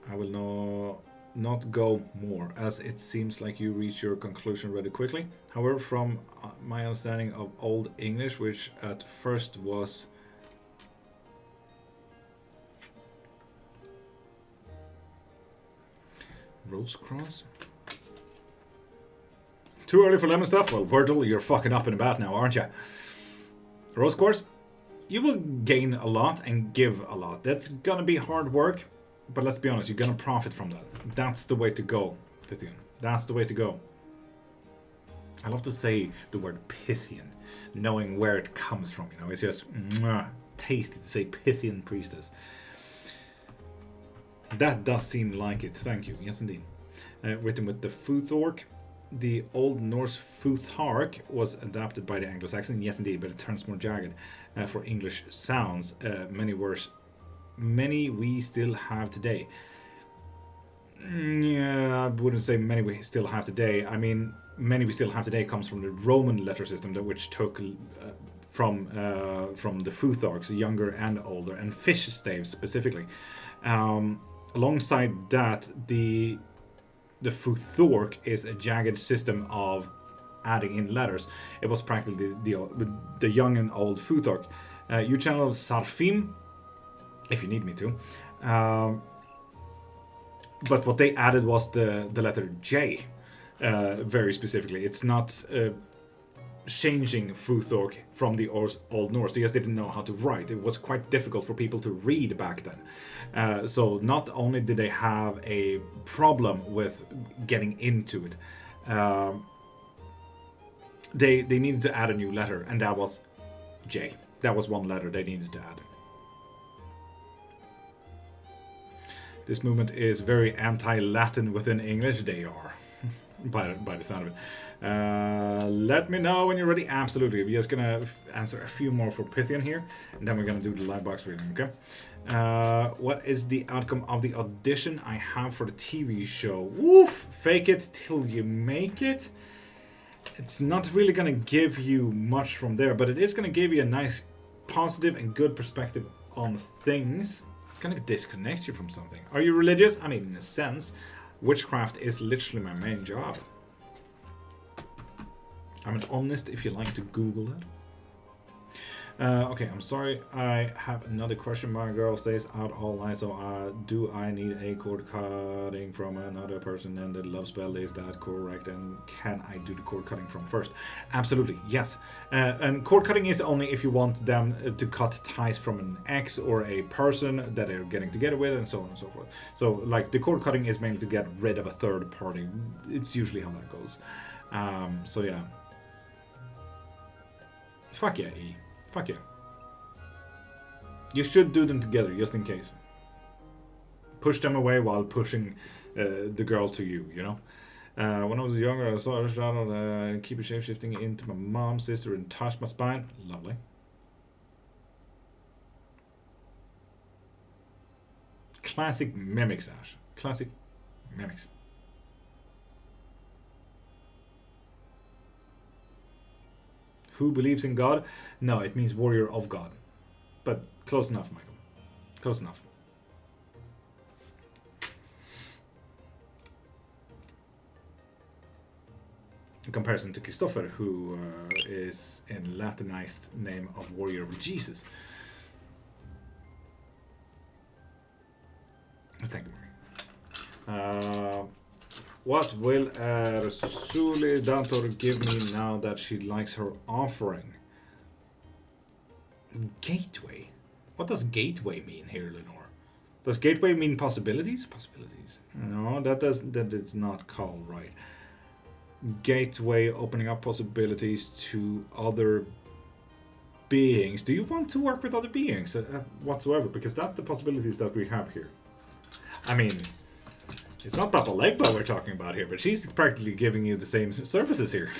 I will not go more, as it seems like you reach your conclusion rather quickly. However, from my understanding of Old English, which at first was Rose Cross? Too early for lemon stuff? Well, Wordle, you're fucking up and about now, aren't you? Rose Course? You will gain a lot and give a lot. That's gonna be hard work, but let's be honest, you're gonna profit from that. That's the way to go, Pythian. That's the way to go. I love to say the word Pythian, knowing where it comes from, you know, it's just tasty to say Pythian priestess. That does seem like it, thank you, yes indeed. Written with the Futhorc. The Old Norse Futhark was adapted by the Anglo-Saxon, yes indeed, but it turns more jagged for English sounds. Many we still have today. Yeah, I wouldn't say many we still have today. I mean, many we still have today comes from the Roman letter system, which took from the Futharks, younger and older, and fish staves specifically. Alongside that, the Futhorc is a jagged system of adding in letters. It was practically the young and old Futhark. You channel Sarfim, if you need me to. But what they added was the letter J, very specifically. It's not changing Futhorc from the Old Norse. They just didn't know how to write. It was quite difficult for people to read back then. So not only did they have a problem with getting into it, they needed to add a new letter, and that was J. That was one letter they needed to add. This movement is very anti-Latin within English. They are, by the sound of it. Let me know when you're ready. Absolutely. We're just gonna answer a few more for Pythian here, and then we're gonna do the live box reading. Okay. What is the outcome of the audition I have for the TV show? Woof! Fake it till you make it. It's not really gonna give you much from there, but it is gonna give you a nice, positive and good perspective on things. It's gonna disconnect you from something. Are you religious? I mean, in a sense, witchcraft is literally my main job. I'm an honest if you like to Google it. Okay, I'm sorry. I have another question. My girl stays out all night, so do I need a cord cutting from another person and the love spell? Is that correct? And can I do the cord cutting from first? Absolutely, yes. And cord cutting is only if you want them to cut ties from an ex or a person that they're getting together with, and so on and so forth. So, like, the cord cutting is mainly to get rid of a third party. It's usually how that goes. So yeah. Fuck yeah, E. Fuck yeah. You should do them together, just in case. Push them away while pushing the girl to you, you know? When I was younger, I saw her shadow keep it shape-shifting into my mom's sister and touched my spine. Lovely. Classic mimics, Ash. Classic mimics. Who believes in God? No, it means warrior of God. But close enough, Michael. Close enough. In comparison to Christopher, who is in Latinized name of warrior of Jesus. Thank you, Marie. What will Rasuli Dantor give me now that she likes her offering? Gateway? What does gateway mean here, Lenore? Does gateway mean possibilities? Possibilities. No, that is not called right. Gateway, opening up possibilities to other beings. Do you want to work with other beings whatsoever? Because that's the possibilities that we have here. I mean, it's not Papa Legba we're talking about here, but she's practically giving you the same services here.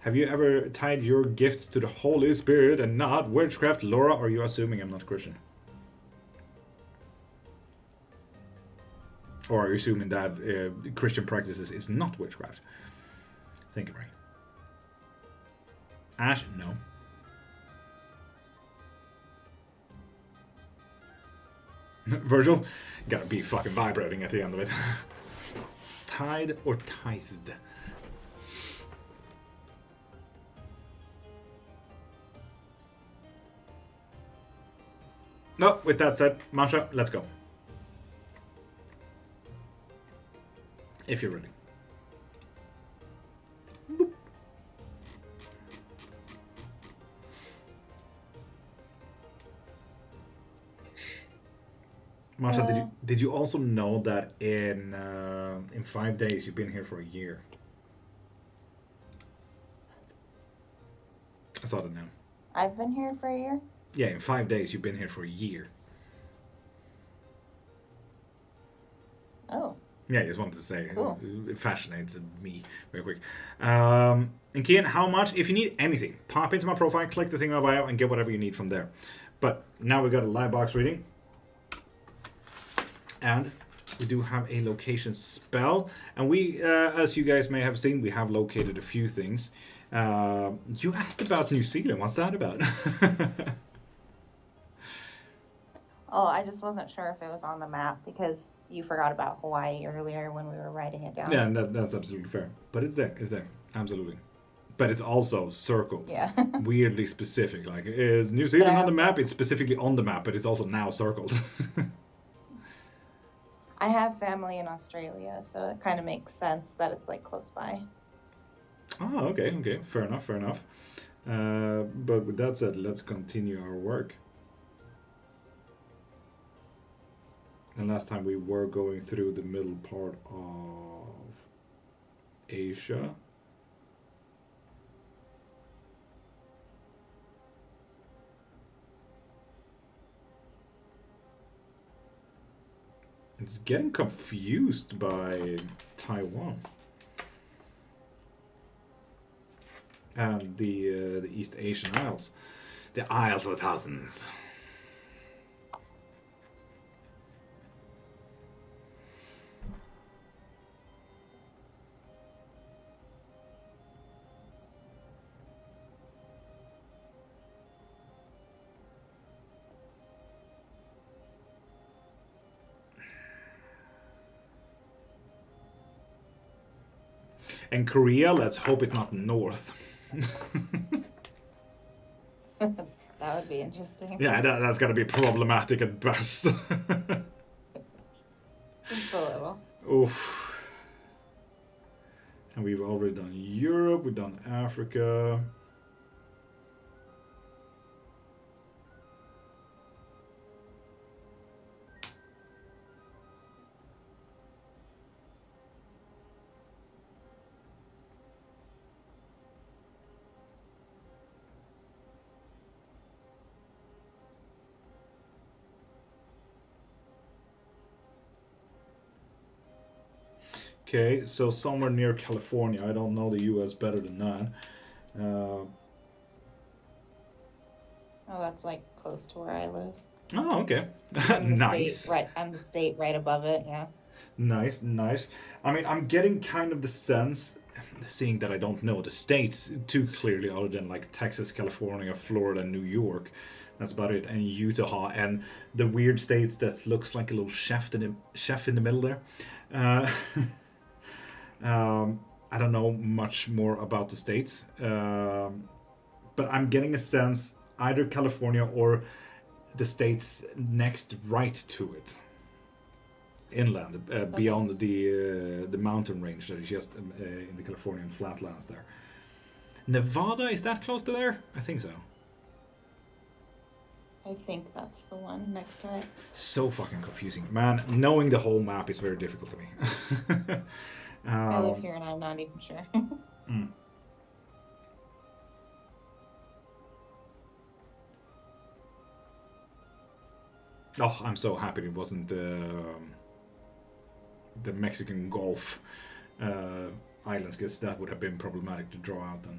Have you ever tied your gifts to the Holy Spirit and not witchcraft? Laura, are you assuming I'm not Christian? Or are you assuming that Christian practices is not witchcraft? Think it right. Ash, no. Virgil, gotta be fucking vibrating at the end of it. Tied or tithed? No, with that said, Masha, let's go. If you're ready. Boop. Masha, did you also know that in 5 days you've been here for a year? I saw that now. I've been here for a year? Yeah, in 5 days you've been here for a year. Oh. Yeah, I just wanted to say. Cool. It fascinates me very quick. And Kian, how much? If you need anything, pop into my profile, click the thing in my bio, and get whatever you need from there. But now we got a live box reading. And we do have a location spell. And we, as you guys may have seen, we have located a few things. You asked about New Zealand. What's that about? Oh, I just wasn't sure if it was on the map because you forgot about Hawaii earlier when we were writing it down. Yeah, and that's absolutely fair. But it's there. It's there. Absolutely. But it's also circled. Yeah. Weirdly specific. Like, is New Zealand on the map? It's specifically on the map, but it's also now circled. I have family in Australia, so it kind of makes sense that it's like close by. Oh, okay, okay. Fair enough, fair enough. But with that said, let's continue our work. And last time we were going through the middle part of Asia. It's getting confused by Taiwan. And the East Asian Isles. The Isles of Thousands. And Korea, let's hope it's not north. That would be interesting. Yeah, that's gotta be problematic at best. Just a little. Oof. And we've already done Europe, we've done Africa. Okay, so somewhere near California. I don't know the US better than that. Oh, that's like close to where I live. Oh, okay. I'm the Nice. State, right, I'm the state right above it, yeah. Nice, nice. I mean, I'm getting kind of the sense, seeing that I don't know the states too clearly, other than like Texas, California, Florida, New York. That's about it. And Utah, and the weird states that looks like a little chef in the middle there. I don't know much more about the states, but I'm getting a sense either California or the states next right to it. inland, beyond the mountain range that is just in the Californian flatlands there. Nevada, is that close to there? I think so. I think that's the one next to it. So fucking confusing. Man, knowing the whole map is very difficult to me. I live here and I'm not even sure. Oh, I'm so happy it wasn't the Mexican Gulf islands, because that would have been problematic to draw out then.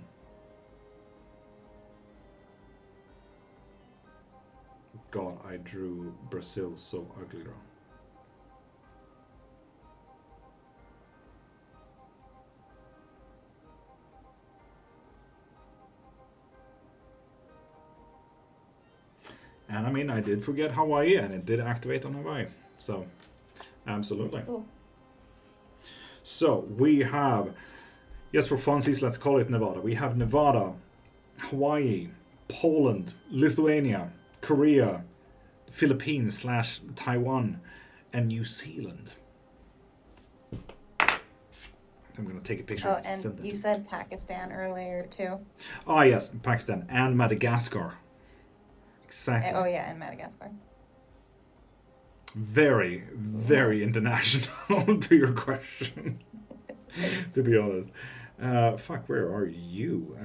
God, I drew Brazil so ugly though. And I mean, I did forget Hawaii, and it did activate on Hawaii. So, absolutely. Cool. So, we have, just for funsies, let's call it Nevada. We have Nevada, Hawaii, Poland, Lithuania, Korea, Philippines / Taiwan, and New Zealand. I'm going to take a picture. Oh, and you said Pakistan earlier too. Oh, yes, Pakistan and Madagascar. Exactly. Oh, yeah, and Madagascar. Very, very international to your question, to be honest. Fuck, where are you?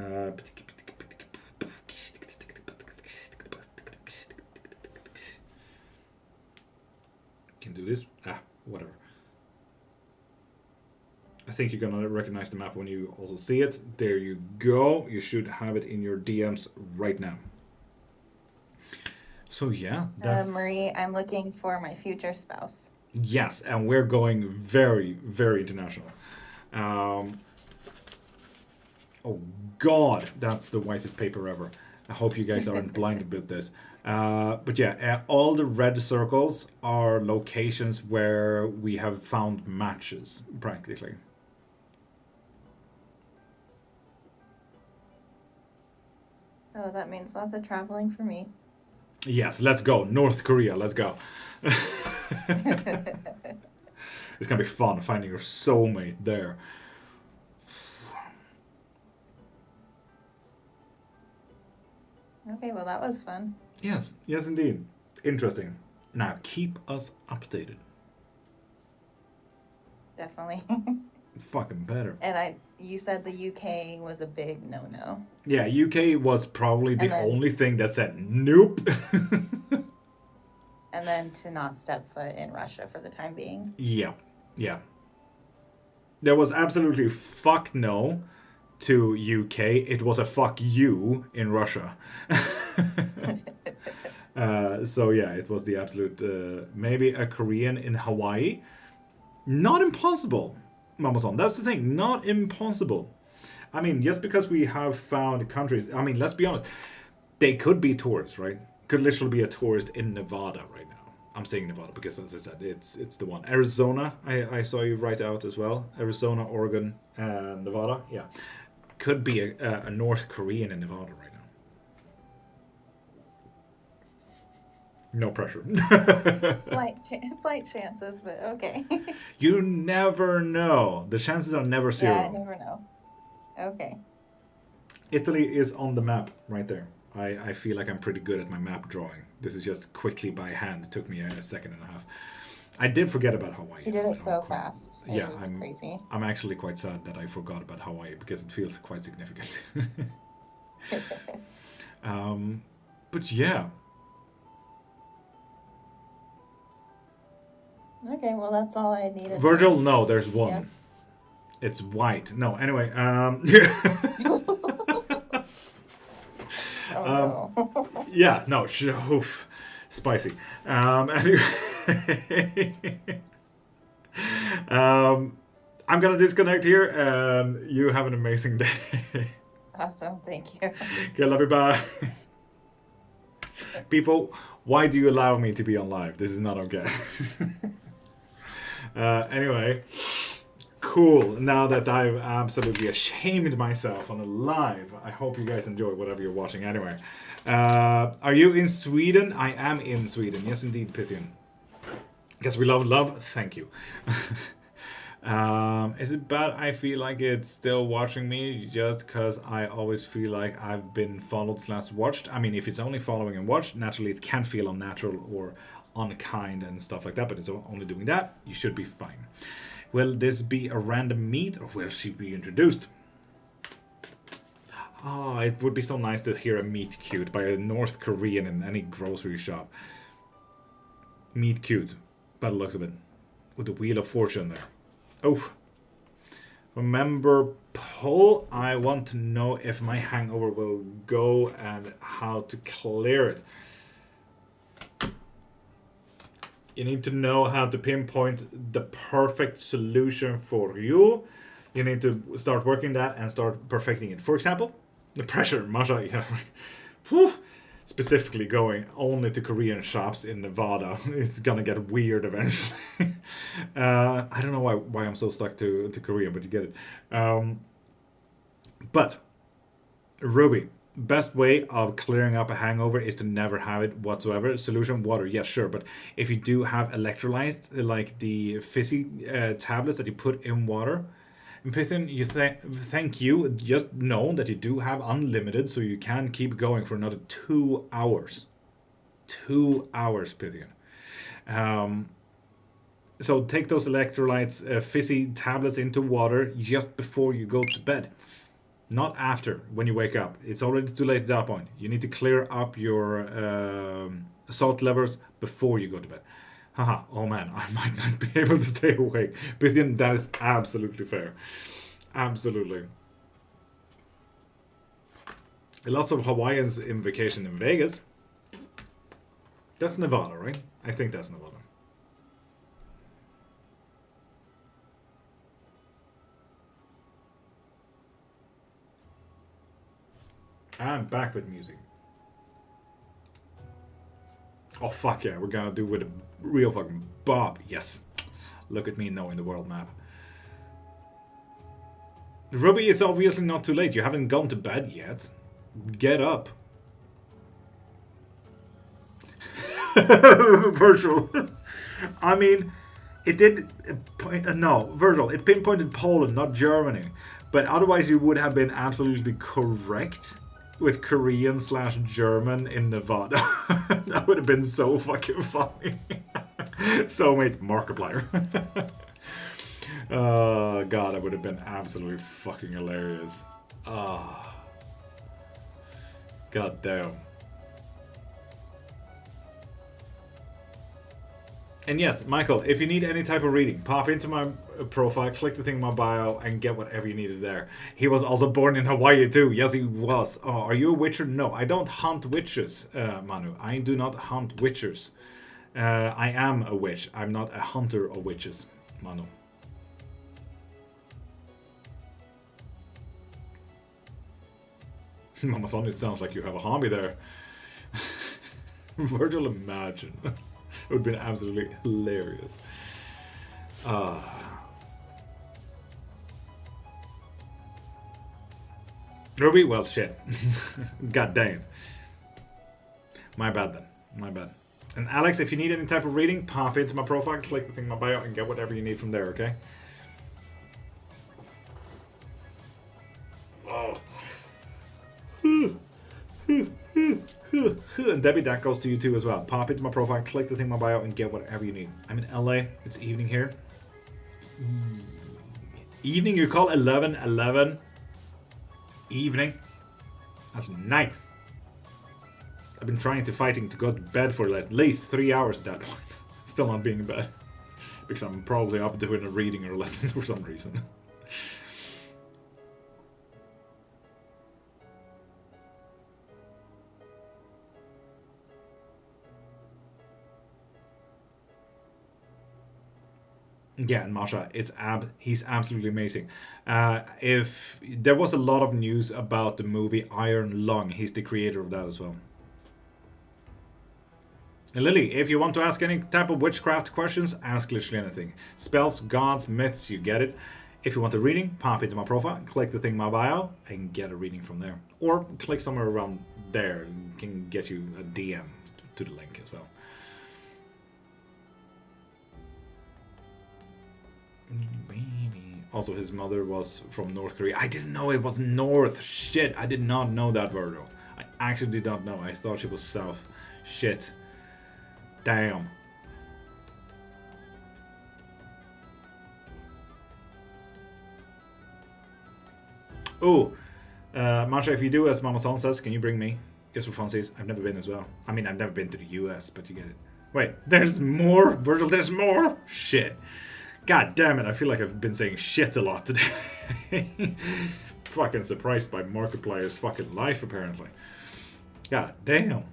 Can do this. Whatever. I think you're gonna recognize the map when you also see it. There you go. You should have it in your DMs right now. So yeah, that's... Marie, I'm looking for my future spouse. Yes, and we're going very, very international. Oh God, that's the whitest paper ever. I hope you guys aren't blinded with this. But yeah, all the red circles are locations where we have found matches, practically. So that means lots of traveling for me. Yes, let's go. North Korea, let's go. It's gonna be fun finding your soulmate there. Okay, well that was fun. Yes, yes indeed. Interesting. Now, keep us updated. Definitely. Fucking better. And you said the UK was a big no-no. Yeah, UK was probably the only thing that said nope. And then to not step foot in Russia for the time being. Yeah, yeah. There was absolutely fuck no to UK. It was a fuck you in Russia. So yeah, it was the absolute, maybe a Korean in Hawaii. Not impossible, Mama-san. That's the thing, not impossible. I mean, just because we have found countries, I mean, let's be honest, they could be tourists, right? Could literally be a tourist in Nevada right now. I'm saying Nevada because, as I said, it's the one. Arizona, I saw you write out as well. Arizona, Oregon, and Nevada, yeah. Could be a North Korean in Nevada right now. No pressure. Slight chances, but okay. You never know. The chances are never zero. Yeah, I never know. Okay. Italy is on the map right there. I feel like I'm pretty good at my map drawing. This is just quickly by hand. It took me a second and a half. I did forget about Hawaii. You did it so fast. Yeah, it was crazy. I'm actually quite sad that I forgot about Hawaii because it feels quite significant. But yeah. Okay, well that's all I needed. Virgil, no, there's one. Yeah. It's white. No, anyway. Oh, no. Yeah, no, oof, spicy. Anyway, I'm gonna disconnect here, and you have an amazing day. Awesome, thank you. Okay, love you, bye. People, why do you allow me to be on live? This is not okay. Anyway, cool. Now that I've absolutely ashamed myself on a live, I hope you guys enjoy whatever you're watching anyway. Are you in Sweden? I am in Sweden. Yes, indeed, Pythian. Because we love love. Thank you. Is it bad? I feel like it's still watching me just because I always feel like I've been followed / watched. I mean, if it's only following and watched, naturally it can feel unnatural or unkind and stuff like that. But it's only doing that. You should be fine. Will this be a random meet or will she be introduced? Oh, it would be so nice to hear a meet cute by a North Korean in any grocery shop. Meet cute, by the looks of it. With the Wheel of Fortune there. Oh. Remember poll? I want to know if my hangover will go and how to clear it. You need to know how to pinpoint the perfect solution for you. You need to start working that and start perfecting it. For example, the pressure, Masha, yeah, whew, specifically going only to Korean shops in Nevada. It's gonna get weird eventually. I don't know why I'm so stuck to Korean, but you get it. But Ruby, best way of clearing up a hangover is to never have it whatsoever. Solution, water, yes, sure. But if you do have electrolytes, like the fizzy tablets that you put in water, and Python, you thank you. Just know that you do have unlimited, so you can keep going for another 2 hours. 2 hours, Python. So take those electrolytes, fizzy tablets into water just before you go to bed. Not after, when you wake up. It's already too late at that point. You need to clear up your salt levels before you go to bed. Haha, oh man, I might not be able to stay awake. But then that is absolutely fair. Absolutely. Lots of Hawaiians in vacation in Vegas. That's Nevada, right? I think that's Nevada. I'm back with music. Oh fuck yeah, we're gonna do with a real fucking bob. Yes. Look at me knowing the world map. Ruby, it's obviously not too late. You haven't gone to bed yet. Get up. Virtual. I mean, it did... no, Virtual. It pinpointed Poland, not Germany. But otherwise you would have been absolutely correct with Korean / German in Nevada. That would have been so fucking funny. So mate, Markiplier. Oh god, that would have been absolutely fucking hilarious. Ah, god damn. And yes, Michael, if you need any type of reading, pop into my profile, click the thing in my bio, and get whatever you needed there. He was also born in Hawaii too. Yes, he was. Oh, are you a witcher? No, I don't hunt witches, Manu. I do not hunt witchers. I am a witch. I'm not a hunter of witches, Manu. Mama Son, it sounds like you have a hobby there. Virgil, imagine. It would have been absolutely hilarious. Ruby, well, shit. God damn. My bad then. My bad. And Alex, if you need any type of reading, pop into my profile, click the thing in my bio, and get whatever you need from there, okay? Oh. And Debbie, that goes to you too as well. Pop into my profile, click the thing in my bio, and get whatever you need. I'm in LA. It's evening here. Evening? You call 11:11 evening? That's night. I've been trying to go to bed for at least 3 hours at that point. Still not being in bed. Because I'm probably up doing a reading or a lesson for some reason. Yeah, and Masha, he's absolutely amazing. If there was a lot of news about the movie Iron Lung, he's the creator of that as well. And Lily, if you want to ask any type of witchcraft questions, ask literally anything. Spells, gods, myths, you get it. If you want a reading, pop into my profile, click the thing in my bio, and get a reading from there. Or click somewhere around there, and can get you a DM to the link as well. Also, his mother was from North Korea. I didn't know it was North. Shit, I did not know that, Virgil. I actually did not know. I thought she was South. Shit. Damn. Oh, Masha, if you do as Mama Son says, can you bring me? Just for funsies. I've never been as well. I mean, I've never been to the US, but you get it. Wait, there's more? Virgil, there's more? Shit. God damn it, I feel like I've been saying shit a lot today. Fucking surprised by Markiplier's fucking life, apparently. God damn.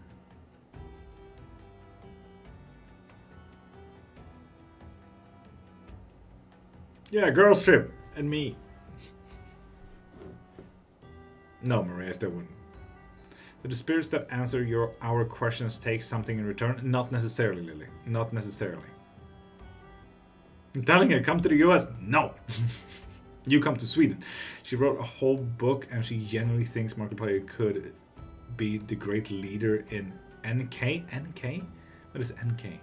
Yeah, girls trip. And me. No, Maria, I still wouldn't. So the spirits that answer our questions take something in return? Not necessarily, Lily. Not necessarily. I'm telling you, come to the US. No. You come to Sweden. She wrote a whole book and she genuinely thinks Markiplier could be the great leader in NK? NK? What is NK?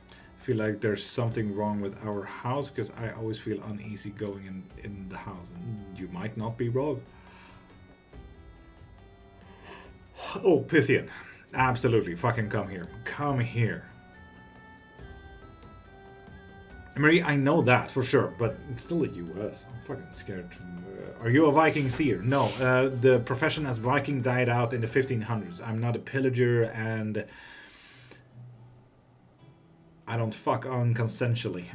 I feel like there's something wrong with our house because I always feel uneasy going in the house. And you might not be wrong. Oh, Pythian. Absolutely. Fucking come here. Come here. Marie, I know that for sure, but it's still the US. I'm fucking scared. Are you a Viking seer? No. The profession as Viking died out in the 1500s. I'm not a pillager and I don't fuck unconsensually.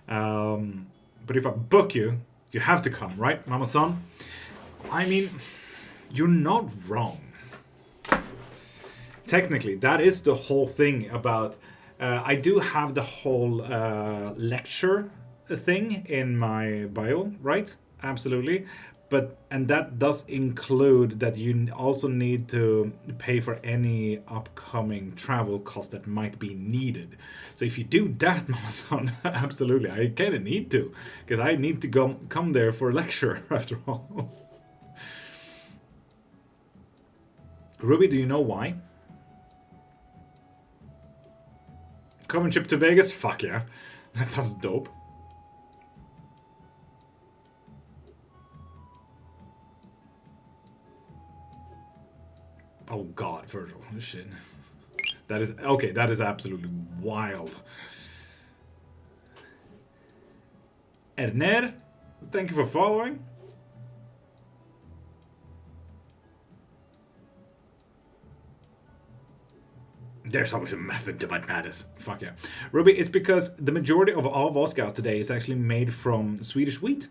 But if I book you, you have to come, right, Mama Son? I mean, you're not wrong. Technically, that is the whole thing about... I do have the whole lecture thing in my bio, right? Absolutely. And that does include that you also need to pay for any upcoming travel cost that might be needed. So if you do that, Mama Son, absolutely, I kind of need to. Because I need to come there for a lecture, after all. Ruby, do you know why? Common trip to Vegas? Fuck yeah. That sounds dope. Oh god, Virgil. Shit. That is... Okay, that is absolutely wild. Erner, thank you for following. There's always a method to my madness. Fuck yeah. Ruby, it's because the majority of all vodka today is actually made from Swedish wheat.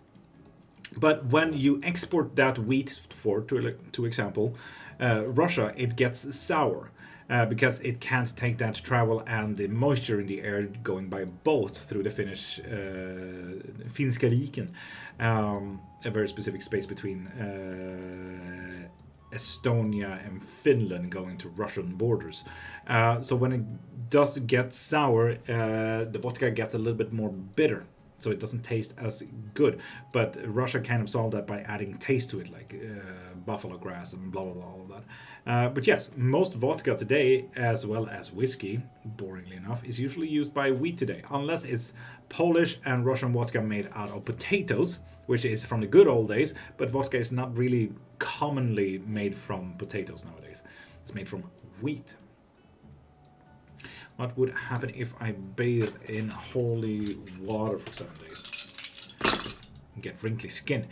But when you export that wheat for, to example, Russia, it gets sour. Because it can't take that travel and the moisture in the air going by boat through the Finnish Finska riken. A very specific space between Estonia and Finland going to Russian borders. So when it does get sour, the vodka gets a little bit more bitter. So it doesn't taste as good. But Russia kind of solved that by adding taste to it, like buffalo grass and blah, blah, blah, all of that. But yes, most vodka today, as well as whiskey, boringly enough, is usually used by wheat today. Unless it's Polish and Russian vodka made out of potatoes, which is from the good old days. But vodka is not really commonly made from potatoes nowadays. It's made from wheat. What would happen if I bathe in holy water for 7 days? Get wrinkly skin.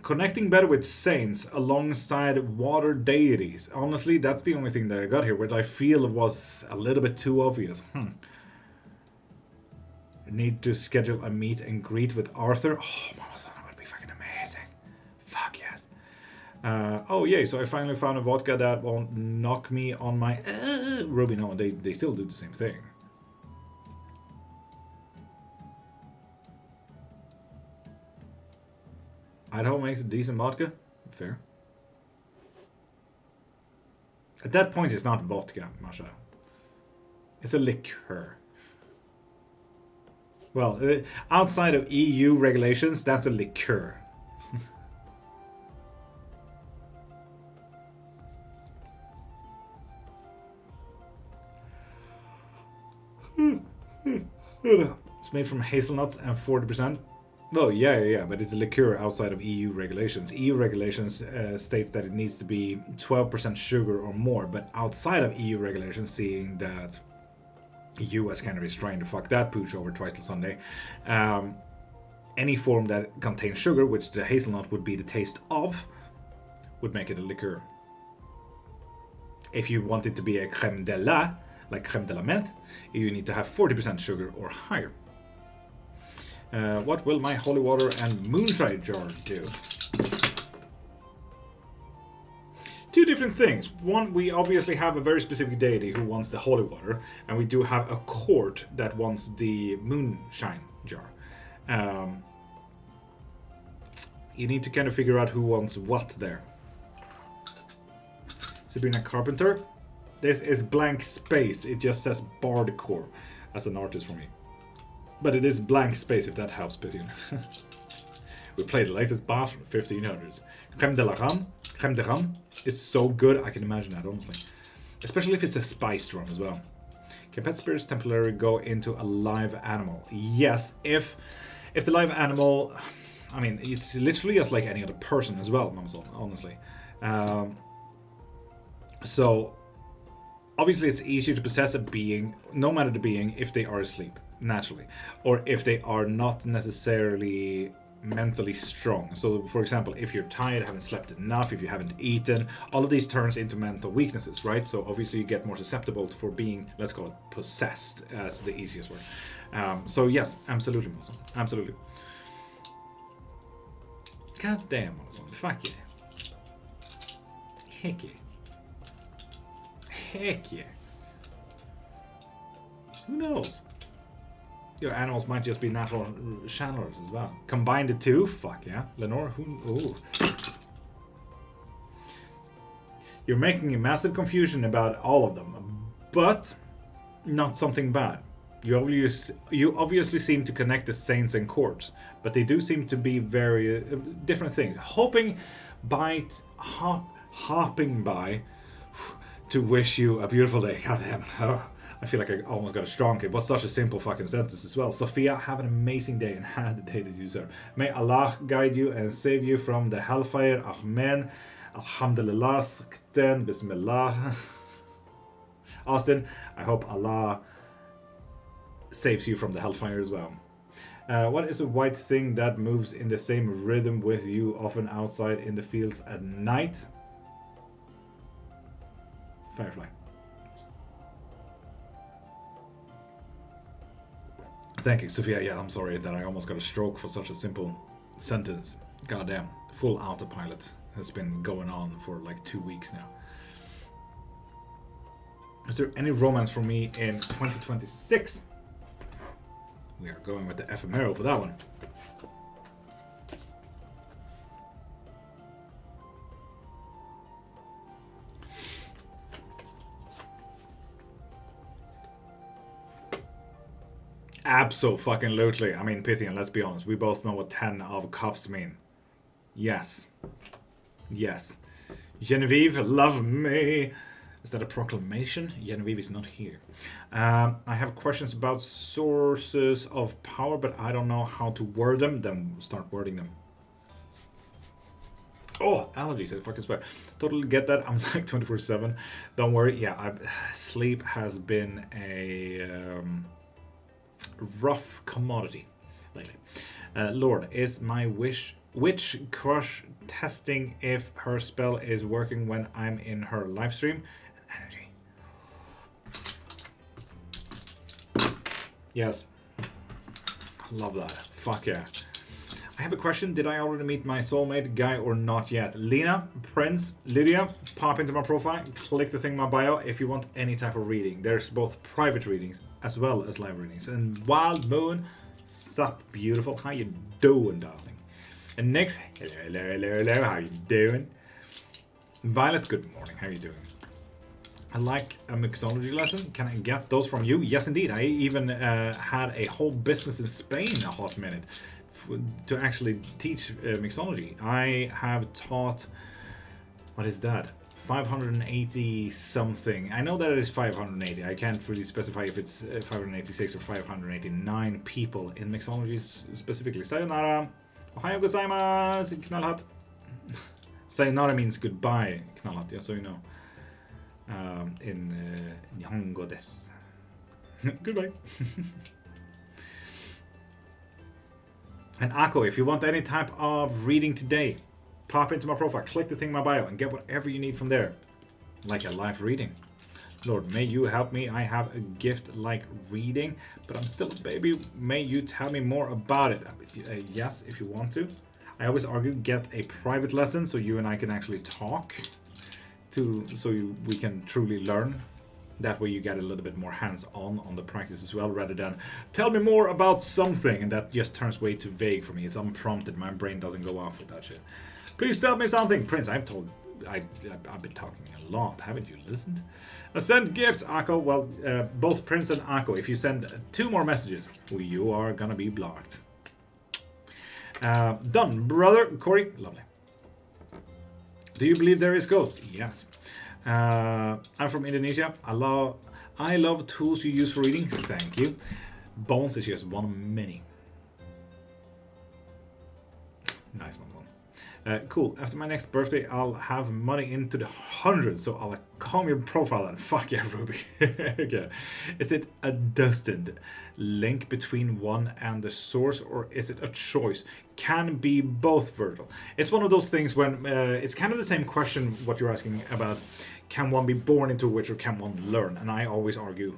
Connecting better with saints alongside water deities. Honestly, that's the only thing that I got here, which I feel was a little bit too obvious. Need to schedule a meet and greet with Arthur. Oh, Mama Son, that would be fucking amazing. Fuck yes. Oh yay, so I finally found a vodka that won't knock me on my Ruby. No, they still do the same thing. Idaho makes a decent vodka. Fair. At that point, it's not vodka, Masha. It's a liqueur. Well, outside of EU regulations, that's a liqueur. It's made from hazelnuts and 40%. Well, yeah, but it's a liqueur outside of EU regulations. EU regulations states that it needs to be 12% sugar or more, but outside of EU regulations, seeing that US kind of is trying to fuck that pooch over twice till Sunday, any form that contains sugar, which the hazelnut would be the taste of, would make it a liqueur. If you want it to be a crème de la, like crème de la menthe, you need to have 40% sugar or higher. What will my holy water and moonshine jar do? Two different things. One, we obviously have a very specific deity who wants the holy water, and we do have a court that wants the moonshine jar. You need to kind of figure out who wants what there. Sabrina Carpenter. This is blank space. It just says Bardcore as an artist for me. But it is blank space, if that helps, Pithian. We played the latest boss from the 1500s. Crème de la rame. Crème de rame is so good, I can imagine that, honestly. Especially if it's a spiced rum as well. Can pet spirits temporarily go into a live animal? Yes, if the live animal... I mean, it's literally just like any other person as well, Mamsel, honestly. So, obviously it's easier to possess a being, no matter the being, if they are asleep, naturally. Or if they are not necessarily mentally strong. So, for example, if you're tired, haven't slept enough, if you haven't eaten, all of these turns into mental weaknesses, right? So, obviously you get more susceptible for being, let's call it, possessed, as the easiest word. So, yes, absolutely, Mamsel. Absolutely. God damn, Mamsel. Fuck yeah. Heck yeah. Heck yeah. Who knows? Your animals might just be natural channelers as well. Combine the two? Fuck yeah. Lenore, who? Ooh. You're making a massive confusion about all of them, but not something bad. You obviously seem to connect the saints and courts, but they do seem to be very different things. Hopping by to wish you a beautiful day. God damn it. Oh, I feel like I almost got a strong. It was such a simple fucking sentence as well. Sophia, have an amazing day and have the day that you deserve. May Allah guide you and save you from the hellfire. Amen. Alhamdulillah. Sakten. Bismillah. Austin, I hope Allah saves you from the hellfire as well. What is a white thing that moves in the same rhythm with you, often outside in the fields at night? Firefly. Thank you, Sophia. Yeah, I'm sorry that I almost got a stroke for such a simple sentence. Goddamn, full autopilot has been going on for like 2 weeks now. Is there any romance for me in 2026? We are going with the ephemeral for that one. Abso-fucking-lutely. I mean, Pythian, let's be honest. We both know what 10 of cups mean. Yes. Yes. Genevieve, love me. Is that a proclamation? Genevieve is not here. I have questions about sources of power, but I don't know how to word them. Then start wording them. Oh, allergies, I fucking swear. Totally get that. I'm like 24/7. Don't worry. Yeah, sleep has been a rough commodity lately. Lord, is my witch crush testing if her spell is working when I'm in her live stream? Energy. Yes. Love that. Fuck yeah. I have a question. Did I already meet my soulmate guy or not yet? Lena, Prince, Lydia, pop into my profile, click the thing in my bio if you want any type of reading. There's both private readings as well as live readings. And Wild Moon, sup beautiful. How you doing, darling? And Nix, hello, how you doing? Violet, good morning, how you doing? I like a mixology lesson. Can I get those from you? Yes, indeed. I even had a whole business in Spain a hot minute to actually teach mixology. I have taught, what is that? 580 something. I know that it is 580. I can't really specify if it's 586 or 589 people in mixology specifically. Sayonara. Ohayo gozaimasu, knallhatt. Sayonara means goodbye, knallhatt, just so you know. In Nihongo desu. Goodbye. And Ako, if you want any type of reading today, pop into my profile, click the thing in my bio, and get whatever you need from there. Like a live reading. Lord, may you help me. I have a gift like reading, but I'm still a baby. May you tell me more about it. Yes, if you want to. I always argue, get a private lesson so you and I can actually talk, we can truly learn. That way you get a little bit more hands-on the practice as well, rather than tell me more about something, and that just turns way too vague for me. It's unprompted. My brain doesn't go off with that shit. Please tell me something, Prince. I've been talking a lot. Haven't you listened? Send gifts, Ako. Well, both Prince and Ako, if you send 2 more messages, you are gonna be blocked. Done, brother. Corey, lovely. Do you believe there is ghosts? Yes. I'm from Indonesia. I love tools you use for reading. Thank you. Bones is just one of many. Nice one. Cool. After my next birthday, I'll have money into the hundreds, so I'll calm your profile and fuck yeah, Ruby. Okay. Is it a destined link between one and the source, or is it a choice? Can be both, Virgil. It's one of those things when it's kind of the same question what you're asking about. Can one be born into a witch, or can one learn? And I always argue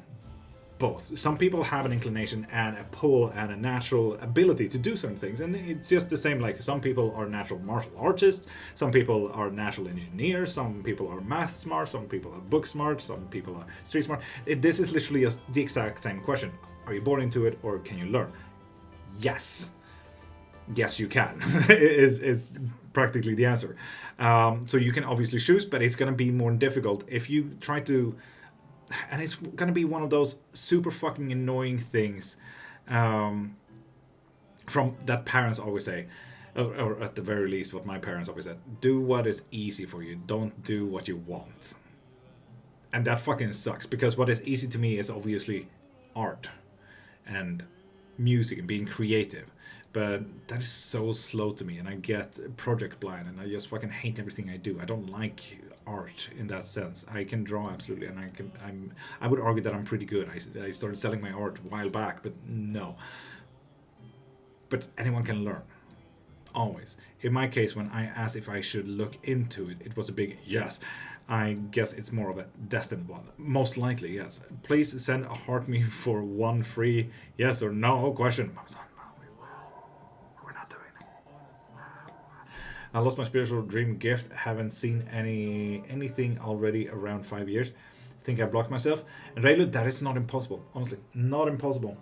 both. Some people have an inclination and a pull and a natural ability to do certain things, and it's just the same. Like some people are natural martial artists, some people are natural engineers, some people are math smart, some people are book smart, some people are street smart. This is literally just the exact same question. Are you born into it, or can you learn? Yes. Yes, you can. is practically the answer. So you can obviously choose, but it's going to be more difficult if you try to. And it's going to be one of those super fucking annoying things from that parents always say, or at the very least what my parents always said, do what is easy for you, don't do what you want. And that fucking sucks, because what is easy to me is obviously art and music and being creative. But that is so slow to me, and I get project blind, and I just fucking hate everything I do. I don't like art in that sense. I can draw absolutely, and I would argue that I'm pretty good. I started selling my art a while back, but no. But anyone can learn, always. In my case, when I asked if I should look into it, it was a big yes. I guess it's more of a destined one. Most likely, yes. Please send a heart me for one free yes or no question. I lost my spiritual dream gift. Haven't seen anything already around 5 years. Think I blocked myself. And Raylu, that is not impossible. Honestly, not impossible.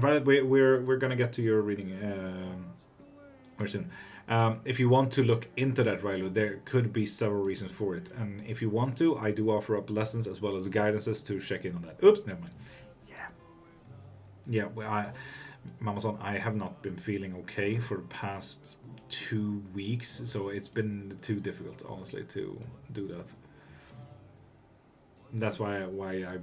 But we're gonna get to your reading very soon. If you want to look into that, Raylu, there could be several reasons for it. And if you want to, I do offer up lessons as well as guidances to check in on that. Oops, never mind. Yeah. Well, Mama-san, I have not been feeling okay for the past 2 weeks, so it's been too difficult, honestly, to do that. That's why I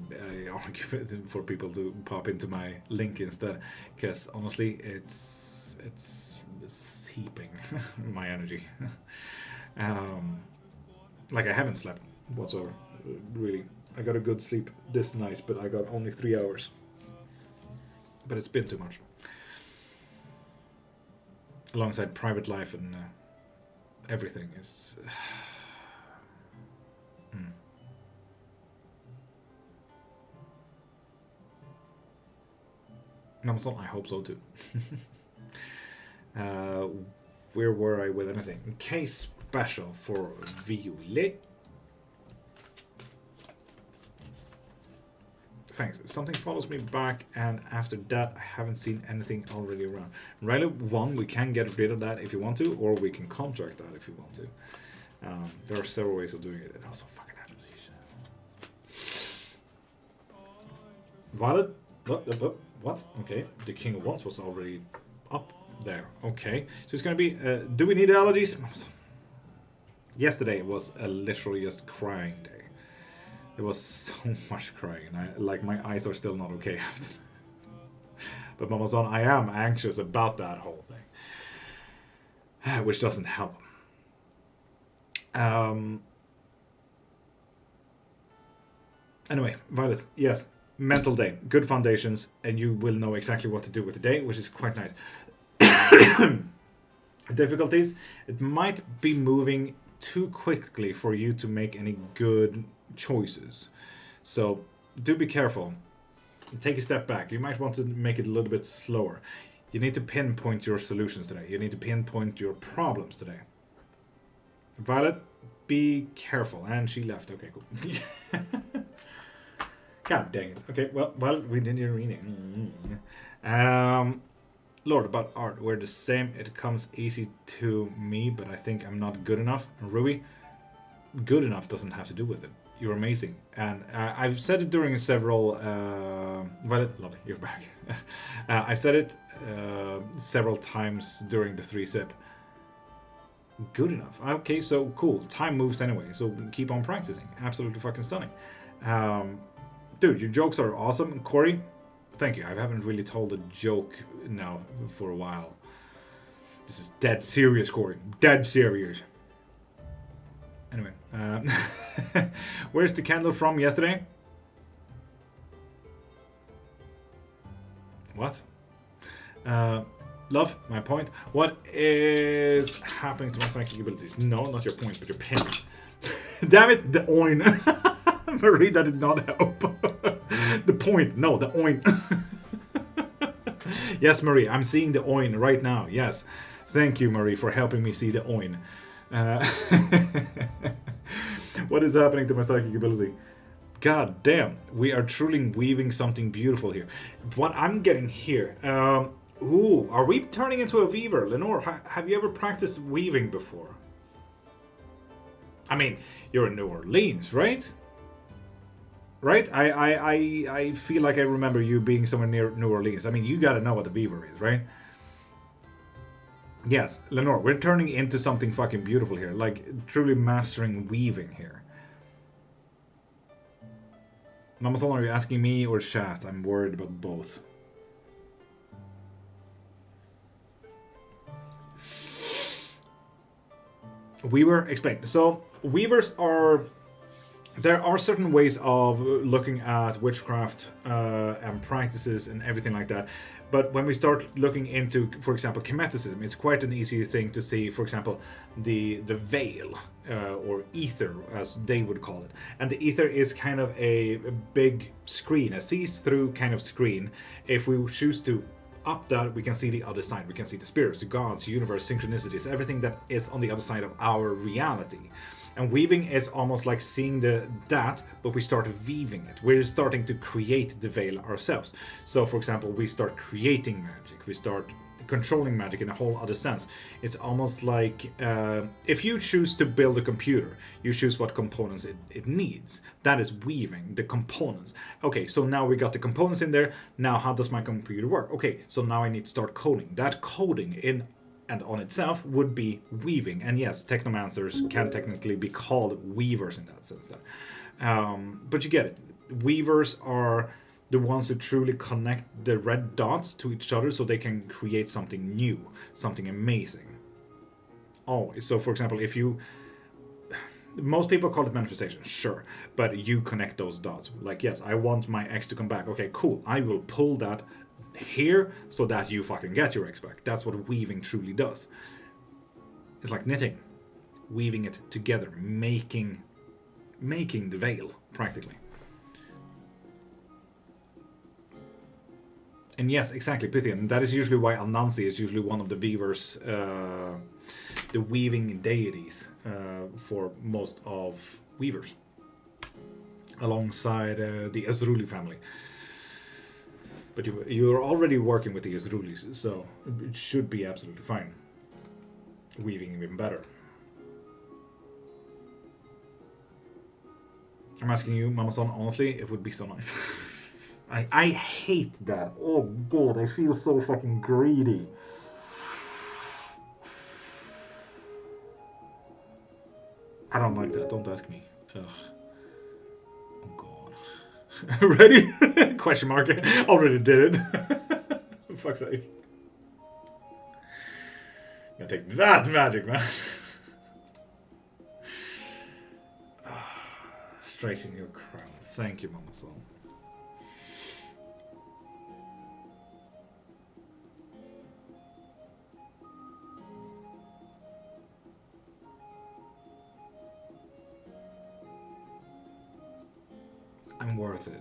argue for people to pop into my link instead, because honestly, it's heaping my energy. Like I haven't slept whatsoever, really. I got a good sleep this night, but I got only 3 hours. But it's been too much. Alongside private life and everything is... Amazon, I hope so too. Where were I with anything? Case special for Viole. Thanks. Something follows me back, and after that, I haven't seen anything already around. Riley, one, we can get rid of that if you want to, or we can contract that if you want to. There are several ways of doing it. And also, fucking Violet? What? Okay. The King of Wands was already up there. Okay. So it's going to be, do we need allergies? Yesterday was a literally just crying day. There was so much crying, and my eyes are still not okay after that. But Mama-san, I am anxious about that whole thing, which doesn't help. Anyway, Violet, yes, mental day, good foundations, and you will know exactly what to do with the day, which is quite nice. Difficulties, it might be moving too quickly for you to make any good choices. So do be careful. Take a step back. You might want to make it a little bit slower. You need to pinpoint your solutions today. You need to pinpoint your problems today. Violet, be careful. And she left. Okay, cool. God dang it. Okay, well, we did your reading. Lord, about art, we're the same. It comes easy to me, but I think I'm not good enough. Ruby, good enough doesn't have to do with it. You're amazing. And I've said it during several... Violet, Lottie, you're back. I've said it several times during the 3-sip. Good enough. Okay, so cool. Time moves anyway, so keep on practicing. Absolutely fucking stunning. Dude, your jokes are awesome. Corey, thank you. I haven't really told a joke now for a while. This is dead serious, Corey. Dead serious. Anyway, where's the candle from yesterday? What? Love, my point. What is happening to my psychic abilities? No, not your point, but your pin. Damn it, the oin. Marie, that did not help. The point, no, the oin. Yes, Marie, I'm seeing the oin right now. Yes. Thank you, Marie, for helping me see the oin. What is happening to my psychic ability? God damn, we are truly weaving something beautiful here. What I'm getting here, ooh, are we turning into a weaver? Lenore, have you ever practiced weaving before? I mean, you're in New Orleans, right? Right? I feel like I remember you being somewhere near New Orleans. I mean, you gotta know what the weaver is, right? Yes, Lenore, we're turning into something fucking beautiful here. Like, truly mastering weaving here. Mama Sol, are you asking me or chat? I'm worried about both. Weaver, explain. So, weavers are... There are certain ways of looking at witchcraft and practices and everything like that. But when we start looking into, for example, mysticism, it's quite an easy thing to see, for example, the veil or ether, as they would call it. And the ether is kind of a big screen, a see-through kind of screen. If we choose to up that, we can see the other side. We can see the spirits, the gods, the universe, synchronicities, everything that is on the other side of our reality. And weaving is almost like seeing that, but we start weaving it. We're starting to create the veil ourselves. So, for example, we start creating magic. We start controlling magic in a whole other sense. It's almost like if you choose to build a computer, you choose what components it needs. That is weaving, the components. Okay, so now we got the components in there. Now, how does my computer work? Okay, so now I need to start coding. That coding in and on itself would be weaving. And yes, technomancers can technically be called weavers in that sense. But you get it. Weavers are the ones who truly connect the red dots to each other so they can create something new, something amazing. Always. So, for example, if you... Most people call it manifestation, sure. But you connect those dots. Like, yes, I want my ex to come back. Okay, cool. I will pull that here so that you fucking get your ex back. That's what weaving truly does. It's like knitting, weaving it together, making the veil practically. And yes, exactly, Pythian. And that is usually why Anansi is usually one of the weavers, the weaving deities for most of weavers, alongside the Ezruli family. But you're already working with the Ezrulis, so it should be absolutely fine. Weaving even better. I'm asking you, Mama-san, honestly, it would be so nice. I hate that. Oh god, I feel so fucking greedy. I don't like that. Don't ask me. Ugh. Oh god. Ready? Question mark. Already did it. For fuck's sake. Gonna take that magic, man. Straighten your crown. Thank you, Mama Son. I'm worth it.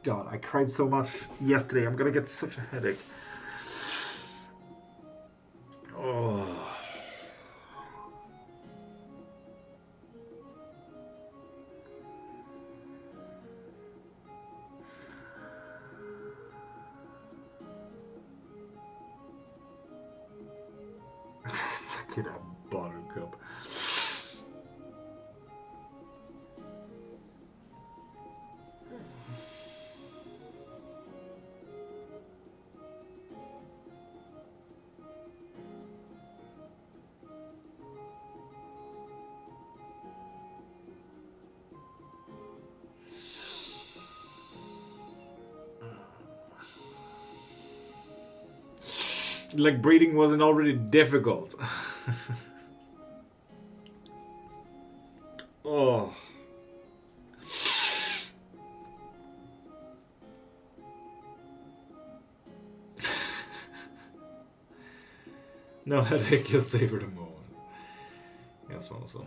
God, I cried so much yesterday. I'm gonna get such a headache. Oh. Suck it up, buttercup. Like breathing wasn't already difficult. Oh. No headache, just savor the moment. Yes, also.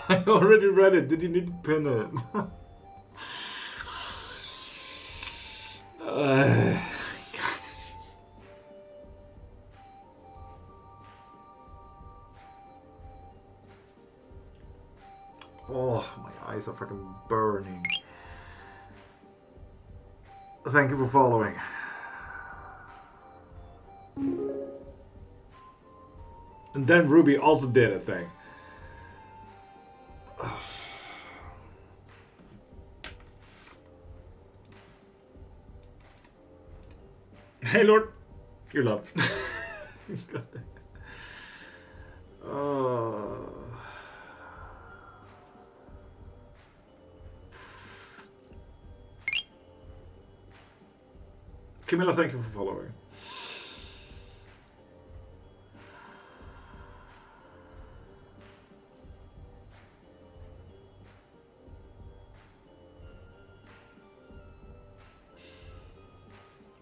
I already read it. Did you need to pin it? God. Oh, my eyes are fucking burning. Thank you for following. And then Ruby also did a thing. Hey, Lord. You're loved. Camilla, thank you for following.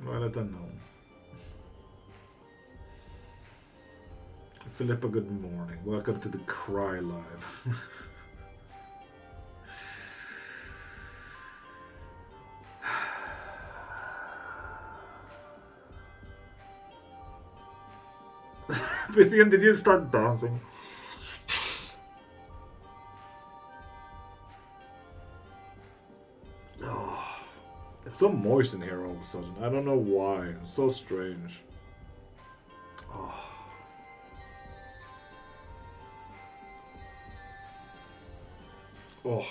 Well, I don't know. Philippa, good morning. Welcome to the Cry Live. Vivian, did you start dancing? Oh, it's so moist in here all of a sudden. I don't know why. It's so strange. Oh. Oh.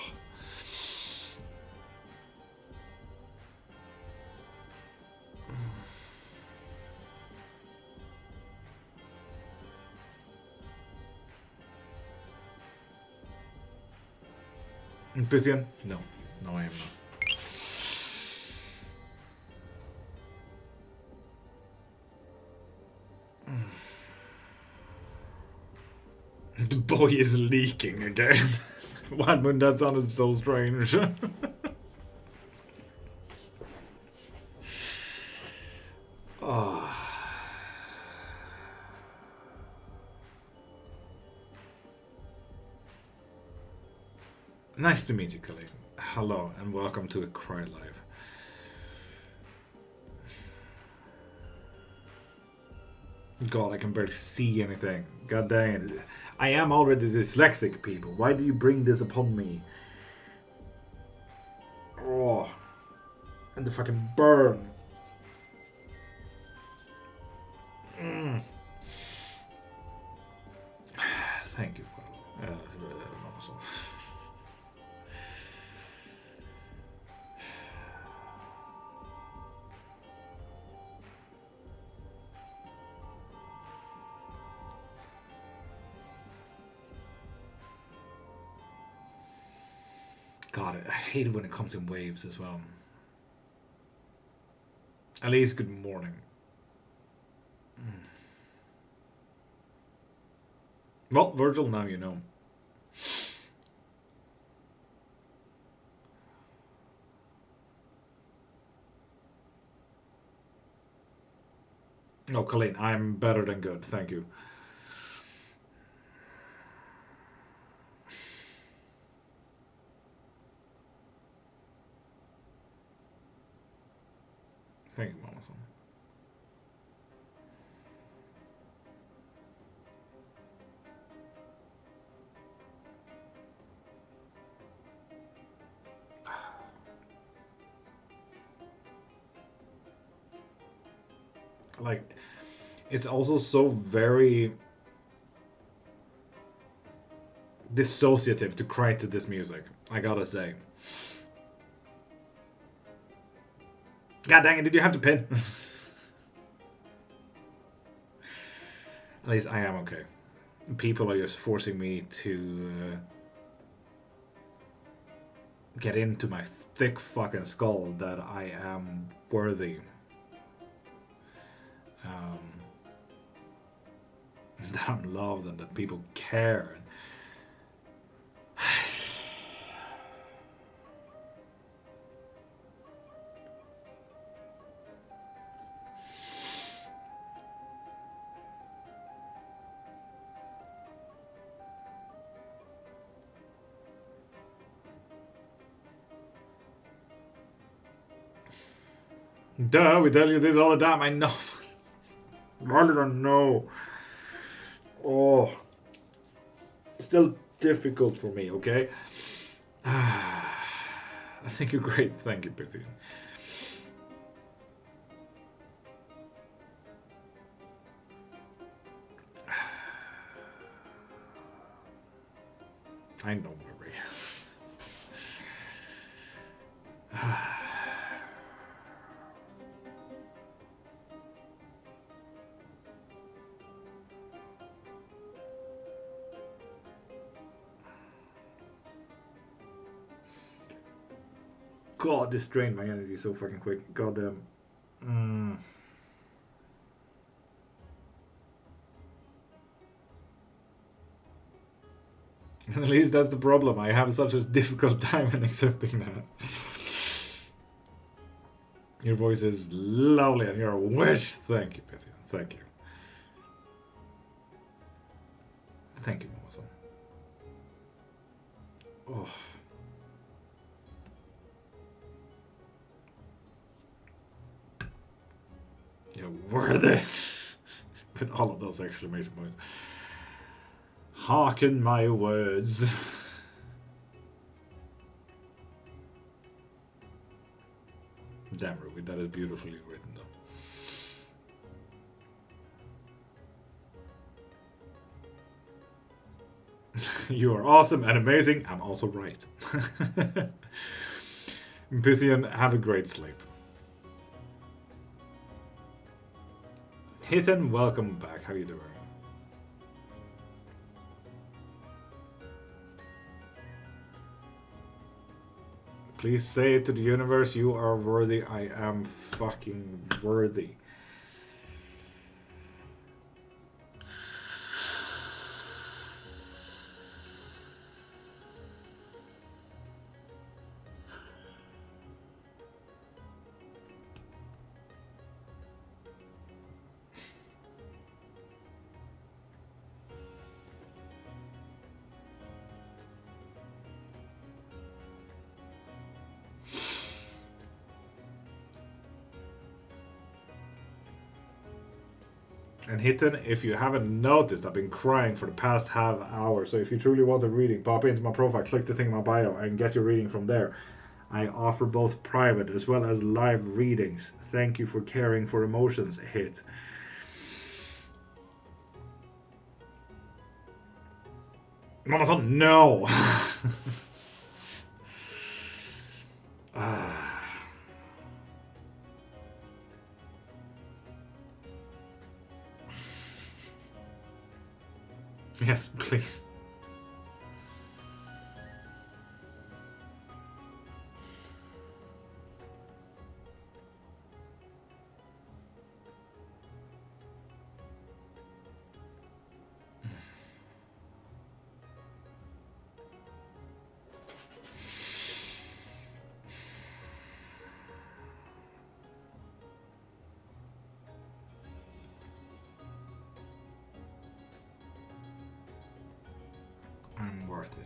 Pythian? No. No, I am not. The boy is leaking again. One moon, that sounded so strange. Oh. Nice to meet you, Colleen. Hello, and welcome to a Cry Live. God, I can barely see anything. God dang it. I am already dyslexic, people. Why do you bring this upon me? Oh. And the fucking burn. Mm. Thank you. God, I hate it when it comes in waves as well. At least good morning. Well, Virgil, now you know. No, Colleen, I'm better than good. Thank you. Thank you, Mama-san. Like, it's also so very dissociative to cry to this music, I gotta say. God dang it, did you have to pin? At least I am okay. People are just forcing me to get into my thick fucking skull that I am worthy. That I'm loved and that people care. Duh, we tell you this all the time. I know. I don't know. Oh. Still difficult for me, okay? I think you're great. Thank you, Pithy. I know, Marie. God, this drained my energy so fucking quick. Goddamn. At least that's the problem. I have such a difficult time in accepting that. Your voice is lovely and you're a witch. Thank you, Pythian. Thank you. Thank you, Momosan. Oh. You're worthy. With all of those exclamation points. Hearken my words. Damn, Ruby, that is beautifully written though. You are awesome and amazing. I'm also right. Pythian, have a great sleep. Hitton, welcome back. How you doing? Please say it to the universe, you are worthy. I am fucking worthy. And Hitten, if you haven't noticed, I've been crying for the past half hour. So if you truly want a reading, pop into my profile, click the thing in my bio, and get your reading from there. I offer both private as well as live readings. Thank you for caring for emotions, Hit. Mama son, no! Yes, please. I'm worth it.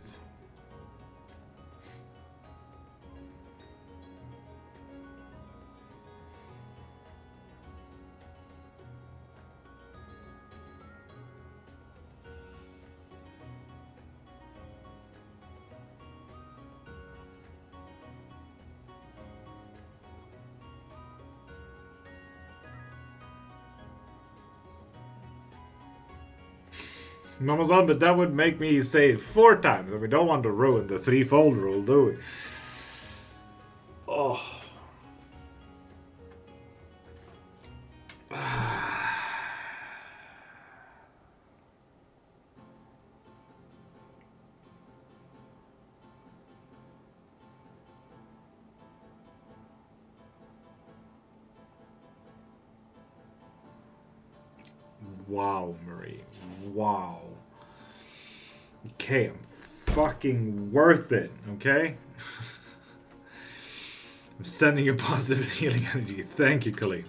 Mama's on, but that would make me say it 4 times. And we don't want to ruin the threefold rule, do we? Oh. Wow, Marie. Wow. Okay, I'm fucking worth it, okay? I'm sending you positive healing energy. Thank you, Colleen.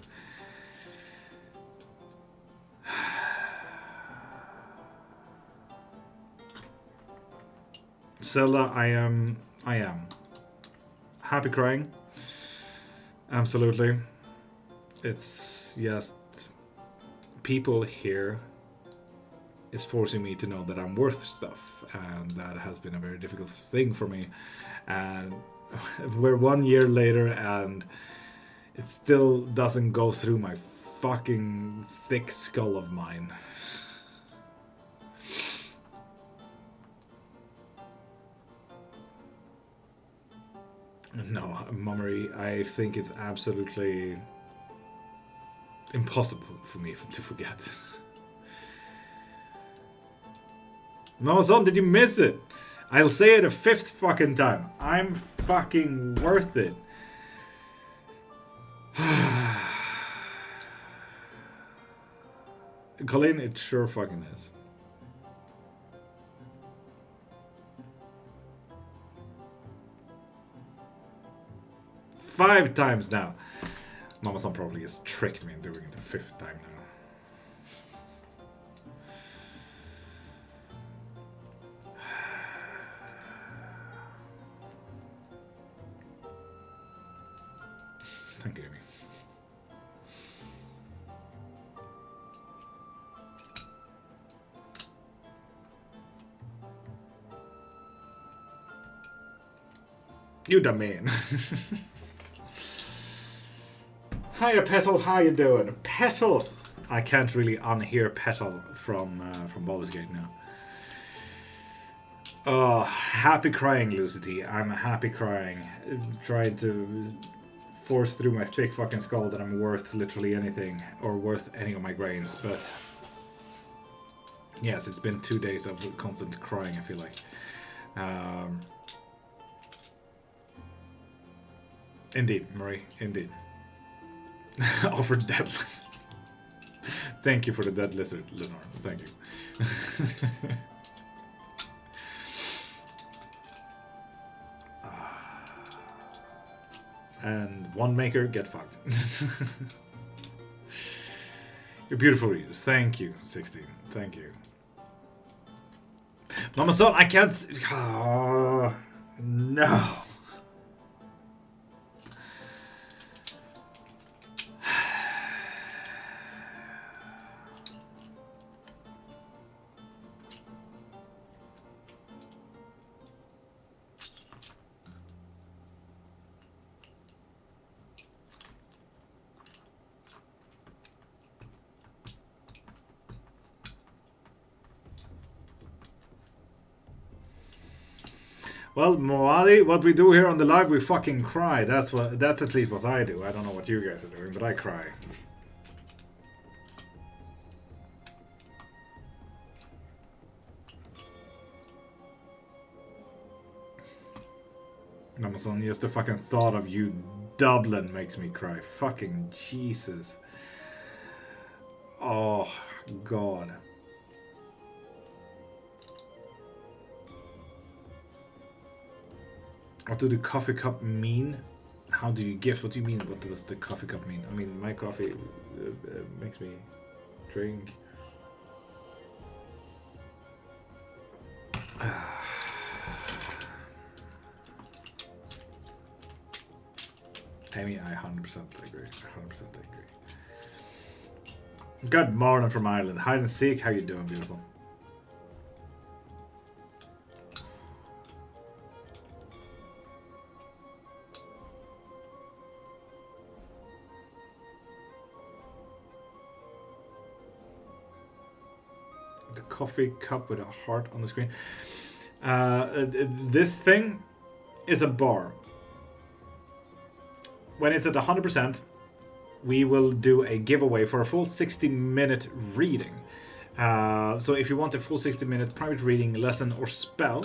Zelda, I am happy crying. Absolutely. It's just people here is forcing me to know that I'm worth stuff, and that has been a very difficult thing for me. And we're 1 year later and it still doesn't go through my fucking thick skull of mine. No, Mummery, I think it's absolutely impossible for me to forget. No, son, did you miss it? I'll say it a 5th fucking time. I'm fucking worth it. Colleen, it sure fucking is. Five times now. Mama-san probably has tricked me into doing it the 5th time now. Thank you, Amy. You the man. Hiya, Petal. How you doing? Petal. I can't really unhear Petal from Baldur's Gate now. Oh, happy crying, Lucity. I'm happy crying. Trying to force through my thick fucking skull that I'm worth literally anything, or worth any of my grains, but yes, it's been 2 days of constant crying, I feel like. Indeed, Marie, indeed. Offered dead lizard. Thank you for the dead lizard, Lenore. Thank you. And one maker, get fucked. You're beautiful readers. Thank you, 16. Thank you. Mama son, I can't oh, no. Well, Moali, what we do here on the live, we fucking cry. That's at least what I do. I don't know what you guys are doing, but I cry. Amazon, just the fucking thought of you Dublin makes me cry. Fucking Jesus. Oh, God. What do the coffee cup mean? How do you gift? What do you mean? What does the coffee cup mean? I mean, my coffee makes me drink. Amy, I 100% agree. 100% agree. Good morning from Ireland. Hide and seek. How you doing, beautiful? The coffee cup with a heart on the screen. This thing is a bar. When it's at 100%, we will do a giveaway for a full 60-minute reading. So if you want a full 60-minute private reading, lesson, or spell,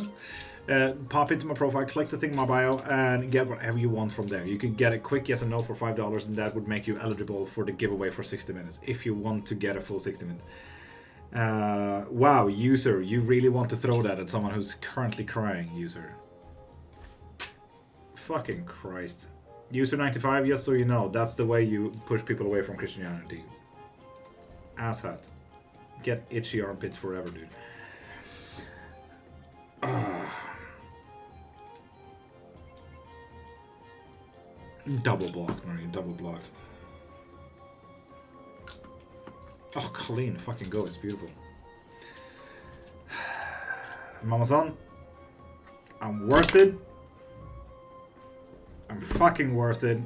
pop into my profile, click the thing in my bio, and get whatever you want from there. You could get a quick yes and no for $5, and that would make you eligible for the giveaway for 60 minutes, if you want to get a full 60 minutes. Wow, user, you really want to throw that at someone who's currently crying, user. Fucking Christ. User 95, just so you know, that's the way you push people away from Christianity. Asshat. Get itchy armpits forever, dude. Double blocked, Marie, double blocked. Oh, Colleen, fucking go, it's beautiful. Mama-san, I'm worth it. I'm fucking worth it.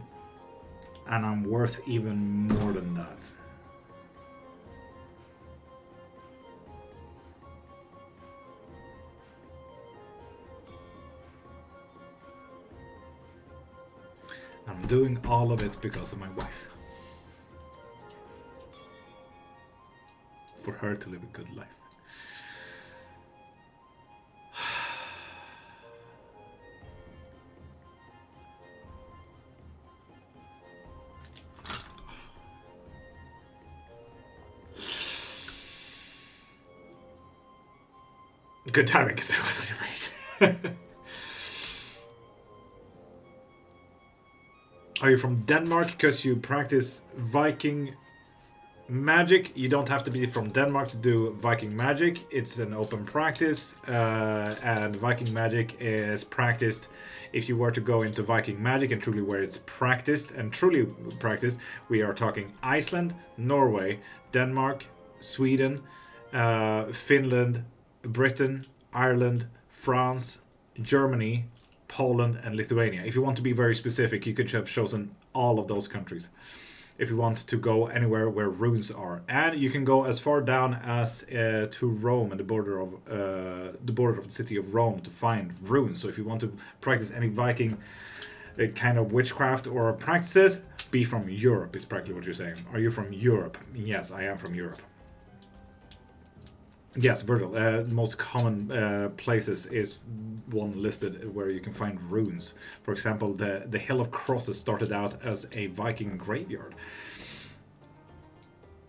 And I'm worth even more than that. I'm doing all of it because of my wife. For her to live a good life. Good timing, because I was on your page. Are you from Denmark because you practice Viking magic? You don't have to be from Denmark to do Viking magic. It's an open practice, and Viking magic is practiced. If you were to go into Viking magic and truly where it's practiced and truly practiced, we are talking Iceland, Norway, Denmark, Sweden, Finland, Britain, Ireland, France, Germany, Poland, and Lithuania. If you want to be very specific, you could have chosen all of those countries. If you want to go anywhere where runes are, and you can go as far down as to Rome and the border of the city of Rome to find runes. So if you want to practice any Viking kind of witchcraft or practices, be from Europe. Is practically what you're saying. Are you from Europe? Yes, I am from Europe. Yes, Virgil. The most common places is one listed where you can find runes. For example, the Hill of Crosses started out as a Viking graveyard.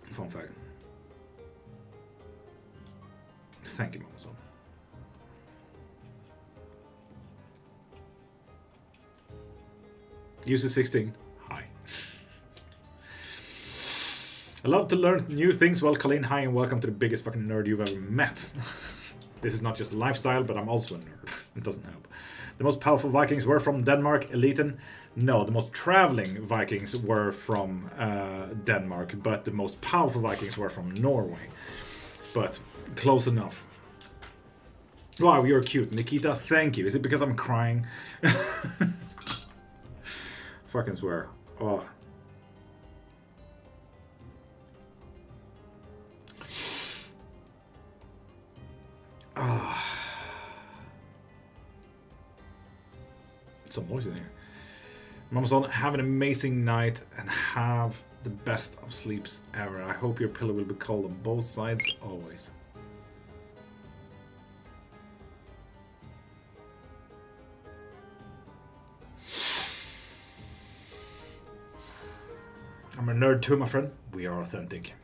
Fun fact. Thank you, Mama. User 16. Hi. I love to learn new things. Well, Colleen, hi and welcome to the biggest fucking nerd you've ever met. This is not just a lifestyle, but I'm also a nerd. It doesn't help. The most powerful Vikings were from Denmark, Eliten. No, the most traveling Vikings were from Denmark, but the most powerful Vikings were from Norway. But close enough. Wow, you're cute. Nikita, thank you. Is it because I'm crying? Fucking swear. Oh. some noise in here. Mama Son, have an amazing night and have the best of sleeps ever. I hope your pillow will be cold on both sides always. I'm a nerd too, my friend. We are authentic.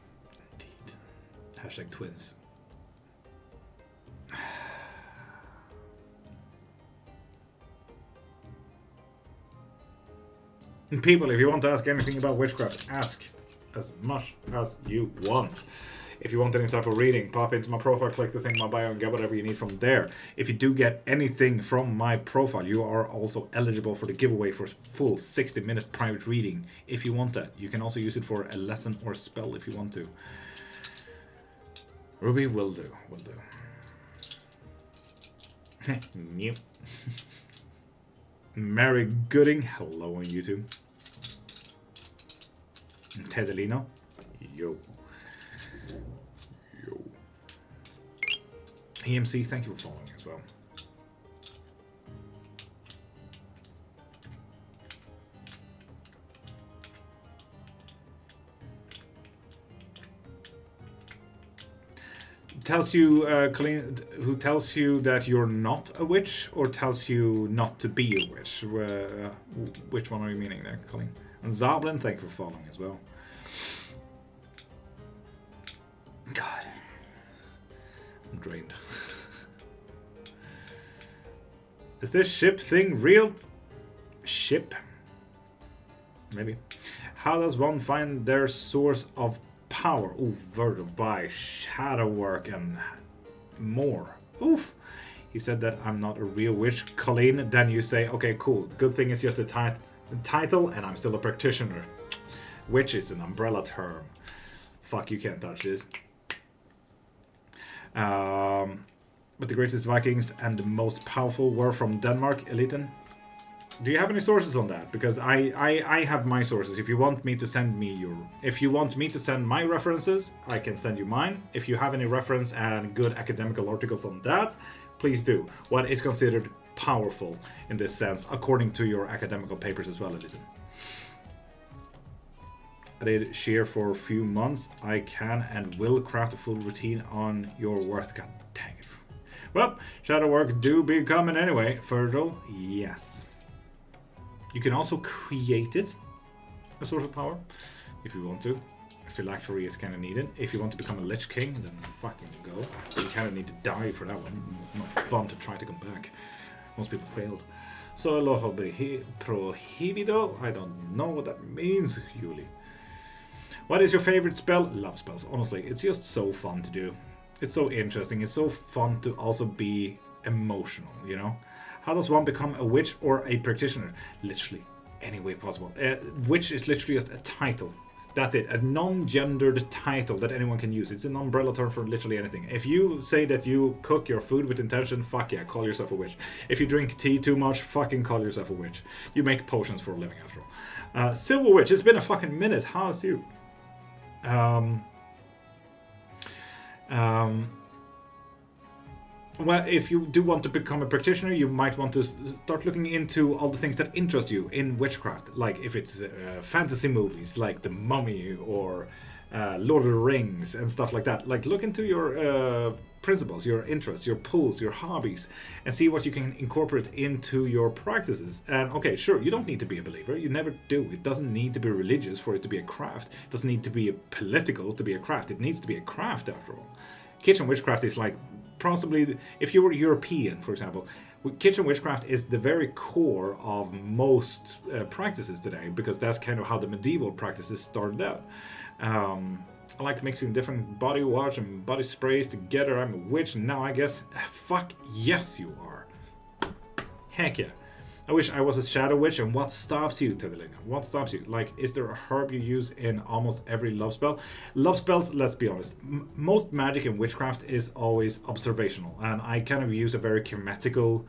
Indeed. Hashtag twins. And people, if you want to ask anything about witchcraft, ask as much as you want. If you want any type of reading, pop into my profile, click the thing in my bio, and get whatever you need from there. If you do get anything from my profile, you are also eligible for the giveaway for a full 60-minute private reading. If you want that, you can also use it for a lesson or a spell if you want to. Ruby will do. Will do. New. Mary Gooding, hello on YouTube. Tedelino, yo. EMC, thank you for following as well. Tells you, Colleen, who tells you that you're not a witch, or tells you not to be a witch? Which one are you meaning there, Colleen? And Zablin, thank you for following as well. God. I'm drained. Is this ship thing real? Ship? Maybe. How does one find their source of power? Ooh, Virgo, by shadow work and more. Oof. He said that I'm not a real witch. Colleen, then you say, okay, cool. Good thing it's just a title and I'm still a practitioner. Witch is an umbrella term. Fuck, you can't touch this. But the greatest Vikings and the most powerful were from Denmark, Eliten. Do you have any sources on that? Because I have my sources. If you want me to send my references, I can send you mine. If you have any reference and good academical articles on that, please do. What is considered powerful in this sense, according to your academical papers as well, Eliten. I did share for a few months. I can and will craft a full routine on your worth. God dang it. Well, shadow work do be coming anyway. Fertile, yes. You can also create it, a source of power, if you want to. Phylactery is kind of needed. If you want to become a Lich King, then fucking go. But you kind of need to die for that one. It's not fun to try to come back. Most people failed. Solo prohibido. I don't know what that means, Yuli. What is your favorite spell? Love spells. Honestly, it's just so fun to do. It's so interesting. It's so fun to also be emotional, you know? How does one become a witch or a practitioner? Literally, any way possible. Witch is literally just a title. That's it. A non-gendered title that anyone can use. It's an umbrella term for literally anything. If you say that you cook your food with intention, fuck yeah, call yourself a witch. If you drink tea too much, fucking call yourself a witch. You make potions for a living after all. Silver Witch, it's been a fucking minute. How's you? Well, if you do want to become a practitioner, you might want to start looking into all the things that interest you in witchcraft. Like if it's fantasy movies like The Mummy or Lord of the Rings and stuff like that. Like look into your principles, your interests, your pulls, your hobbies, and see what you can incorporate into your practices. And okay, sure, you don't need to be a believer. You never do. It doesn't need to be religious for it to be a craft. It doesn't need to be political to be a craft. It needs to be a craft after all. Kitchen witchcraft is like possibly, if you were European, for example, kitchen witchcraft is the very core of most practices today, because that's kind of how the medieval practices started out. I like mixing different body wash and body sprays together. I'm a witch now, I guess. Fuck yes, you are. Heck yeah. I wish I was a shadow witch. And what stops you, Tedelinga? What stops you? Like, is there a herb you use in almost every love spell? Love spells, let's be honest, most magic and witchcraft is always observational, and I kind of use a very chematical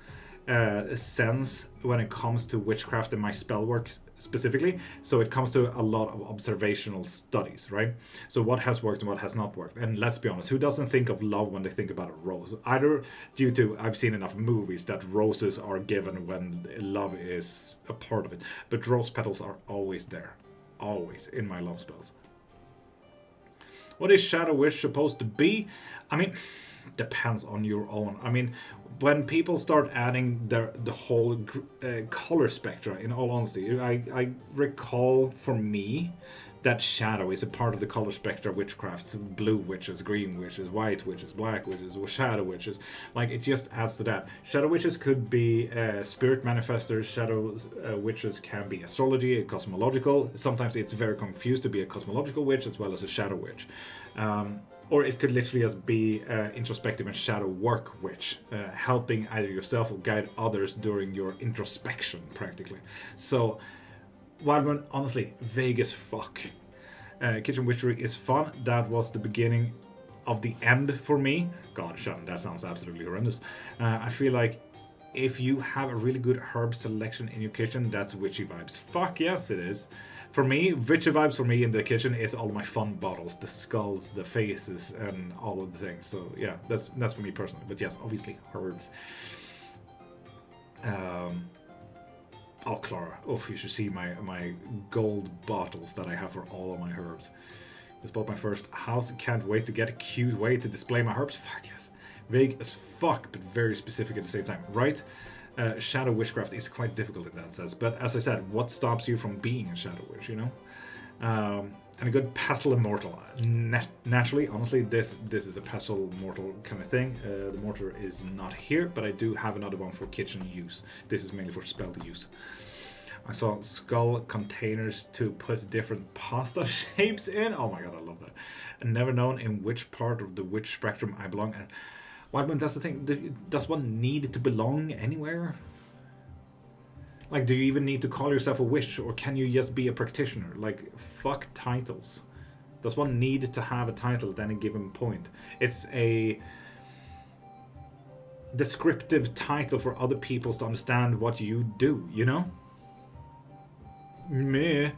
sense when it comes to witchcraft and my spell work specifically. So it comes to a lot of observational studies, right? So what has worked and what has not worked. And let's be honest, who doesn't think of love when they think about a rose? Either due to, I've seen enough movies that roses are given when love is a part of it. But rose petals are always there. Always in my love spells. What is Shadow Witch supposed to be? I mean, depends on your own. I mean, when people start adding the whole color spectra, in all honesty, I recall for me that shadow is a part of the color spectra of witchcrafts. Blue witches, green witches, white witches, black witches, or shadow witches. Like, it just adds to that. Shadow witches could be spirit manifestors. Shadow witches can be astrology, cosmological. Sometimes it's very confused to be a cosmological witch as well as a shadow witch. Or it could literally just be introspective and shadow work witch, helping either yourself or guide others during your introspection, practically. So, Wildman, honestly, vague as fuck. Kitchen Witchery is fun. That was the beginning of the end for me. God, Shannon, that sounds absolutely horrendous. I feel like if you have a really good herb selection in your kitchen, that's witchy vibes. Fuck yes, it is. For me, witchy vibes for me in the kitchen is all my fun bottles, the skulls, the faces, and all of the things. So yeah, that's for me personally. But yes, obviously herbs. Oh, Clara. Oh, you should see my gold bottles that I have for all of my herbs. Just bought my first house. Can't wait to get a cute way to display my herbs. Fuck yes. Vague as fuck, but very specific at the same time. Right? Shadow witchcraft is quite difficult in that sense. But as I said, what stops you from being a shadow witch, you know? And a good pestle immortal. Naturally, honestly, this is a pestle mortal kind of thing. The mortar is not here, but I do have another one for kitchen use. This is mainly for spell use. I saw skull containers to put different pasta shapes in. Oh my god, I love that. And never known in which part of the witch spectrum I belong. And well, that's the thing. Does one need to belong anywhere? Like, do you even need to call yourself a witch, or can you just be a practitioner? Like, fuck titles. Does one need to have a title at any given point? It's a descriptive title for other people to understand what you do, you know? Meh.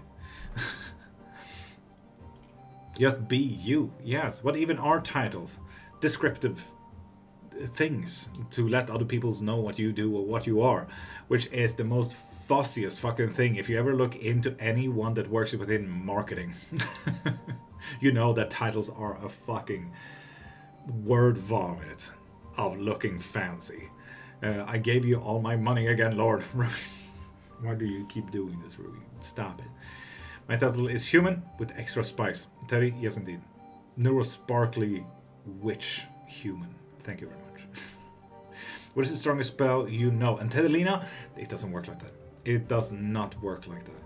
Just be you. Yes. What even are titles? Descriptive things to let other people know what you do or what you are, which is the most fussiest fucking thing. If you ever look into anyone that works within marketing, you know that titles are a fucking word vomit of looking fancy. I gave you all my money again, Lord. Why do you keep doing this, Ruby? Stop it. My title is human with extra spice. Terry, yes indeed. Neurosparkly witch human. Thank you very much. What is the strongest spell you know? And Tedelina, it doesn't work like that. It does not work like that.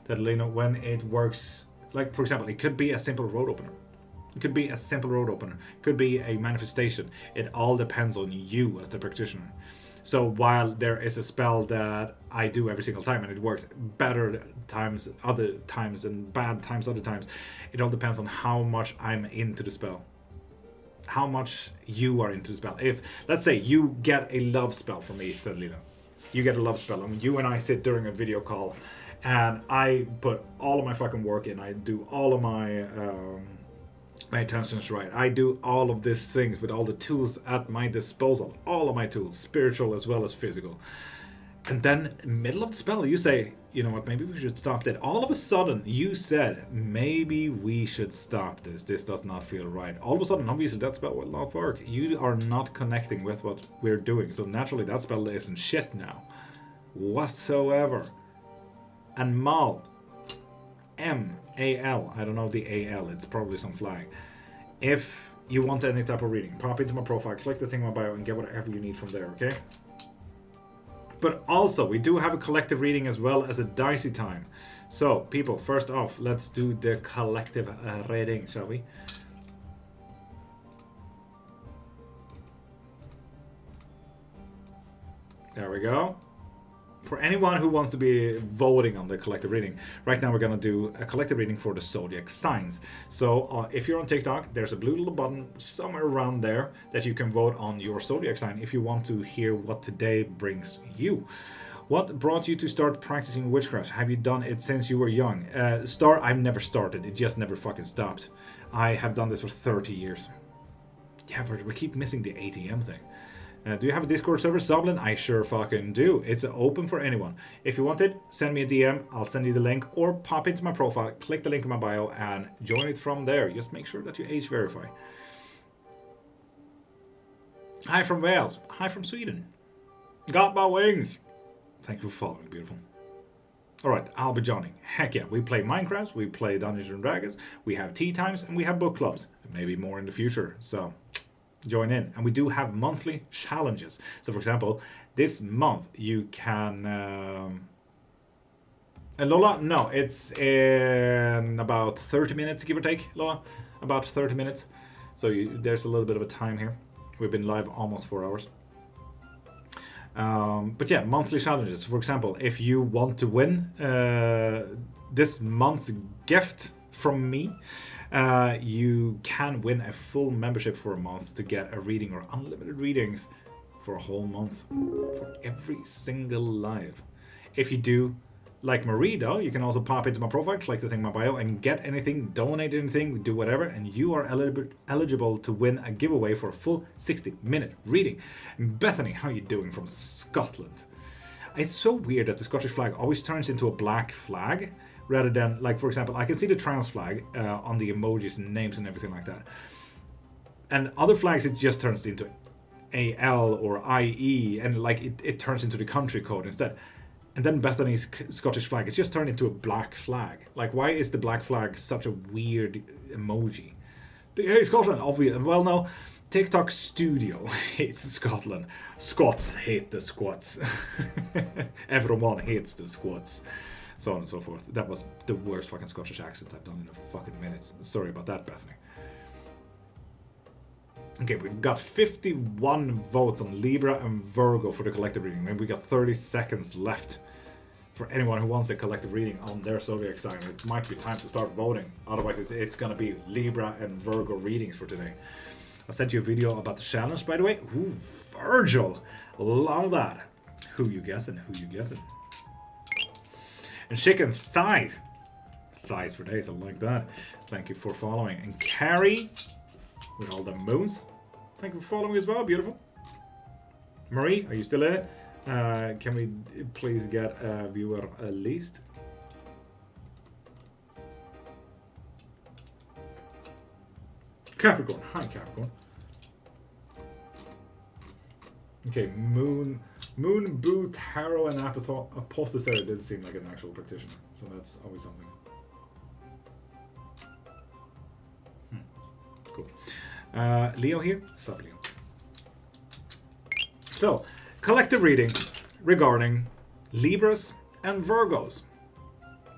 Tedelina, when it works, like for example, it could be a simple road opener. It could be a simple road opener. It could be a manifestation. It all depends on you as the practitioner. So while there is a spell that I do every single time and it works better times other times and bad times other times, it all depends on how much I'm into the spell. How much you are into the spell. If, let's say, you get a love spell from me, Thedelina. You get a love spell, and you and I sit during a video call, and I put all of my fucking work in. I do all of my my attention's right. I do all of these things with all the tools at my disposal. All of my tools, spiritual as well as physical. And then, middle of the spell, you say, you know what, maybe we should stop that. All of a sudden, you said, maybe we should stop this. This does not feel right. All of a sudden, obviously, that spell will not work. You are not connecting with what we're doing. So naturally, that spell isn't shit now. Whatsoever. And Mal, M-A-L, I don't know the A-L, it's probably some flag. If you want any type of reading, pop into my profile, click the thing in my bio, and get whatever you need from there, okay? But also, we do have a collective reading as well as a dicey time. So, people, first off, let's do the collective reading, shall we? There we go. For anyone who wants to be voting on the collective reading, right now we're going to do a collective reading for the zodiac signs. So if you're on TikTok, there's a blue little button somewhere around there that you can vote on your zodiac sign if you want to hear what today brings you. What brought you to start practicing witchcraft? Have you done it since you were young? I've never started. It just never fucking stopped. I have done this for 30 years. Yeah, we keep missing the ATM thing. Do you have a Discord server, Sublin? I sure fucking do. It's open for anyone. If you want it, send me a DM. I'll send you the link, or pop into my profile, click the link in my bio, and join it from there. Just make sure that you age verify. Hi from Wales. Hi from Sweden. Got my wings. Thank you for following, beautiful. Alright, I'll be joining. Heck yeah, we play Minecraft, we play Dungeons and Dragons, we have tea times, and we have book clubs. Maybe more in the future, so join in. And we do have monthly challenges. So for example, this month you can... Lola? No, it's in about 30 minutes, give or take, Lola. About 30 minutes. So there's a little bit of a time here. We've been live almost 4 hours. But yeah, monthly challenges. For example, if you want to win this month's gift from me, you can win a full membership for a month to get a reading or unlimited readings for a whole month for every single live. If you do like Marie though, you can also pop into my profile, click the thing in my bio, and get anything, donate anything, do whatever, and you are eligible to win a giveaway for a full 60-minute reading. Bethany, how are you doing from Scotland? It's so weird that the Scottish flag always turns into a black flag rather than, like, for example, I can see the trans flag on the emojis and names and everything like that. And other flags, it just turns into AL or IE, and like it turns into the country code instead. And then Bethany's Scottish flag, it's just turned into a black flag. Like, why is the black flag such a weird emoji? Hey, Scotland, obvious. Well, no, TikTok Studio hates Scotland. Scots hate the Scots. Everyone hates the Scots. So on and so forth. That was the worst fucking Scottish accent I've done in a fucking minute. Sorry about that, Bethany. Okay, we've got 51 votes on Libra and Virgo for the collective reading. Maybe we got 30 seconds left for anyone who wants a collective reading on their zodiac sign. It might be time to start voting. Otherwise, it's going to be Libra and Virgo readings for today. I sent you a video about the challenge, by the way. Ooh, Virgil. Love that. Who you guessing? Who you guessing? And chicken thighs. Thighs for days. I like that. Thank you for following. And Carrie with all the moons. Thank you for following as well. Beautiful. Marie, are you still in it? Can we please get a viewer at least? Capricorn. Hi, Capricorn. Okay, Moon, Boo, Tarot, and Apothecary did seem like an actual practitioner, so that's always something. Cool. Leo here. Sup, Leo. So, collective reading regarding Libras and Virgos.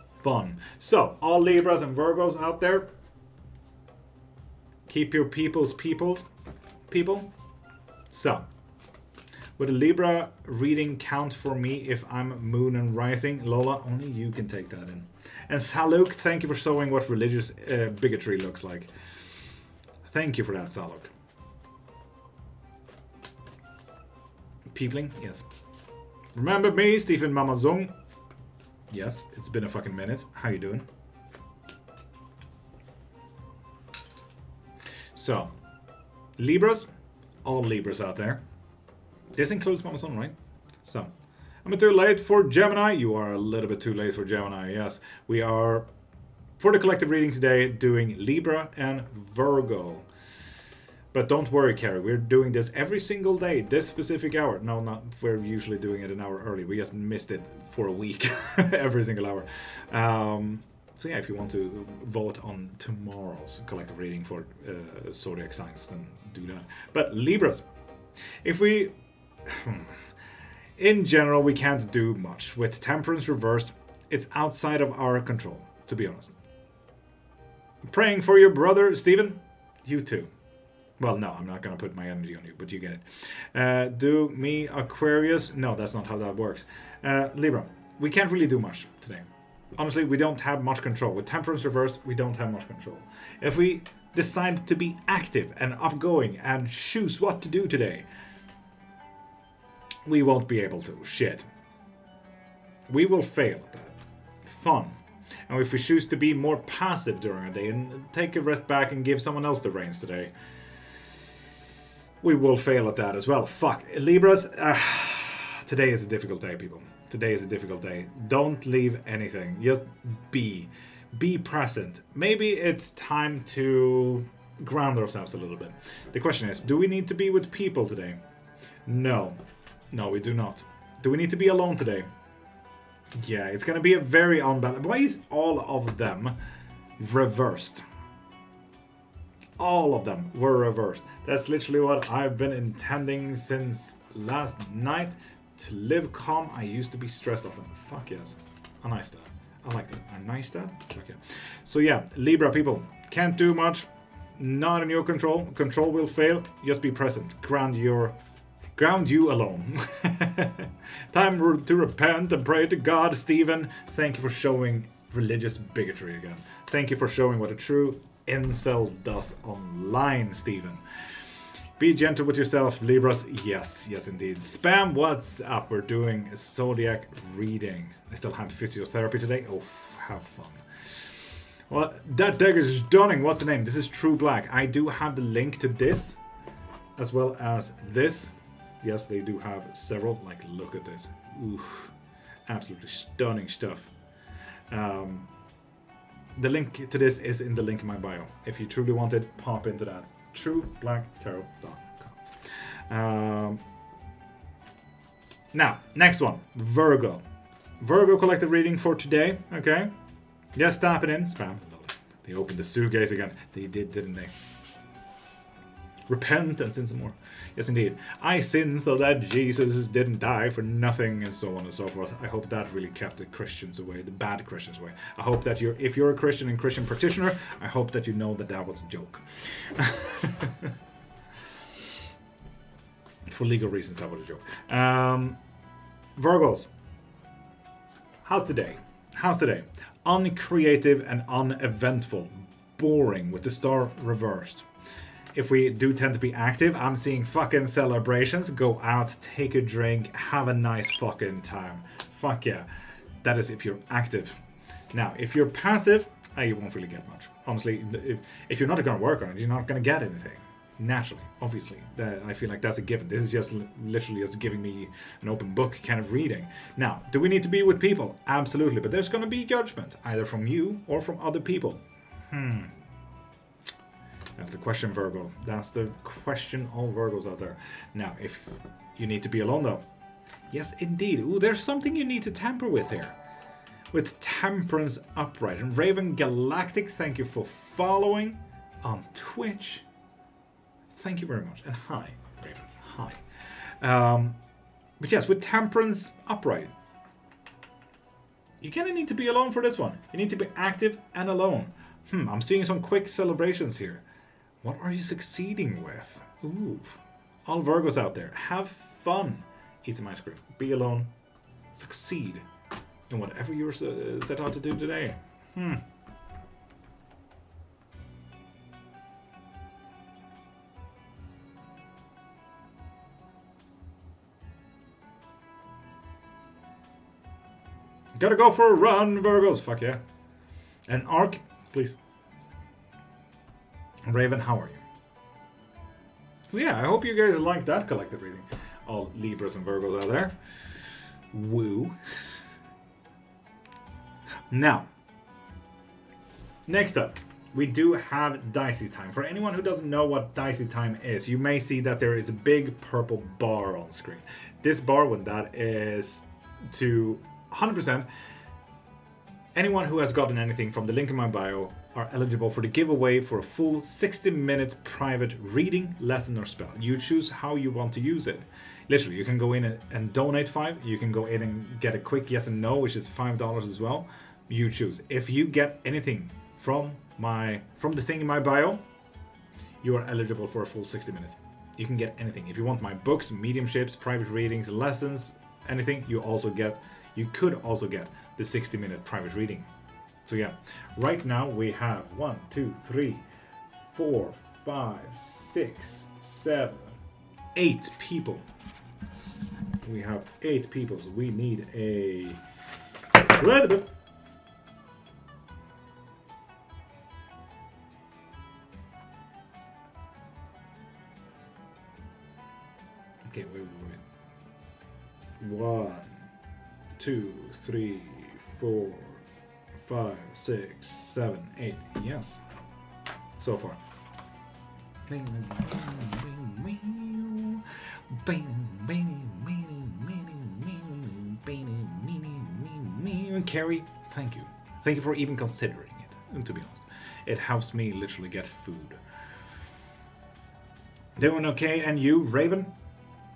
Fun. So, all Libras and Virgos out there, keep your people. So, would a Libra reading count for me if I'm Moon and Rising? Lola, only you can take that in. And Saluk, thank you for showing what religious bigotry looks like. Thank you for that, Saluk. Peopling, yes. Remember me, Stephen Mamazong? Yes, it's been a fucking minute. How you doing? So, Libras, all Libras out there. This includes Mamazong, right? So, am I too late for Gemini? You are a little bit too late for Gemini, yes. We are, for the collective reading today, doing Libra and Virgo. But don't worry, Carrie, we're doing this every single day, this specific hour. No, not, we're usually doing it an hour early. We just missed it for a week, every single hour. So yeah, if you want to vote on tomorrow's collective reading for zodiac signs, then do that. But Libras, if we... in general, we can't do much. With Temperance reversed, it's outside of our control, to be honest. Praying for your brother, Stephen. You too. Well, no, I'm not going to put my energy on you, but you get it. Do me Aquarius? No, that's not how that works. Libra, we can't really do much today. Honestly, we don't have much control. With Temperance reversed, we don't have much control. If we decide to be active and upgoing and choose what to do today, we won't be able to. Shit. We will fail at that. Fun. And if we choose to be more passive during a day and take a rest back and give someone else the reins today, we will fail at that as well. Fuck. Libras, today is a difficult day, people. Today is a difficult day. Don't leave anything. Just be. Be present. Maybe it's time to ground ourselves a little bit. The question is, do we need to be with people today? No. No, we do not. Do we need to be alone today? Yeah, it's going to be a very unbalanced. Why is all of them reversed? All of them were reversed. That's literally what I've been intending since last night. To live calm. I used to be stressed often. Fuck yes. A nice dad. I like that. A nice dad? Fuck yeah. So yeah, Libra people. Can't do much. Not in your control. Control will fail. Just be present. Ground you alone. Time to repent and pray to God. Stephen, thank you for showing religious bigotry again. Thank you for showing what a true incel does online, Stephen. Be gentle with yourself, Libras. Yes, yes indeed. Spam, what's up? We're doing a zodiac reading. I still have physiotherapy today. Oh, have fun. Well, that deck is stunning. What's the name? This is True Black. I do have the link to this, as well as this. Yes, they do have several. Like, look at this. Oof. Absolutely stunning stuff. The link to this is in the link in my bio. If you truly want it, pop into that. TrueBlackTarot.com. Now, next one. Virgo. Virgo collective reading for today. Okay. Just tap it in. Spam. They opened the suitcase again. They did, didn't they? Repent and sin some more. Yes, indeed. I sin so that Jesus didn't die for nothing, and so on and so forth. I hope that really kept the Christians away, the bad Christians away. I hope that if you're a Christian and Christian practitioner, I hope that you know that that was a joke. For legal reasons, that was a joke. Virgos. How's today? How's today? Uncreative and uneventful. Boring with the star reversed. If we do tend to be active, I'm seeing fucking celebrations. Go out, take a drink, have a nice fucking time. Fuck yeah. That is if you're active. Now, if you're passive, you won't really get much. Honestly, if you're not going to work on it, you're not going to get anything. Naturally, obviously. I feel like that's a given. This is just literally just giving me an open book kind of reading. Now, do we need to be with people? Absolutely. But there's going to be judgment, either from you or from other people. That's the question, Virgo. That's the question, all Virgos out there. Now, if you need to be alone, though. Yes, indeed. Ooh, there's something you need to tamper with here. With Temperance Upright. And Raven Galactic, thank you for following on Twitch. Thank you very much. And hi, Raven. Hi. But yes, with Temperance Upright. You kind of need to be alone for this one. You need to be active and alone. I'm seeing some quick celebrations here. What are you succeeding with? Ooh. All Virgos out there, have fun. Eat some ice cream. Be alone. Succeed in whatever you're set out to do today. Gotta go for a run, Virgos. Fuck yeah. An arc, please. Raven, how are you? So yeah, I hope you guys like that collective reading. All Libras and Virgos out there. Woo. Now, next up, we do have Dicey Time. For anyone who doesn't know what Dicey Time is, you may see that there is a big purple bar on screen. This bar, when that is to 100%, anyone who has gotten anything from the link in my bio are eligible for the giveaway for a full 60-minute private reading, lesson, or spell. You choose how you want to use it. Literally, you can go in and donate $5. You can go in and get a quick yes and no, which is $5 as well. You choose. If you get anything from the thing in my bio, you are eligible for a full 60 minutes. You can get anything. If you want my books, mediumships, private readings, lessons, anything, you could also get the 60-minute private reading. So yeah, right now we have 1, 2, 3, 4, 5, 6, 7, 8 people. We have 8 people, so we need a little bit. Okay, wait. 1, 2, 3, 4, 5, 6, 7, 8. Yes. So far. Carrie, thank you. Thank you for even considering it, and to be honest. It helps me literally get food. Doing okay, and you, Raven?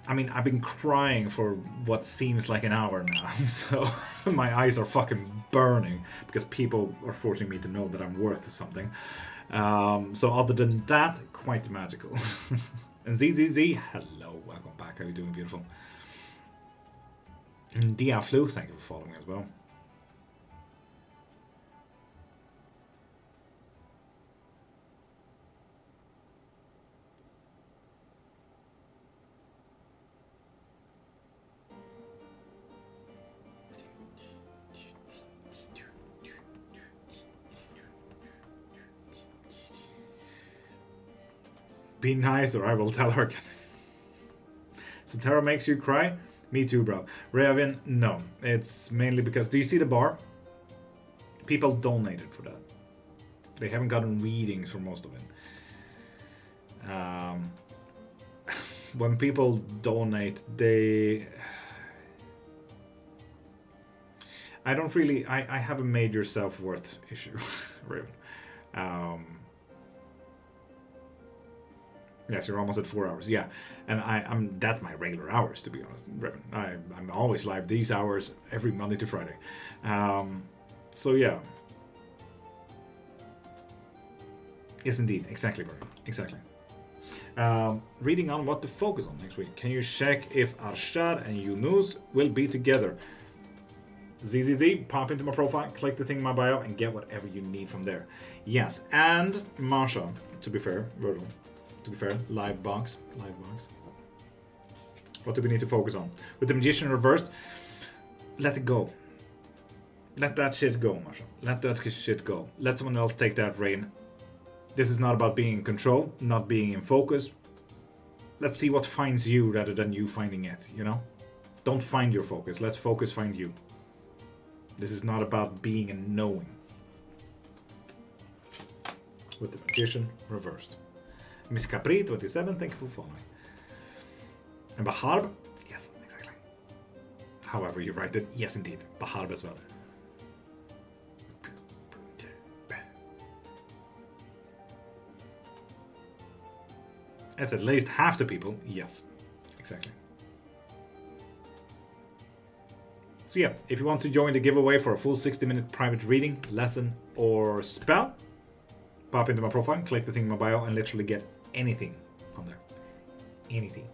I mean, I've been crying for what seems like an hour now, so my eyes are fucking burning because people are forcing me to know that I'm worth something. So other than that, quite magical. And ZZZ, hello, welcome back. How are you doing, beautiful? And Diaflu, thank you for following as well. Be nice or I will tell her. So Tara makes you cry? Me too, bro. Raven, no. It's mainly because... Do you see the bar? People donated for that. They haven't gotten readings for most of it. When people donate, they... I don't really... I have a major self-worth issue, Raven. Yes, you're almost at 4 hours. Yeah, and I'm that's my regular hours, to be honest. I'm always live these hours every Monday to Friday. So yeah. Yes, indeed, exactly, Bernie. Exactly. Reading on what to focus on next week. Can you check if Arshad and Yunus will be together? ZZZ, pop into my profile, click the thing in my bio, and get whatever you need from there. Yes, and Marsha, to be fair, Virgil. To be fair, live box. What do we need to focus on? With the magician reversed, let it go. Let that shit go, Marsha. Let that shit go. Let someone else take that reign. This is not about being in control, not being in focus. Let's see what finds you rather than you finding it, you know? Don't find your focus. Let focus find you. This is not about being and knowing. With the magician reversed. Miss Capri 27, thank you for following. And Baharb, yes, exactly. However you write it, yes indeed, Baharb as well. That's at least half the people, yes, exactly. So yeah, if you want to join the giveaway for a full 60-minute private reading, lesson, or spell, pop into my profile, click the thing in my bio, and literally get anything on there. Anything.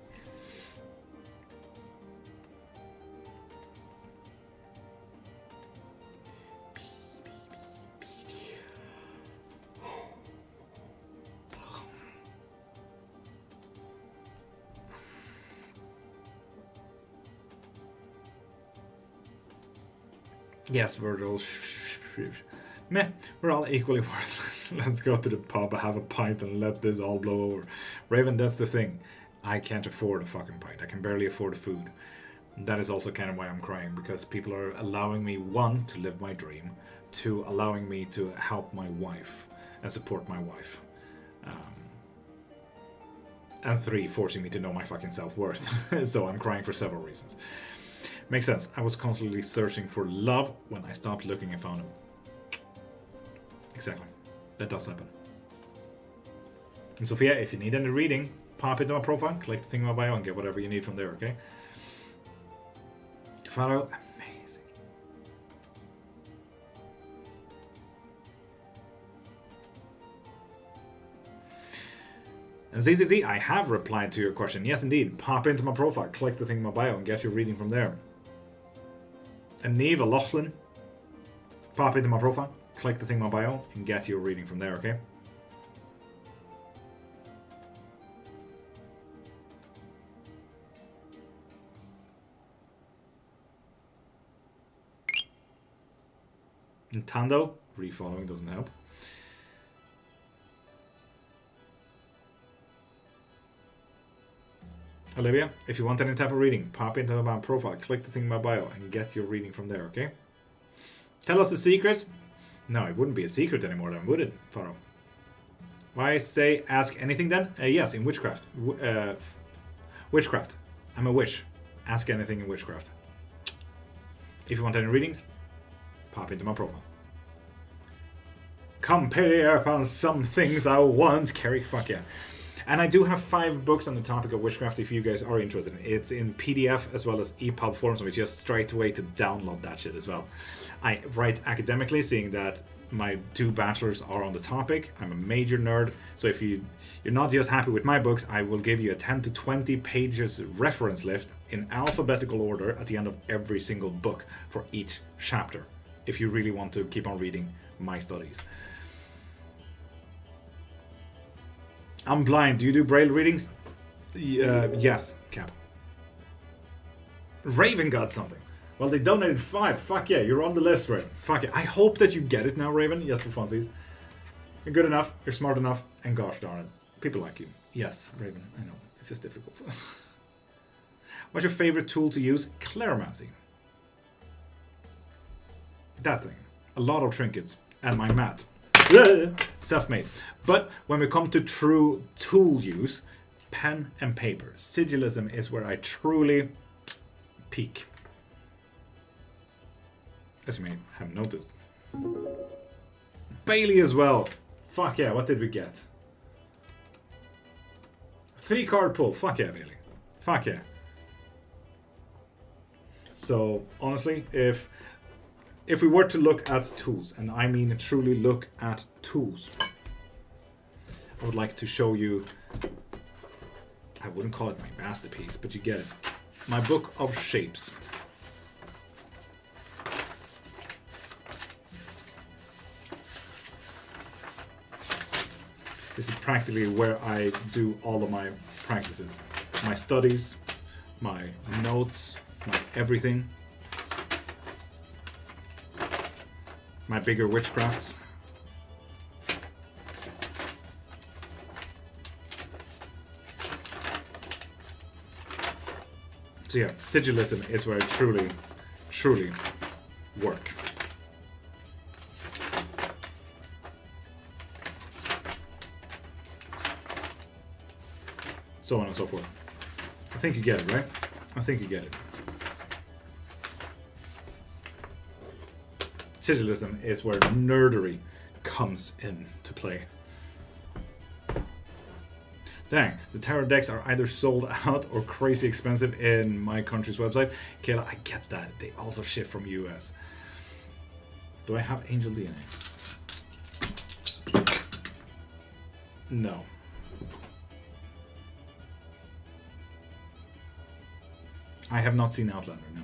Yes, Virgil. Meh, we're all equally worthless. Let's go to the pub, have a pint, and let this all blow over. Raven, that's the thing. I can't afford a fucking pint. I can barely afford the food. That is also kind of why I'm crying, because people are allowing me, 1, to live my dream, 2, allowing me to help my wife and support my wife. And 3, forcing me to know my fucking self-worth. So I'm crying for several reasons. Makes sense. I was constantly searching for love. When I stopped looking, I found him. Exactly. That does happen. And Sophia, if you need any reading, pop into my profile, click the thing in my bio, and get whatever you need from there, okay? Follow. Amazing. And ZZZ, I have replied to your question. Yes, indeed. Pop into my profile, click the thing in my bio, and get your reading from there. And Neve Lachlan, pop into my profile, click the thing in my bio, and get your reading from there, okay? Nintendo, refollowing doesn't help. Olivia, if you want any type of reading, pop into my profile, click the thing in my bio, and get your reading from there, okay? Tell us a secret? No, it wouldn't be a secret anymore then, would it, Faro? Why say ask anything then? Yes, in Witchcraft. Witchcraft. I'm a witch. Ask anything in Witchcraft. If you want any readings, pop into my profile. Come pay upon some things I want. Carrie, fuck yeah. And I do have 5 books on the topic of witchcraft if you guys are interested. It's in PDF as well as EPUB forms, which is straight away to download that shit as well. I write academically, seeing that my 2 bachelors are on the topic. I'm a major nerd, so if you're not just happy with my books, I will give you a 10 to 20 pages reference list in alphabetical order at the end of every single book for each chapter, if you really want to keep on reading my studies. I'm blind. Do you do braille readings? Yes, Cap. Raven got something. Well, they donated 5. Fuck yeah, you're on the list, Raven. Fuck yeah. I hope that you get it now, Raven. Yes, for funsies. You're good enough. You're smart enough. And gosh darn it, people like you. Yes, Raven. I know. It's just difficult. What's your favorite tool to use? Clairmancy. That thing. A lot of trinkets. And my mat. Self-made. But when we come to true tool use, pen and paper. Sigilism is where I truly peak. As you may have noticed. Bailey as well. Fuck yeah, what did we get? 3 card pull. Fuck yeah, Bailey. Fuck yeah. So, honestly, if we were to look at tools, and I mean truly look at tools, I would like to show you, I wouldn't call it my masterpiece, but you get it. My book of shapes. This is practically where I do all of my practices. My studies, my notes, my everything. My bigger witchcrafts. So yeah, sigilism is where I truly, truly work. So on and so forth. I think you get it, right? I think you get it. Sigilism is where nerdery comes into play. Dang, the tarot decks are either sold out or crazy expensive in my country's website. Kayla, I get that. They also ship from US. Do I have angel DNA? No. I have not seen Outlander, no.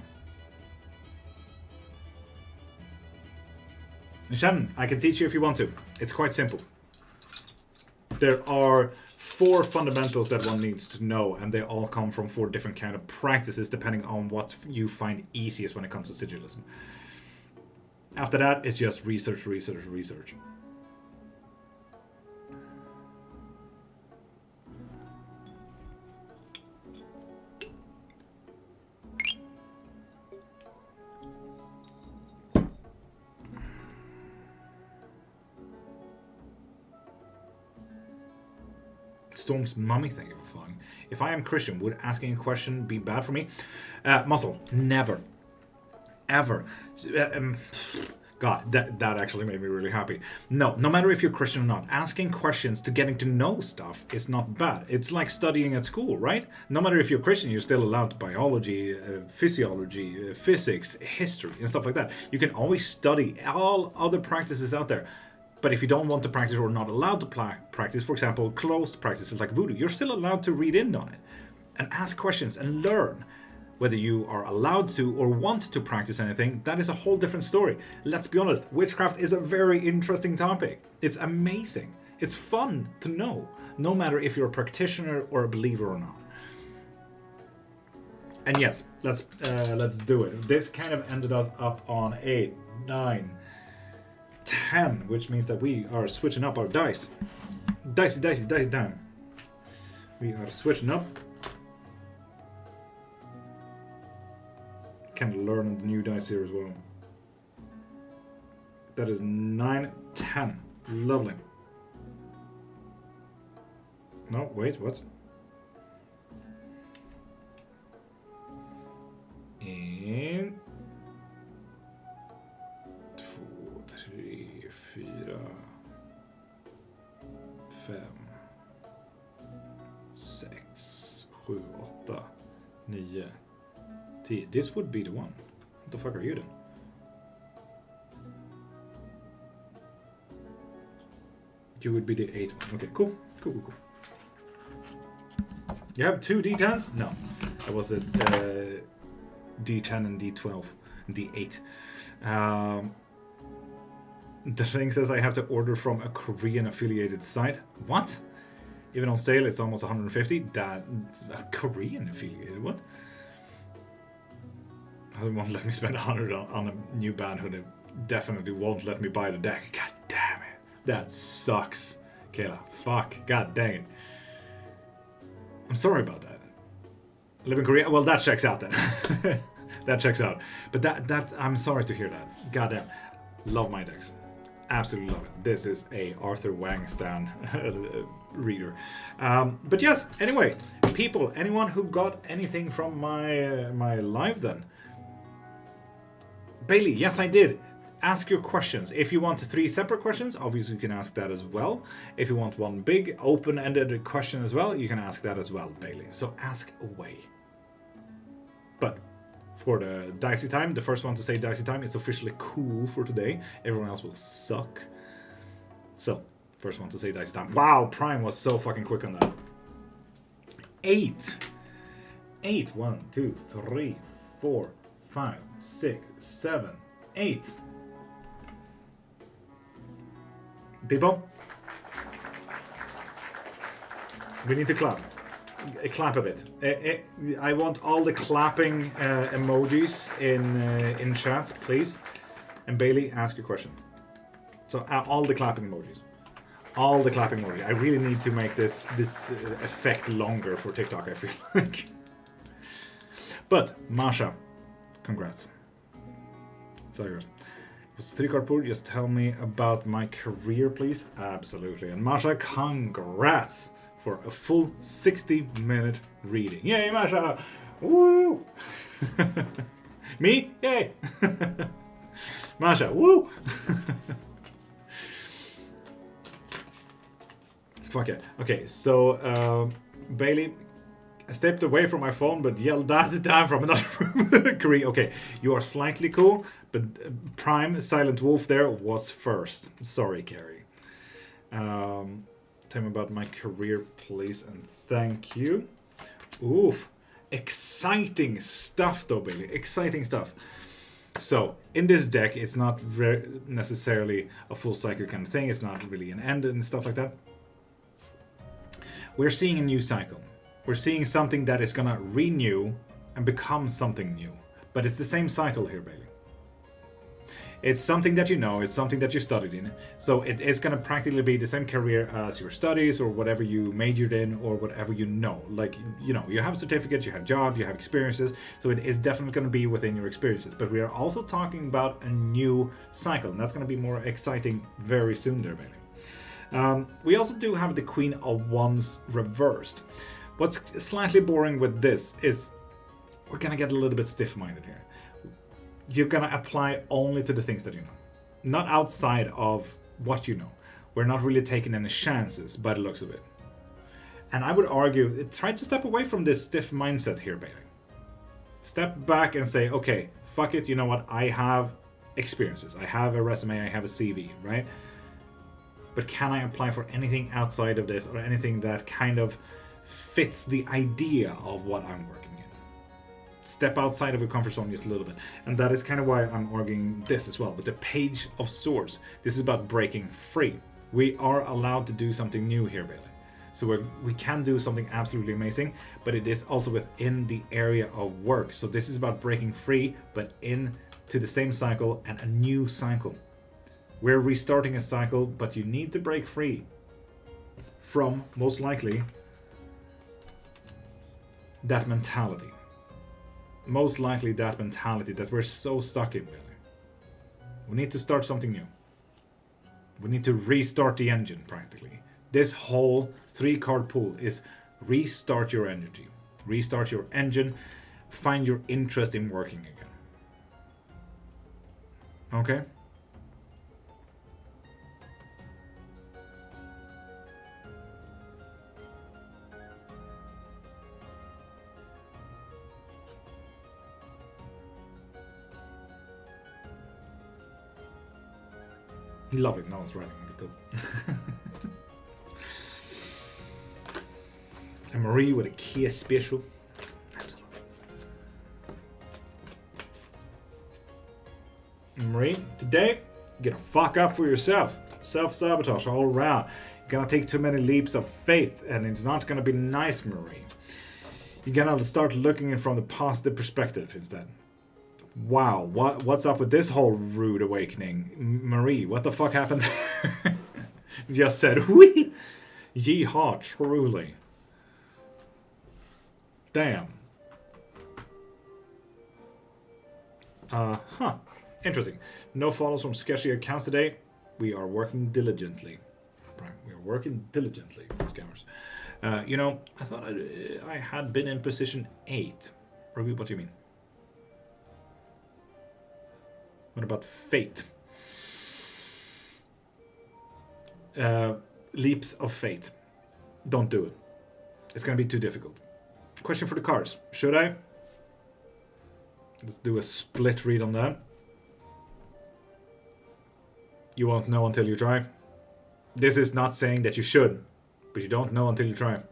Shannon, I can teach you if you want to. It's quite simple. There are 4 fundamentals that one needs to know, and they all come from 4 different kind of practices depending on what you find easiest when it comes to sigilism. After that, it's just research, research, research. Storm's mummy, thank you for following. If I am Christian, would asking a question be bad for me? Muscle, never. Ever. God, that actually made me really happy. No matter if you're Christian or not, asking questions to getting to know stuff is not bad. It's like studying at school, right? No matter if you're Christian, you're still allowed biology, physiology, physics, history, and stuff like that. You can always study all other practices out there. But if you don't want to practice or not allowed to practice, for example, closed practices like voodoo, you're still allowed to read in on it and ask questions and learn. Whether you are allowed to or want to practice anything, that is a whole different story. Let's be honest, witchcraft is a very interesting topic. It's amazing. It's fun to know, no matter if you're a practitioner or a believer or not. And yes, let's do it. This kind of ended us up on 8, 9, 10, which means that we are switching up our dice. Dicey time. We are switching up. Can learn the new dice here as well. That is 9, 10. Lovely. No, wait, what? En, 2, 3, 4, 5, 6, 7, 8, 9, 10. This would be the one. What the fuck are you then? You would be the 8th one. Okay, cool. Cool. You have 2 D10s? No. That was a D10 and D12. And D8. The thing says I have to order from a Korean affiliated site. What? Even on sale it's almost 150? That a Korean affiliated one? They won't let me spend 100 on a new band who definitely won't let me buy the deck. God damn it. That sucks. Kayla, fuck. God dang it. I'm sorry about that. Live in Korea? Well, that checks out then. That checks out. But that I'm sorry to hear that. God damn. Love my decks. Absolutely love it. This is a Arthur Wang Stan reader. But yes, anyway, people, anyone who got anything from my live then? Bailey, yes I did. Ask your questions. If you want 3 separate questions, obviously you can ask that as well. If you want one big, open-ended question as well, you can ask that as well, Bailey. So ask away. But for the dicey time, the first one to say dicey time, it's officially cool for today. Everyone else will suck. So, first one to say dicey time. Wow, Prime was so fucking quick on that. 8. 8. 1, 2, 3, 4, 5, 6, 7, 8. People, we need to clap. Clap a bit. I want all the clapping emojis in chat, please. And Bailey, ask your question. So all the clapping emojis. All the clapping emojis. I really need to make this effect longer for TikTok, I feel like. But, Masha, congrats. It's all yours. It was 3-card pool. Just tell me about my career, please. Absolutely. And Masha, congrats for a full 60-minute reading. Yay, Masha! Woo! Me? Yay! Masha, woo! Fuck it. Okay, so Bailey, I stepped away from my phone, but yelled "That's it time" from another room. Korea. Okay, you are slightly cool, but Prime Silent Wolf there was first. Sorry, Carrie. Tell me about my career, please, and thank you. Oof, exciting stuff, though, Bailey. Exciting stuff. So, in this deck, it's not necessarily a full cycle kind of thing. It's not really an end and stuff like that. We're seeing a new cycle. We're seeing something that is gonna renew and become something new. But it's the same cycle here, Bailey. It's something that you know, it's something that you studied in. So it is gonna practically be the same career as your studies or whatever you majored in or whatever you know. Like, you know, you have a certificate, you have a job, you have experiences. So it is definitely gonna be within your experiences. But we are also talking about a new cycle. And that's gonna be more exciting very soon there, Bailey. We also do have the Queen of Wands reversed. What's slightly boring with this is we're gonna get a little bit stiff-minded here. You're gonna apply only to the things that you know, not outside of what you know. We're not really taking any chances by the looks of it. And I would argue, try to step away from this stiff mindset here, Bailey. Step back and say, okay, fuck it, you know what? I have experiences. I have a resume, I have a CV, right? but can I apply for anything outside of this, or anything that kind of fits the idea of what I'm working in? Step outside of your comfort zone just a little bit. And that is kind of why I'm arguing this as well. With the Page of Swords, this is about breaking free. We are allowed to do something new here, Bailey. So we can do something absolutely amazing, but it is also within the area of work. So this is about breaking free, but into the same cycle and a new cycle. We're restarting a cycle, but you need to break free from, most likely, that mentality. Most likely that mentality that we're so stuck in, really. We need to start something new. We need to restart the engine, practically. This whole 3-card pool is restart your energy. Restart your engine. Find your interest in working again. Okay? Love it. No one's writing it. Cool. And Marie with a Kia special. Absolutely. Marie, today, you're gonna fuck up for yourself. Self-sabotage all around. You're gonna take too many leaps of faith, and it's not gonna be nice, Marie. You're gonna start looking it from the positive perspective instead. Wow, what's up with this whole rude awakening? Marie, what the fuck happened there? Just said, whee! Yeehaw, truly. Damn. Interesting. No follows from sketchy accounts today. We are working diligently. Right, we are working diligently, scammers. You know, I thought I had been in position 8. Ruby, what do you mean? What about fate? Leaps of fate. Don't do it. It's gonna be too difficult. Question for the cards. Should I? Let's do a split read on that. You won't know until you try. This is not saying that you should, but you don't know until you try.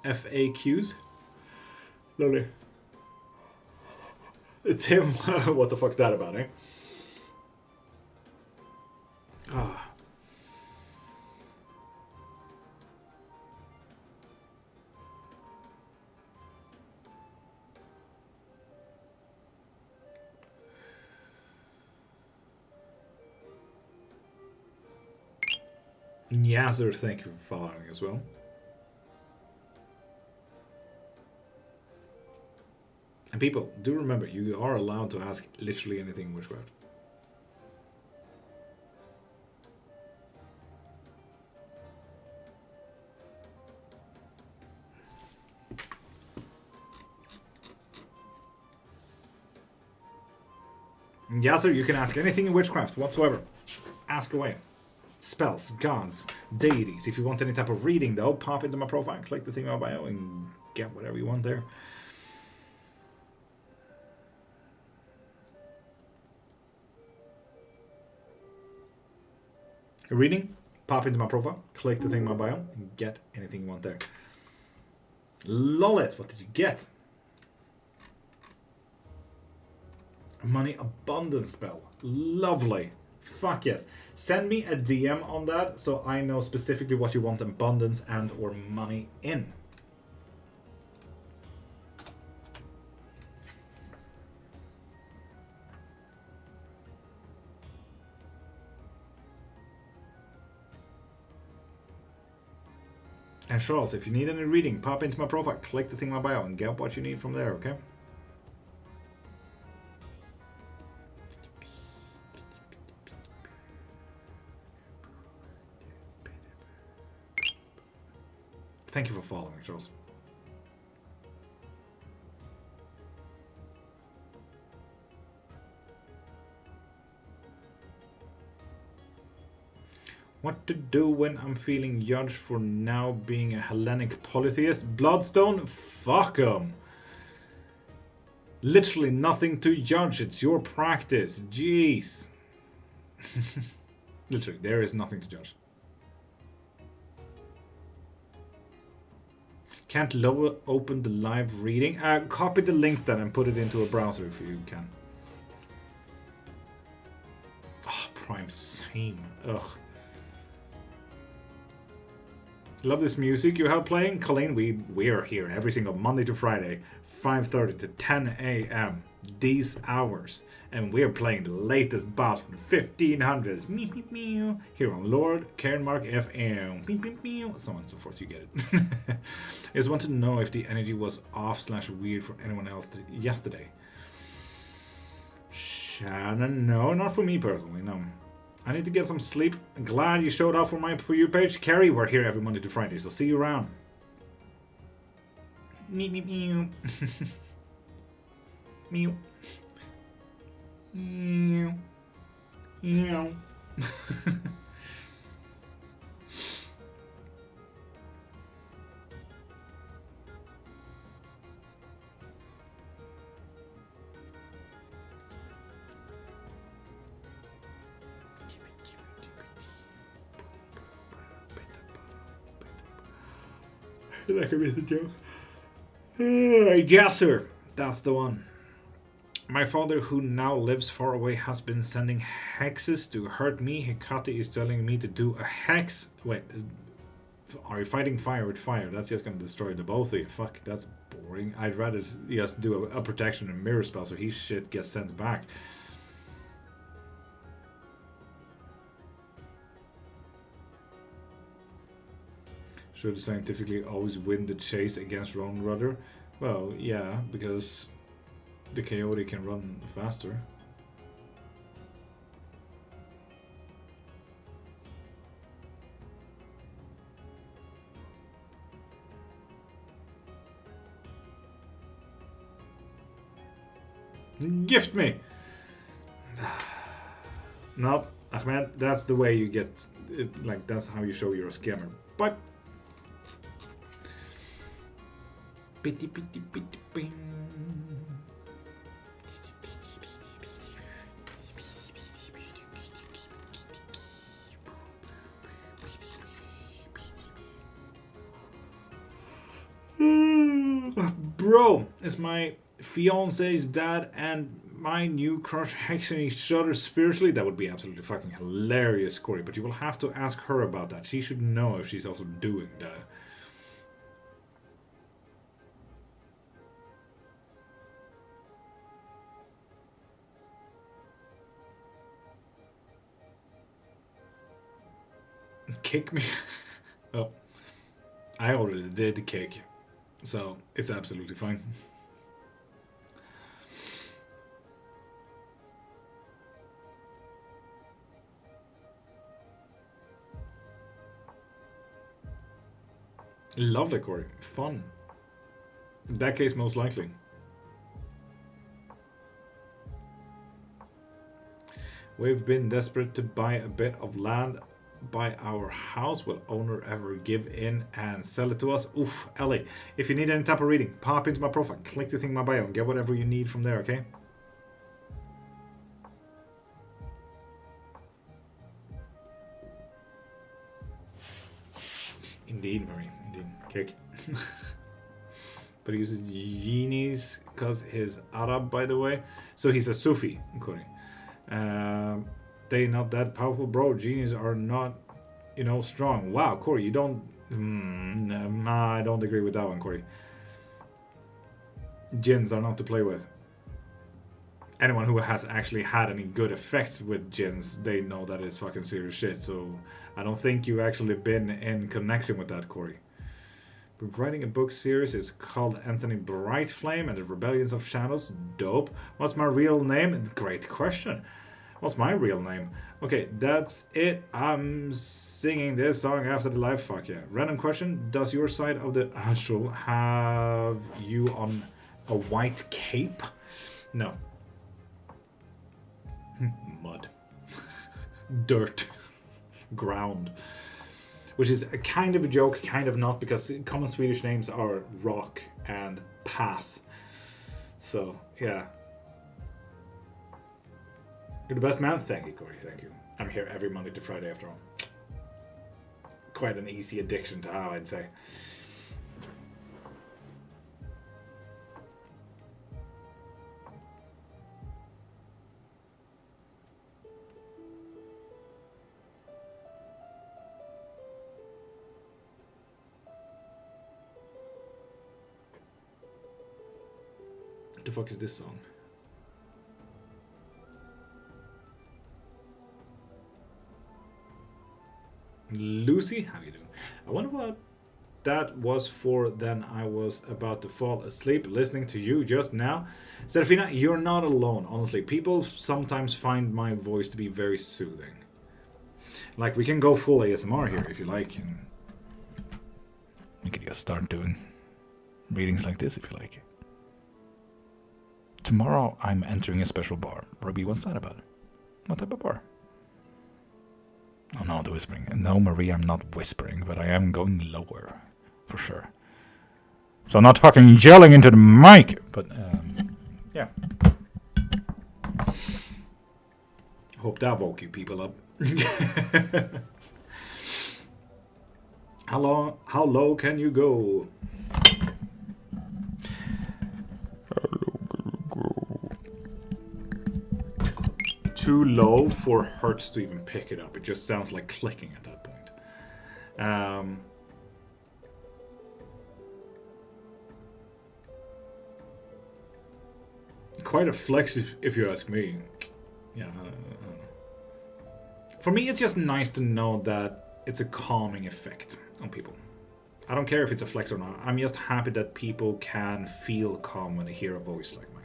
FAQs. Lovely. Tim, what the fuck's that about, eh? Ah. Yazzer, thank you for following as well. And people, do remember, you are allowed to ask literally anything in Witchcraft. Yazzer, you can ask anything in Witchcraft whatsoever. Ask away. Spells, gods, deities. If you want any type of reading, though, pop into my profile, click the thing on my bio, and get whatever you want there. A reading, pop into my profile, click the thing in my bio, and get anything you want there. Lollet, what did you get? Money abundance spell. Lovely. Fuck yes. Send me a DM on that so I know specifically what you want abundance and or money in. And Charles, if you need any reading, pop into my profile, click the thing in my bio, and get what you need from there, okay? Thank you for following, Charles. What to do when I'm feeling judged for now being a Hellenic polytheist? Bloodstone? Fuck 'em. Literally nothing to judge. It's your practice. Jeez. Literally, there is nothing to judge. Can't Loa open the live reading? Copy the link then and put it into a browser if you can. Oh, Prime, same. Ugh. Love this music you have playing. Colleen, we're here every single Monday to Friday, 5:30 to 10 a.m. These hours. And we're playing the latest boss from the 1500s. Here on Lord.Cairnmark FM. So on and so forth, you get it. I just want to know if the energy was off/weird for anyone else yesterday. Shannon, no, not for me personally, no. I need to get some sleep. Glad you showed up for my For You page. Carrie, we're here every Monday to Friday, so see you around. Meow. Meow. Meow. Meow. That could be the joke. Yes, sir. That's the one. My father, who now lives far away, has been sending hexes to hurt me. Hecate is telling me to do a hex. Wait, are you fighting fire with fire? That's just gonna destroy the both of you. Fuck, that's boring. I'd rather just do a protection and mirror spell so his shit gets sent back. Should scientifically always win the chase against Roan Rudder? Well, yeah, because the Coyote can run faster. Gift me! No, Ahmed, that's the way you get it, like, that's how you show you're a scammer. But Pitty pitty pitty bing. Bro, is my fiance's dad and my new crush hexing each other spiritually? That would be absolutely fucking hilarious, Corey. But you will have to ask her about that. She should know if she's also doing that. Kick me? Oh, I already did the kick, so it's absolutely fine. Lovely, Corey. Fun. In that case, most likely. We've been desperate to buy a bit of land by our house. Will owner ever give in and sell it to us? Oof, Ellie. If you need any type of reading, pop into my profile, click the thing in my bio, and get whatever you need from there, okay? Indeed, Marie. Indeed. Kick. But he uses genies because his Arab, by the way. So he's a Sufi, Corey. They not that powerful, bro. Genies are not, strong. Wow, Corey, you don't. Nah, I don't agree with that one, Corey. Jinns are not to play with. Anyone who has actually had any good effects with jinns, they know that it's fucking serious shit. So I don't think you've actually been in connection with that, Corey. We're writing a book series. It's called Anthony Brightflame and the Rebellions of Shadows. Dope. What's my real name? Great question. What's my real name? Okay, that's it. I'm singing this song after the live. Fuck yeah. Random question. Does your side of the astral have you on a white cape? No. Mud. Dirt. ground. Which is a kind of a joke, kind of not, because common Swedish names are rock and path. So, yeah. You're the best man. Thank you, Corey. Thank you. I'm here every Monday to Friday after all. Quite an easy addiction to have, I'd say. What the fuck is this song? Lucy, how you doing? I wonder what that was for. Then I was about to fall asleep listening to you just now. Serafina, you're not alone, honestly. People sometimes find my voice to be very soothing. Like, we can go full ASMR here if you like. And we could just start doing readings like this if you like. Tomorrow I'm entering a special bar. Ruby, what's that about? What type of bar? Oh no, the whispering. No, Marie, I'm not whispering, but I am going lower. For sure. So I'm not fucking yelling into the mic, but yeah. Hope that woke you people up. How low can you go? Too low for Hertz to even pick it up. It just sounds like clicking at that point. Quite a flex if you ask me. Yeah. For me, it's just nice to know that it's a calming effect on people. I don't care if it's a flex or not. I'm just happy that people can feel calm when they hear a voice like mine.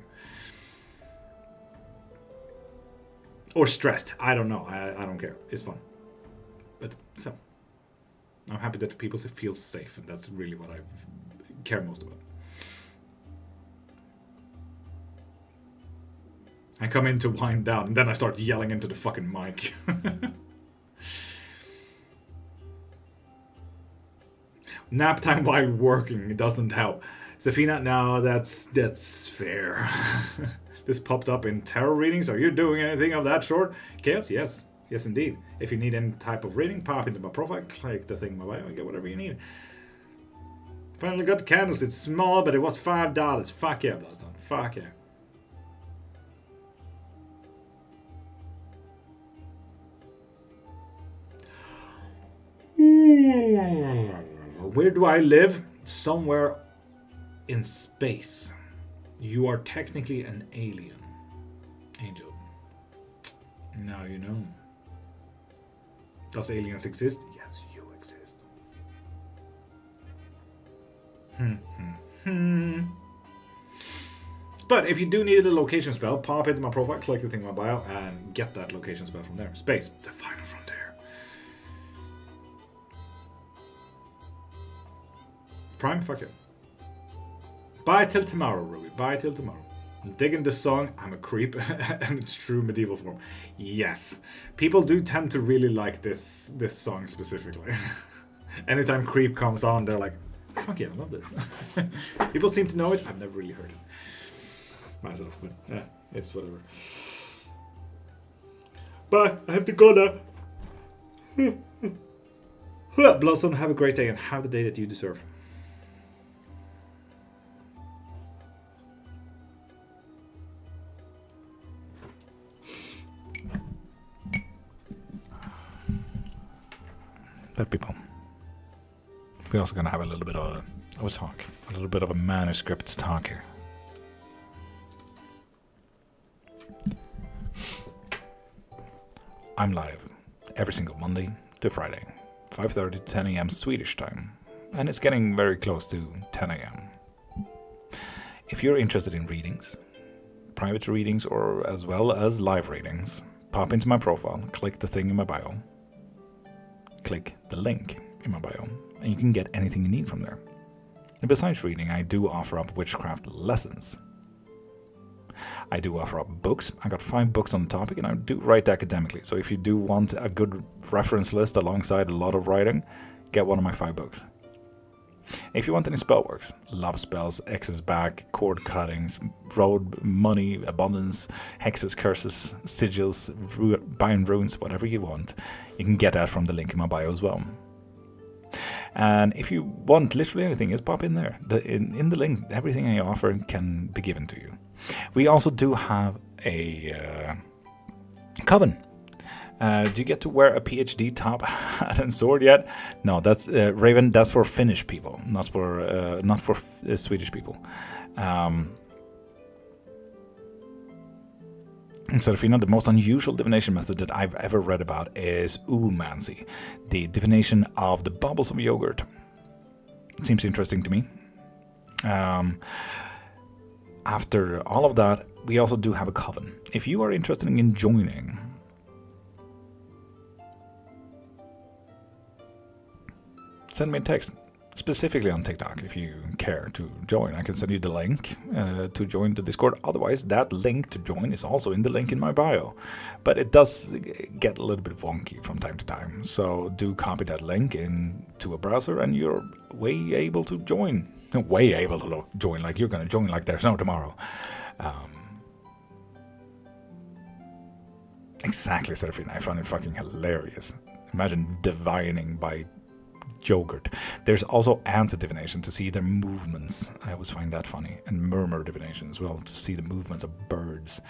Or stressed. I don't know. I don't care. It's fun. But so, I'm happy that people feel safe, and that's really what I care most about. I come in to wind down, and then I start yelling into the fucking mic. Nap time while working, it doesn't help. Safina, no, that's fair. This popped up in tarot readings. Are you doing anything of that sort? Chaos? Yes. Yes, indeed. If you need any type of reading, pop into my profile, click the thing in my bio, and get whatever you need. Finally got the candles. It's small, but it was $5. Fuck yeah, Bloodstone. Fuck yeah. Where do I live? Somewhere in space. You are technically an alien. Angel. Now you know. Does aliens exist? Yes, you exist. But if you do need a location spell, pop into my profile, click the thing in my bio, and get that location spell from there. Space, the final frontier. Prime, fuck you. Bye till tomorrow, Ruby. Bye till tomorrow. I'm digging this song. I'm a creep, and it's true medieval form. Yes, people do tend to really like this song specifically. Anytime creep comes on, they're like, "Fuck yeah, I love this." People seem to know it. I've never really heard it myself, but yeah, it's whatever. Bye. I have to go now. Blossom, have a great day and have the day that you deserve. But people, we're also going to have a little bit of a talk, a little bit of a manuscript talk here. I'm live every single Monday to Friday, 5:30 to 10 a.m. Swedish time, and it's getting very close to 10 a.m. If you're interested in readings, private readings, or as well as live readings, pop into my profile, click the thing in my bio, click the link in my bio, and you can get anything you need from there. And besides reading, I do offer up witchcraft lessons. I do offer up books. I got 5 books on the topic, and I do write academically. So if you do want a good reference list alongside a lot of writing, get one of my 5 books. If you want any spell works, love spells, X's back, cord cuttings, road, money, abundance, hexes, curses, sigils, bind runes, whatever you want, you can get that from the link in my bio as well. And if you want literally anything, just pop in there. In the link, everything I offer can be given to you. We also do have a coven. Do you get to wear a PhD top hat and sword yet? No, that's Raven. That's for Finnish people, not for Swedish people. Instead of, the most unusual divination method that I've ever read about is oomancy, the divination of the bubbles of yogurt. It seems interesting to me. After all of that, we also do have a coven. If you are interested in joining, send me a text, specifically on TikTok, if you care to join. I can send you the link to join the Discord. Otherwise, that link to join is also in the link in my bio. But it does get a little bit wonky from time to time. So do copy that link into a browser and you're way able to join. Way able to join, like you're going to join like there's no tomorrow. Exactly, Seraphine. I found it fucking hilarious. Imagine divining by yogurt. There's also anti-divination to see their movements. I always find that funny. And murmur divination as well, to see the movements of birds.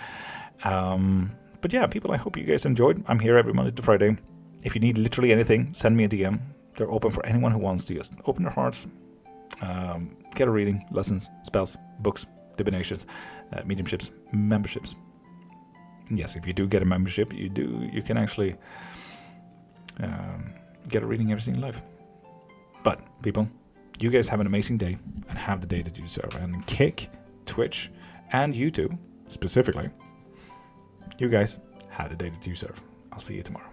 But yeah, people, I hope you guys enjoyed. I'm here every Monday to Friday. If you need literally anything, send me a DM. They're open for anyone who wants to. Just open their hearts. Get a reading, lessons, spells, books, divinations, mediumships, memberships. And yes, if you do get a membership, you can actually get a reading every single life. But people, you guys have an amazing day and have the day that you deserve. And Kick, Twitch, and YouTube specifically, you guys have the day that you deserve. I'll see you tomorrow.